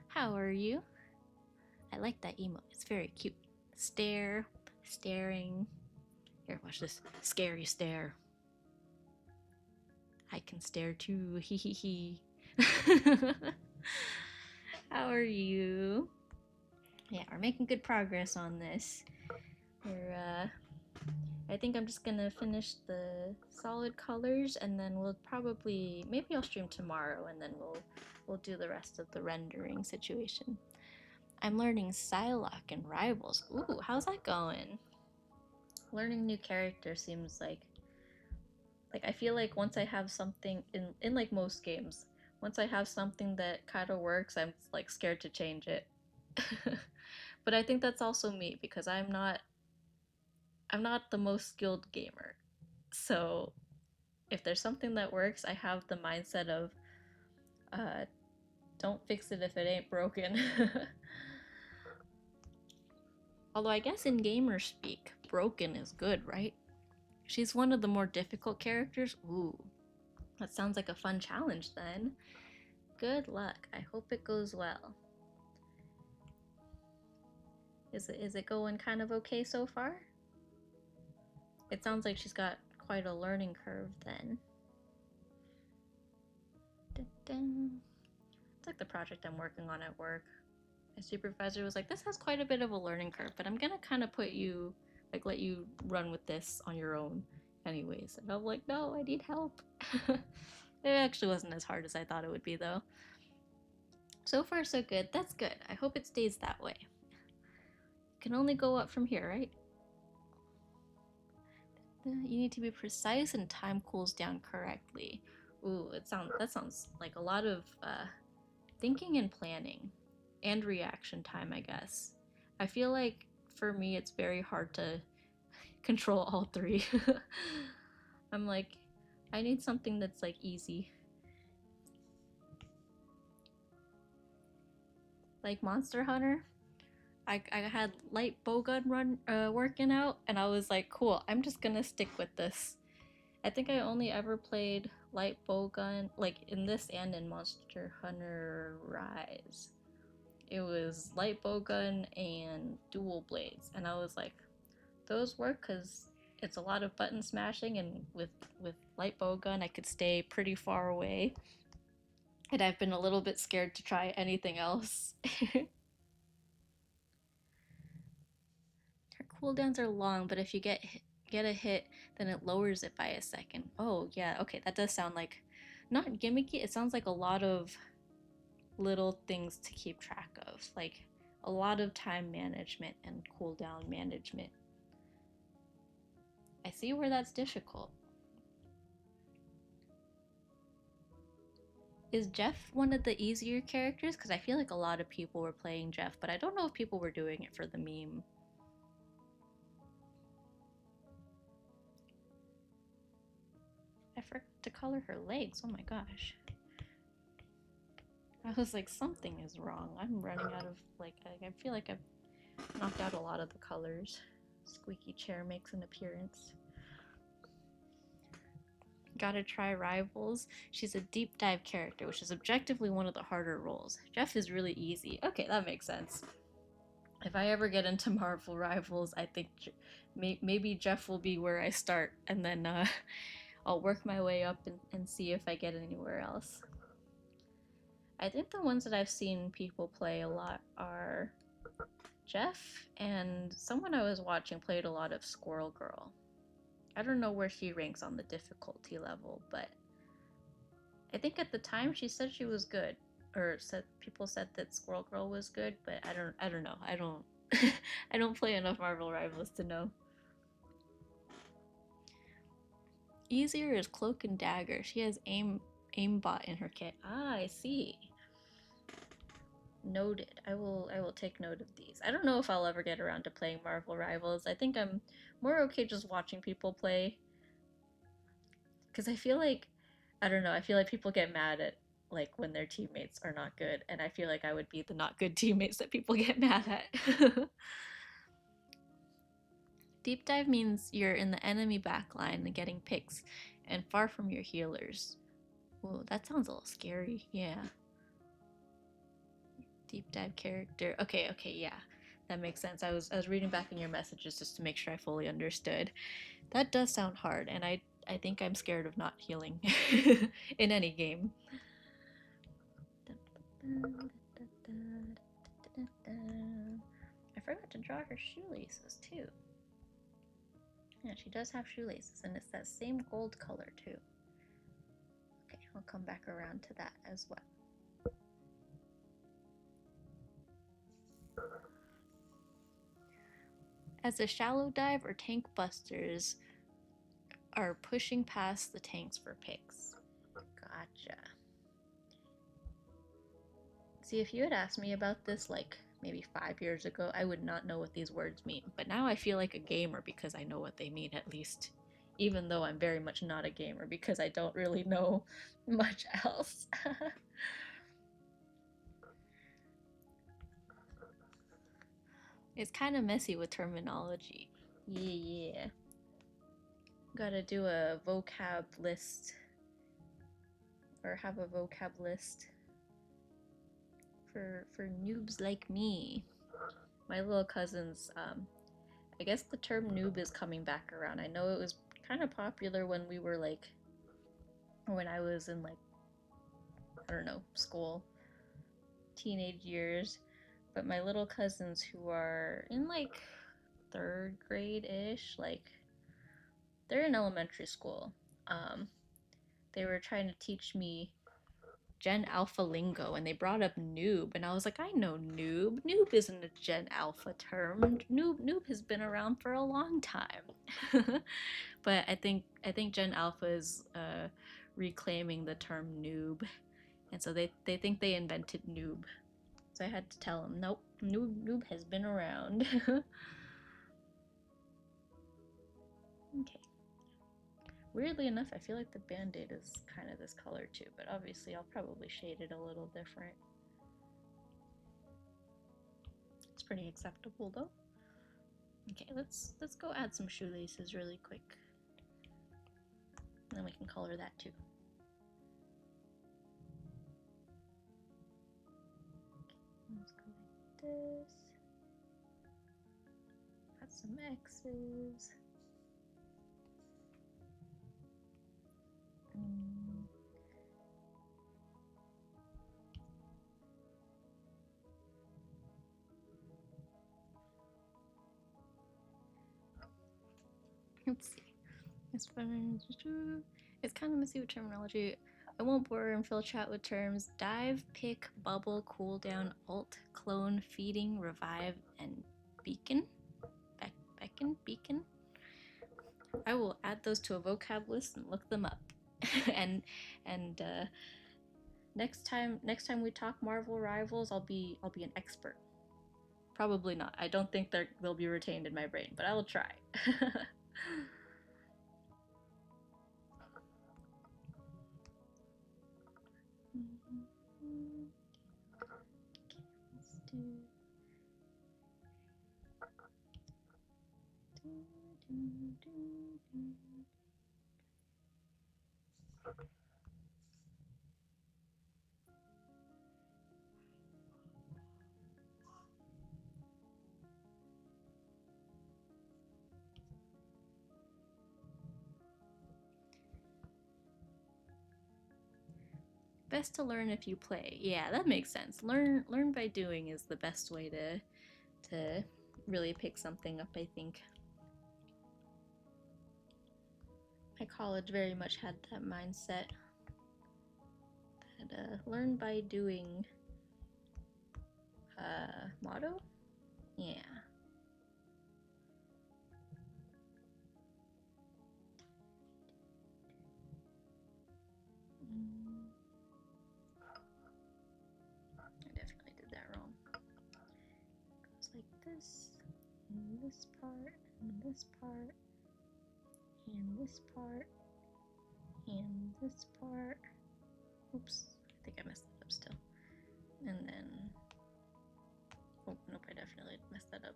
How are you? I like that emote. It's very cute. Stare, staring. Here, watch this. Scary stare. I can stare too. Hee hee hee. How are you? Yeah, we're making good progress on this. I think I'm just gonna finish the solid colors, and then we'll probably, maybe I'll stream tomorrow, and then we'll do the rest of the rendering situation. I'm learning Psylocke and Rivals. Ooh, how's that going? Learning new characters seems like I feel like once I have something in like most games, once I have something that kind of works, I'm like scared to change it. But I think that's also me because I'm not the most skilled gamer. So if there's something that works, I have the mindset of don't fix it if it ain't broken. Although I guess in gamer speak, broken is good, right? She's one of the more difficult characters. Ooh, that sounds like a fun challenge then. Good luck. I hope it goes well. Is it going kind of okay so far? It sounds like she's got quite a learning curve then. It's like the project I'm working on at work. My supervisor was like, this has quite a bit of a learning curve, but I'm gonna kind of put you, like, let you run with this on your own anyways. And I'm like, no, I need help. It actually wasn't as hard as I thought it would be, though. So far, so good. That's good. I hope it stays that way. You can only go up from here, right? You need to be precise and time cools down correctly. Ooh, that sounds like a lot of thinking and planning. And reaction time, I guess. I feel like for me it's very hard to control all three. I'm like, I need something that's like easy. Like Monster Hunter, I had light bowgun working out, and I was like, cool, I'm just gonna stick with this. I think I only ever played light bowgun, like in this and in Monster Hunter Rise. It was light bowgun and dual blades, and I was like, those work because it's a lot of button smashing, and with light bowgun I could stay pretty far away, and I've been a little bit scared to try anything else. Her cooldowns are long, but if you get a hit, then it lowers it by a second. Oh yeah, okay, that does sound like not gimmicky. It sounds like a lot of little things to keep track of, like a lot of time management and cooldown management. I see where that's difficult. Is Jeff one of the easier characters? Because I feel like a lot of people were playing Jeff, but I don't know if people were doing it for the meme. I forgot to color her legs. Oh my gosh. I was like, something is wrong. I'm running out of, like, I feel like I've knocked out a lot of the colors. Squeaky chair makes an appearance. Gotta try Rivals. She's a deep dive character, which is objectively one of the harder roles. Jeff is really easy. Okay, that makes sense. If I ever get into Marvel Rivals, I think maybe Jeff will be where I start, and then I'll work my way up and see if I get anywhere else. I think the ones that I've seen people play a lot are Jeff, and someone I was watching played a lot of Squirrel Girl. I don't know where she ranks on the difficulty level, but I think at the time she said she was good, or people said that Squirrel Girl was good, but I don't know. I don't I don't play enough Marvel Rivals to know. Easier is Cloak and Dagger. She has aimbot in her kit. Ah, I see. Noted. I will take note of these. I don't know if I'll ever get around to playing Marvel Rivals. I think I'm more okay just watching people play. because I feel like, I don't know, I feel like people get mad at like when their teammates are not good, and I feel like I would be the not good teammates that people get mad at. Deep dive means you're in the enemy backline and getting picks, and far from your healers. Whoa, that sounds a little scary. Yeah. Deep dive character. Okay, yeah. That makes sense. I was reading back in your messages just to make sure I fully understood. That does sound hard, and I think I'm scared of not healing in any game. I forgot to draw her shoelaces too. Yeah, she does have shoelaces, and it's that same gold color too. Okay, I'll come back around to that as well. As the shallow dive or tank busters are pushing past the tanks for picks. Gotcha. See, if you had asked me about this like maybe 5 years ago, I would not know what these words mean. But now I feel like a gamer because I know what they mean at least. Even though I'm very much not a gamer because I don't really know much else. It's kind of messy with terminology. Yeah. Gotta do a vocab list. Or have a vocab list for noobs like me. My little cousins, I guess the term noob is coming back around. I know it was kind of popular when we were like, when I was in like, I don't know, school, teenage years. But my little cousins who are in like 3rd grade-ish, like, they're in elementary school. They were trying to teach me Gen Alpha lingo, and they brought up noob, and I was like, I know noob. Noob isn't a Gen Alpha term. Noob has been around for a long time. But I think Gen Alpha is reclaiming the term noob, and so they think they invented noob. So I had to tell them, nope, noob has been around. Okay. Weirdly enough, I feel like the band-aid is kind of this color too, but obviously I'll probably shade it a little different. It's pretty acceptable though. Okay, let's go add some shoelaces really quick. And then we can color that too. Okay, let's go like this. Add some X's. Let's see. It's kind of messy with terminology. I won't bore and fill chat with terms. Dive, pick, bubble, cooldown, ult, clone, feeding, revive, and beacon. Beacon. I will add those to a vocab list and look them up. and next time we talk Marvel Rivals, I'll be an expert. Probably not. I don't think they'll be retained in my brain, but I will try. Best to learn if you play. Yeah, that makes sense. Learn by doing is the best way to really pick something up, I think. My college very much had that mindset. That learn by doing motto? Yeah. I definitely did that wrong. It goes like this, and this part, and this part, and this part, And this part. Oops, I think I messed that up still. And then, oh nope, I definitely messed that up.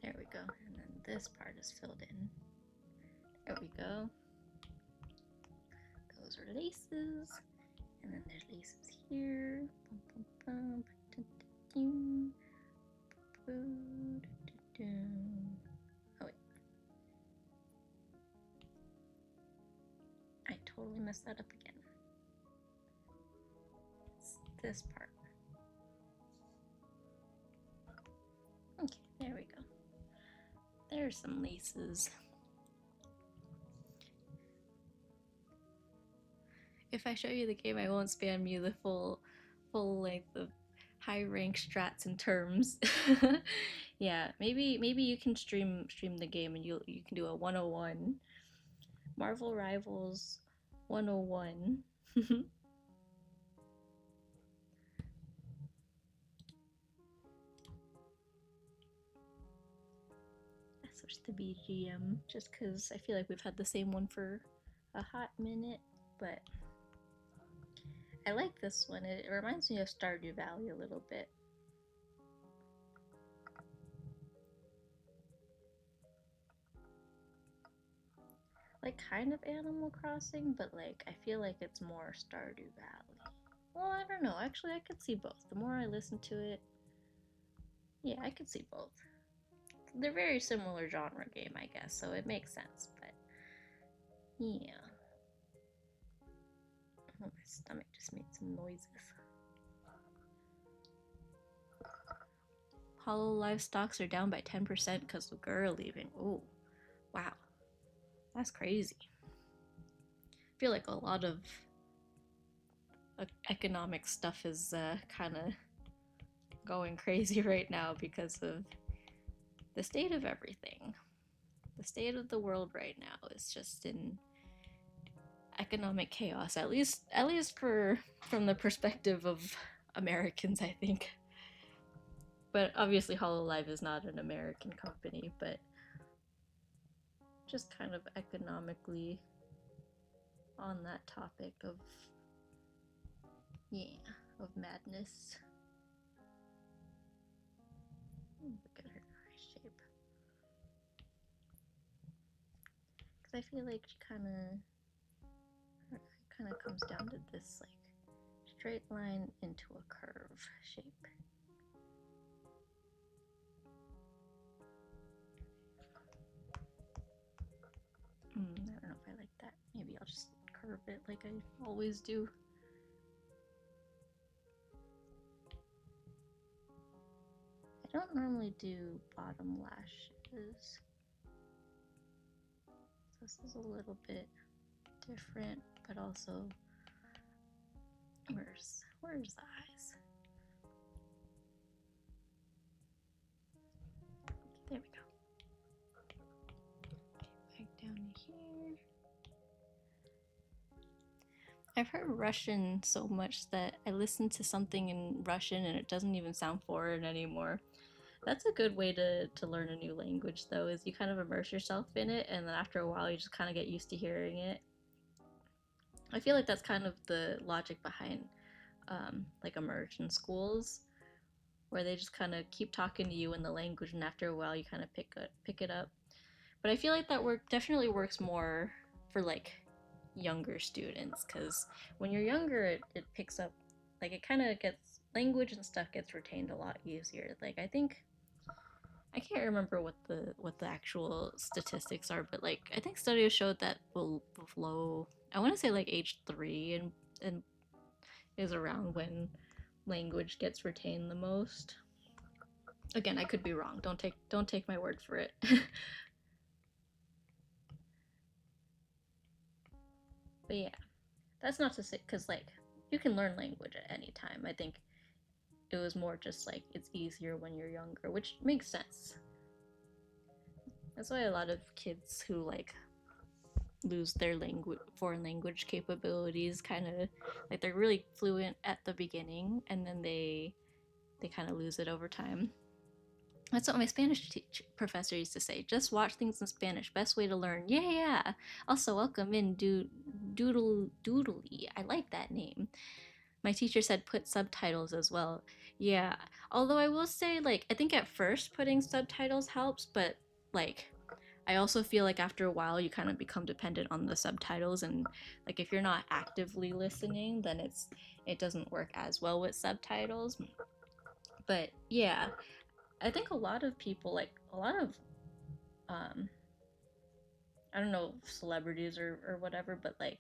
There we go. And then this part is filled in. There we go. Those are laces. And then there's laces here. Oh wait. I totally messed that up again. It's this part. Okay, there we go. There's some laces. If I show you the game, I won't spam you the full length of high rank strats and terms. Yeah, maybe you can stream the game and you can do a 101. Marvel Rivals 101. I switched the BGM just because I feel like we've had the same one for a hot minute, but I like this one. It reminds me of Stardew Valley a little bit. Like kind of Animal Crossing, but like I feel like it's more Stardew Valley. Well, I don't know. Actually, I could see both. The more I listen to it, yeah, I could see both. They're very similar genre game, I guess, so it makes sense, but yeah. Oh, my stomach just made some noises. Hololive stocks are down by 10% because of Gura leaving. Oh, wow. That's crazy. I feel like a lot of economic stuff is kind of going crazy right now because of the state of everything. The state of the world right now is just in economic chaos, at least from the perspective of Americans, I think. But obviously Hololive is not an American company, but just kind of economically on that topic of, yeah, of madness. Look at her eye shape. Because I feel like she kind of comes down to this like straight line into a curve shape. I don't know if I like that. Maybe I'll just curve it like I always do. I don't normally do bottom lashes. This is a little bit different, but also where's the eyes? There we go. Okay, back down to here. I've heard Russian so much that I listen to something in Russian and it doesn't even sound foreign anymore. That's a good way to learn a new language, though, is you kind of immerse yourself in it, and then after a while you just kind of get used to hearing it. I feel like that's kind of the logic behind like immersion schools, where they just kind of keep talking to you in the language, and after a while you kind of pick it up. But I feel like that definitely works more for like younger students, because when you're younger it picks up, like it kind of gets, language and stuff gets retained a lot easier. Like I can't remember what the actual statistics are, but like I think studies showed that below, I want to say like age 3 and is around when language gets retained the most. Again, I could be wrong. Don't take my word for it. But yeah, that's not to say, because like you can learn language at any time. I think it was more just like it's easier when you're younger, which makes sense. That's why a lot of kids who like lose their foreign language capabilities, kind of like they're really fluent at the beginning and then they kind of lose it over time. That's what my Spanish professor used to say. Just watch things in Spanish. Best way to learn. Yeah, yeah. Also, welcome in Doodly. I like that name. My teacher said put subtitles as well. Yeah. Although I will say, like, I think at first putting subtitles helps, but, like, I also feel like after a while you kind of become dependent on the subtitles, and, like, if you're not actively listening, then it doesn't work as well with subtitles. But yeah, I think a lot of people, like a lot of um I don't know, celebrities or whatever, but like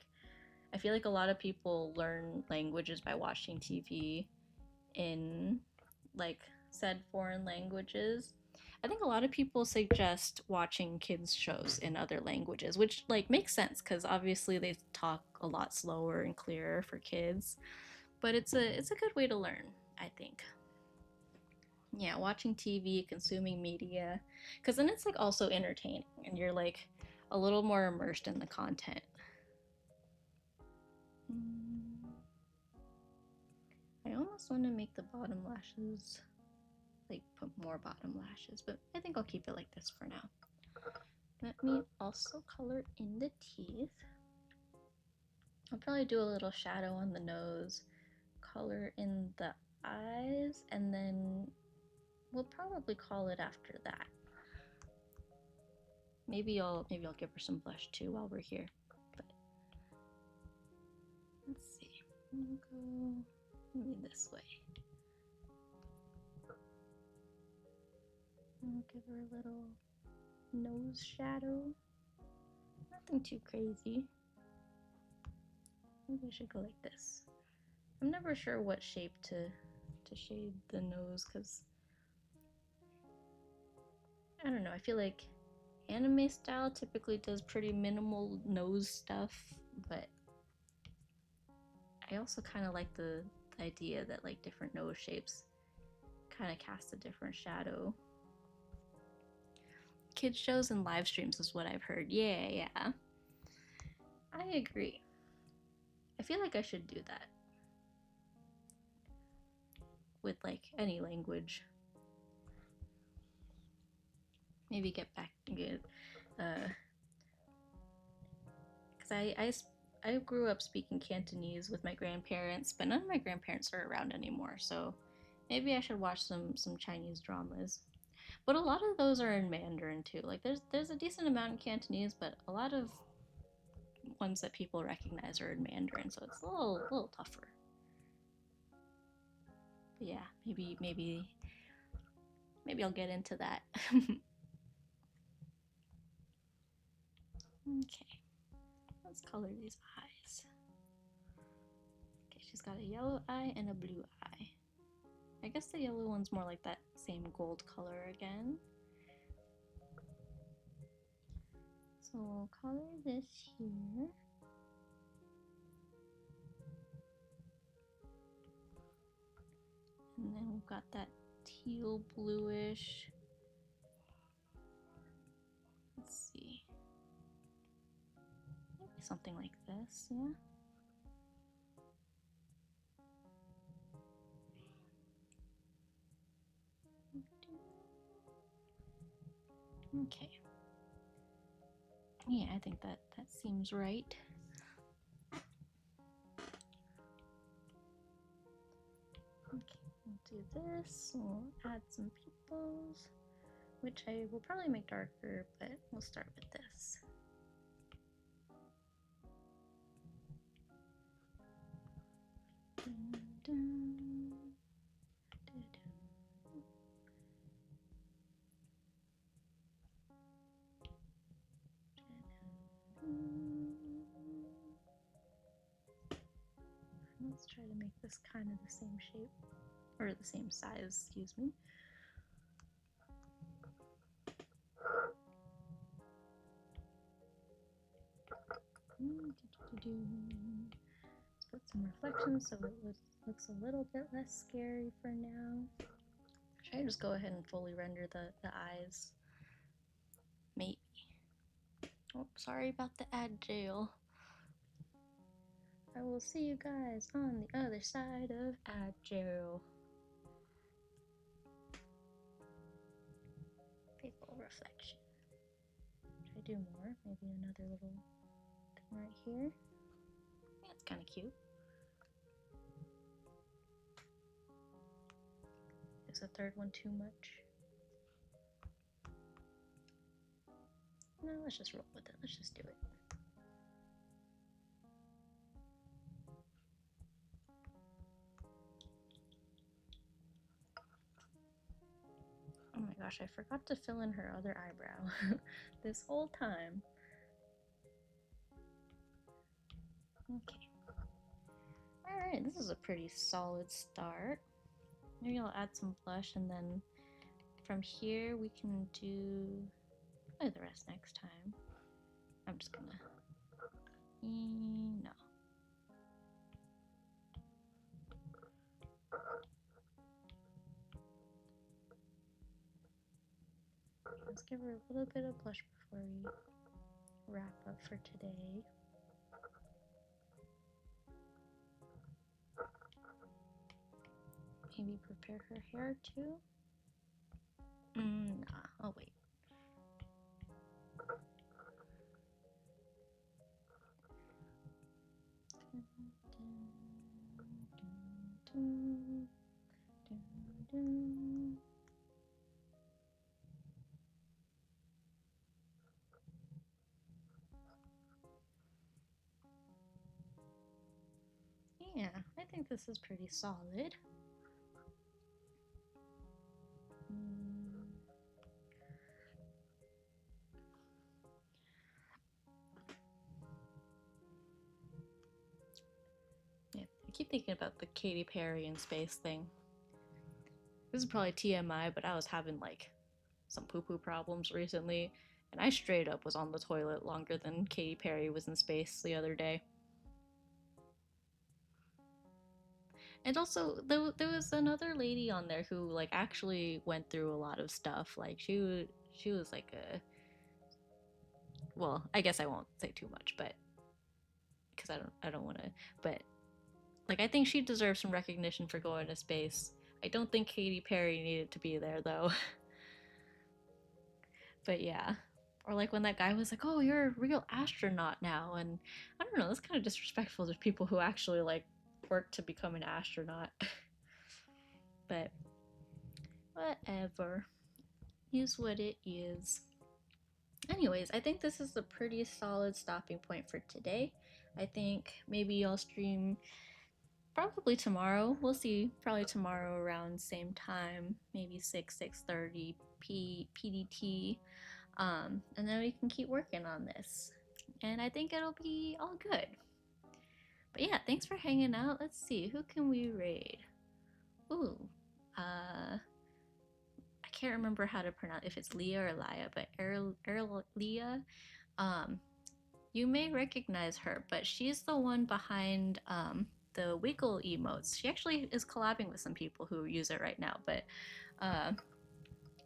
I feel like a lot of people learn languages by watching TV in like said foreign languages. I think a lot of people suggest watching kids shows in other languages, which like makes sense cuz obviously they talk a lot slower and clearer for kids, but it's a good way to learn, I think. Yeah, watching TV, consuming media, because then it's like also entertaining and you're like a little more immersed in the content. I almost want to make the bottom lashes, like put more bottom lashes, but I think I'll keep it like this for now. Let me also color in the teeth. I'll probably do a little shadow on the nose, color in the eyes, and then we'll probably call it after that. Maybe I'll give her some blush too while we're here. But let's see. I'll go maybe this way. I'll give her a little nose shadow. Nothing too crazy. Maybe I should go like this. I'm never sure what shape to shade the nose because I don't know. I feel like anime style typically does pretty minimal nose stuff, but I also kind of like the idea that like different nose shapes kind of cast a different shadow. Kids shows and live streams is what I've heard. Yeah. I agree. I feel like I should do that with like any language. Maybe get back because I grew up speaking Cantonese with my grandparents, but none of my grandparents are around anymore. So maybe I should watch some Chinese dramas. But a lot of those are in Mandarin too. Like there's a decent amount in Cantonese, but a lot of ones that people recognize are in Mandarin, so it's a little tougher. But yeah, maybe I'll get into that. Okay, let's color these eyes. Okay, she's got a yellow eye and a blue eye. I guess the yellow one's more like that same gold color again. So we'll color this here. And then we've got that teal bluish. Let's see. Maybe something like this, yeah? Okay. Yeah, I think that seems right. Okay, we'll do this. We'll add some pupils, which I will probably make darker, but we'll start with this. Dun, dun, dun, dun. Let's try to make this kind of the same shape, or the same size, excuse me. Let's put some reflections so it looks a little bit less scary for now. Should I just go ahead and fully render the eyes? Maybe. Oh, sorry about the ad jail. I will see you guys on the other side of ad jail. little reflection. Should I do more? Maybe another little thing right here. Yeah, it's kind of cute. Is the third one too much? No, let's just roll with it. Let's just do it. Oh my gosh, I forgot to fill in her other eyebrow this whole time. Okay. Alright, this is a pretty solid start. Maybe I'll add some blush, and then from here we can do the rest next time. I'm just gonna... no. Let's give her a little bit of blush before we wrap up for today. Maybe prepare her hair too? Nah, I'll wait. Yeah, I think this is pretty solid. Yeah, I keep thinking about the Katy Perry in space thing. This is probably TMI, but I was having like some poo-poo problems recently, and I straight up was on the toilet longer than Katy Perry was in space the other day. And also, there was another lady on there who like actually went through a lot of stuff. Like she was like a, well, I guess I won't say too much, but because I don't want to, but like I think she deserves some recognition for going to space. I don't think Katy Perry needed to be there though. But yeah. Or like when that guy was like, "Oh, you're a real astronaut now," and I don't know, that's kind of disrespectful to people who actually like work to become an astronaut. But whatever, is what it is. Anyways, I think this is a pretty solid stopping point for today. I think maybe I'll stream probably tomorrow. We'll see. Probably tomorrow around same time, maybe 6:30 PDT. And then we can keep working on this. And I think it'll be all good. But yeah, thanks for hanging out. Let's see, who can we raid? Ooh, I can't remember how to pronounce if it's Leah or Laya, but Leah, you may recognize her, but she's the one behind the wiggle emotes. She actually is collabing with some people who use it right now, but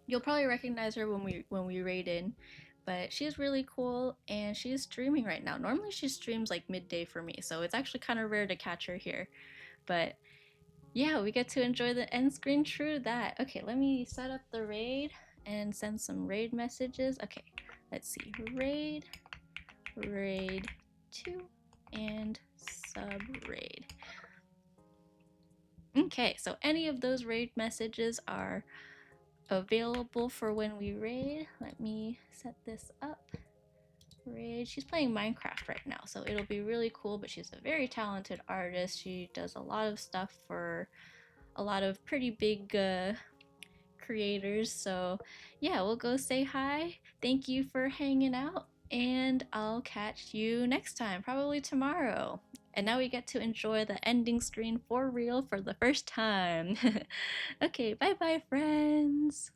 you'll probably recognize her when we raid in. But she's really cool, and she's streaming right now. Normally she streams like midday for me, so it's actually kind of rare to catch her here. But yeah, we get to enjoy the end screen. True that. Okay, let me set up the raid and send some raid messages. Okay, let's see. Raid 2, and sub raid. Okay, so any of those raid messages are available for when we raid. Let me set this up. Raid. She's playing Minecraft right now, so it'll be really cool, but she's a very talented artist. She does a lot of stuff for a lot of pretty big creators, so yeah, we'll go say hi. Thank you for hanging out, and I'll catch you next time, probably tomorrow. And now we get to enjoy the ending screen for real for the first time. Okay, bye bye, friends.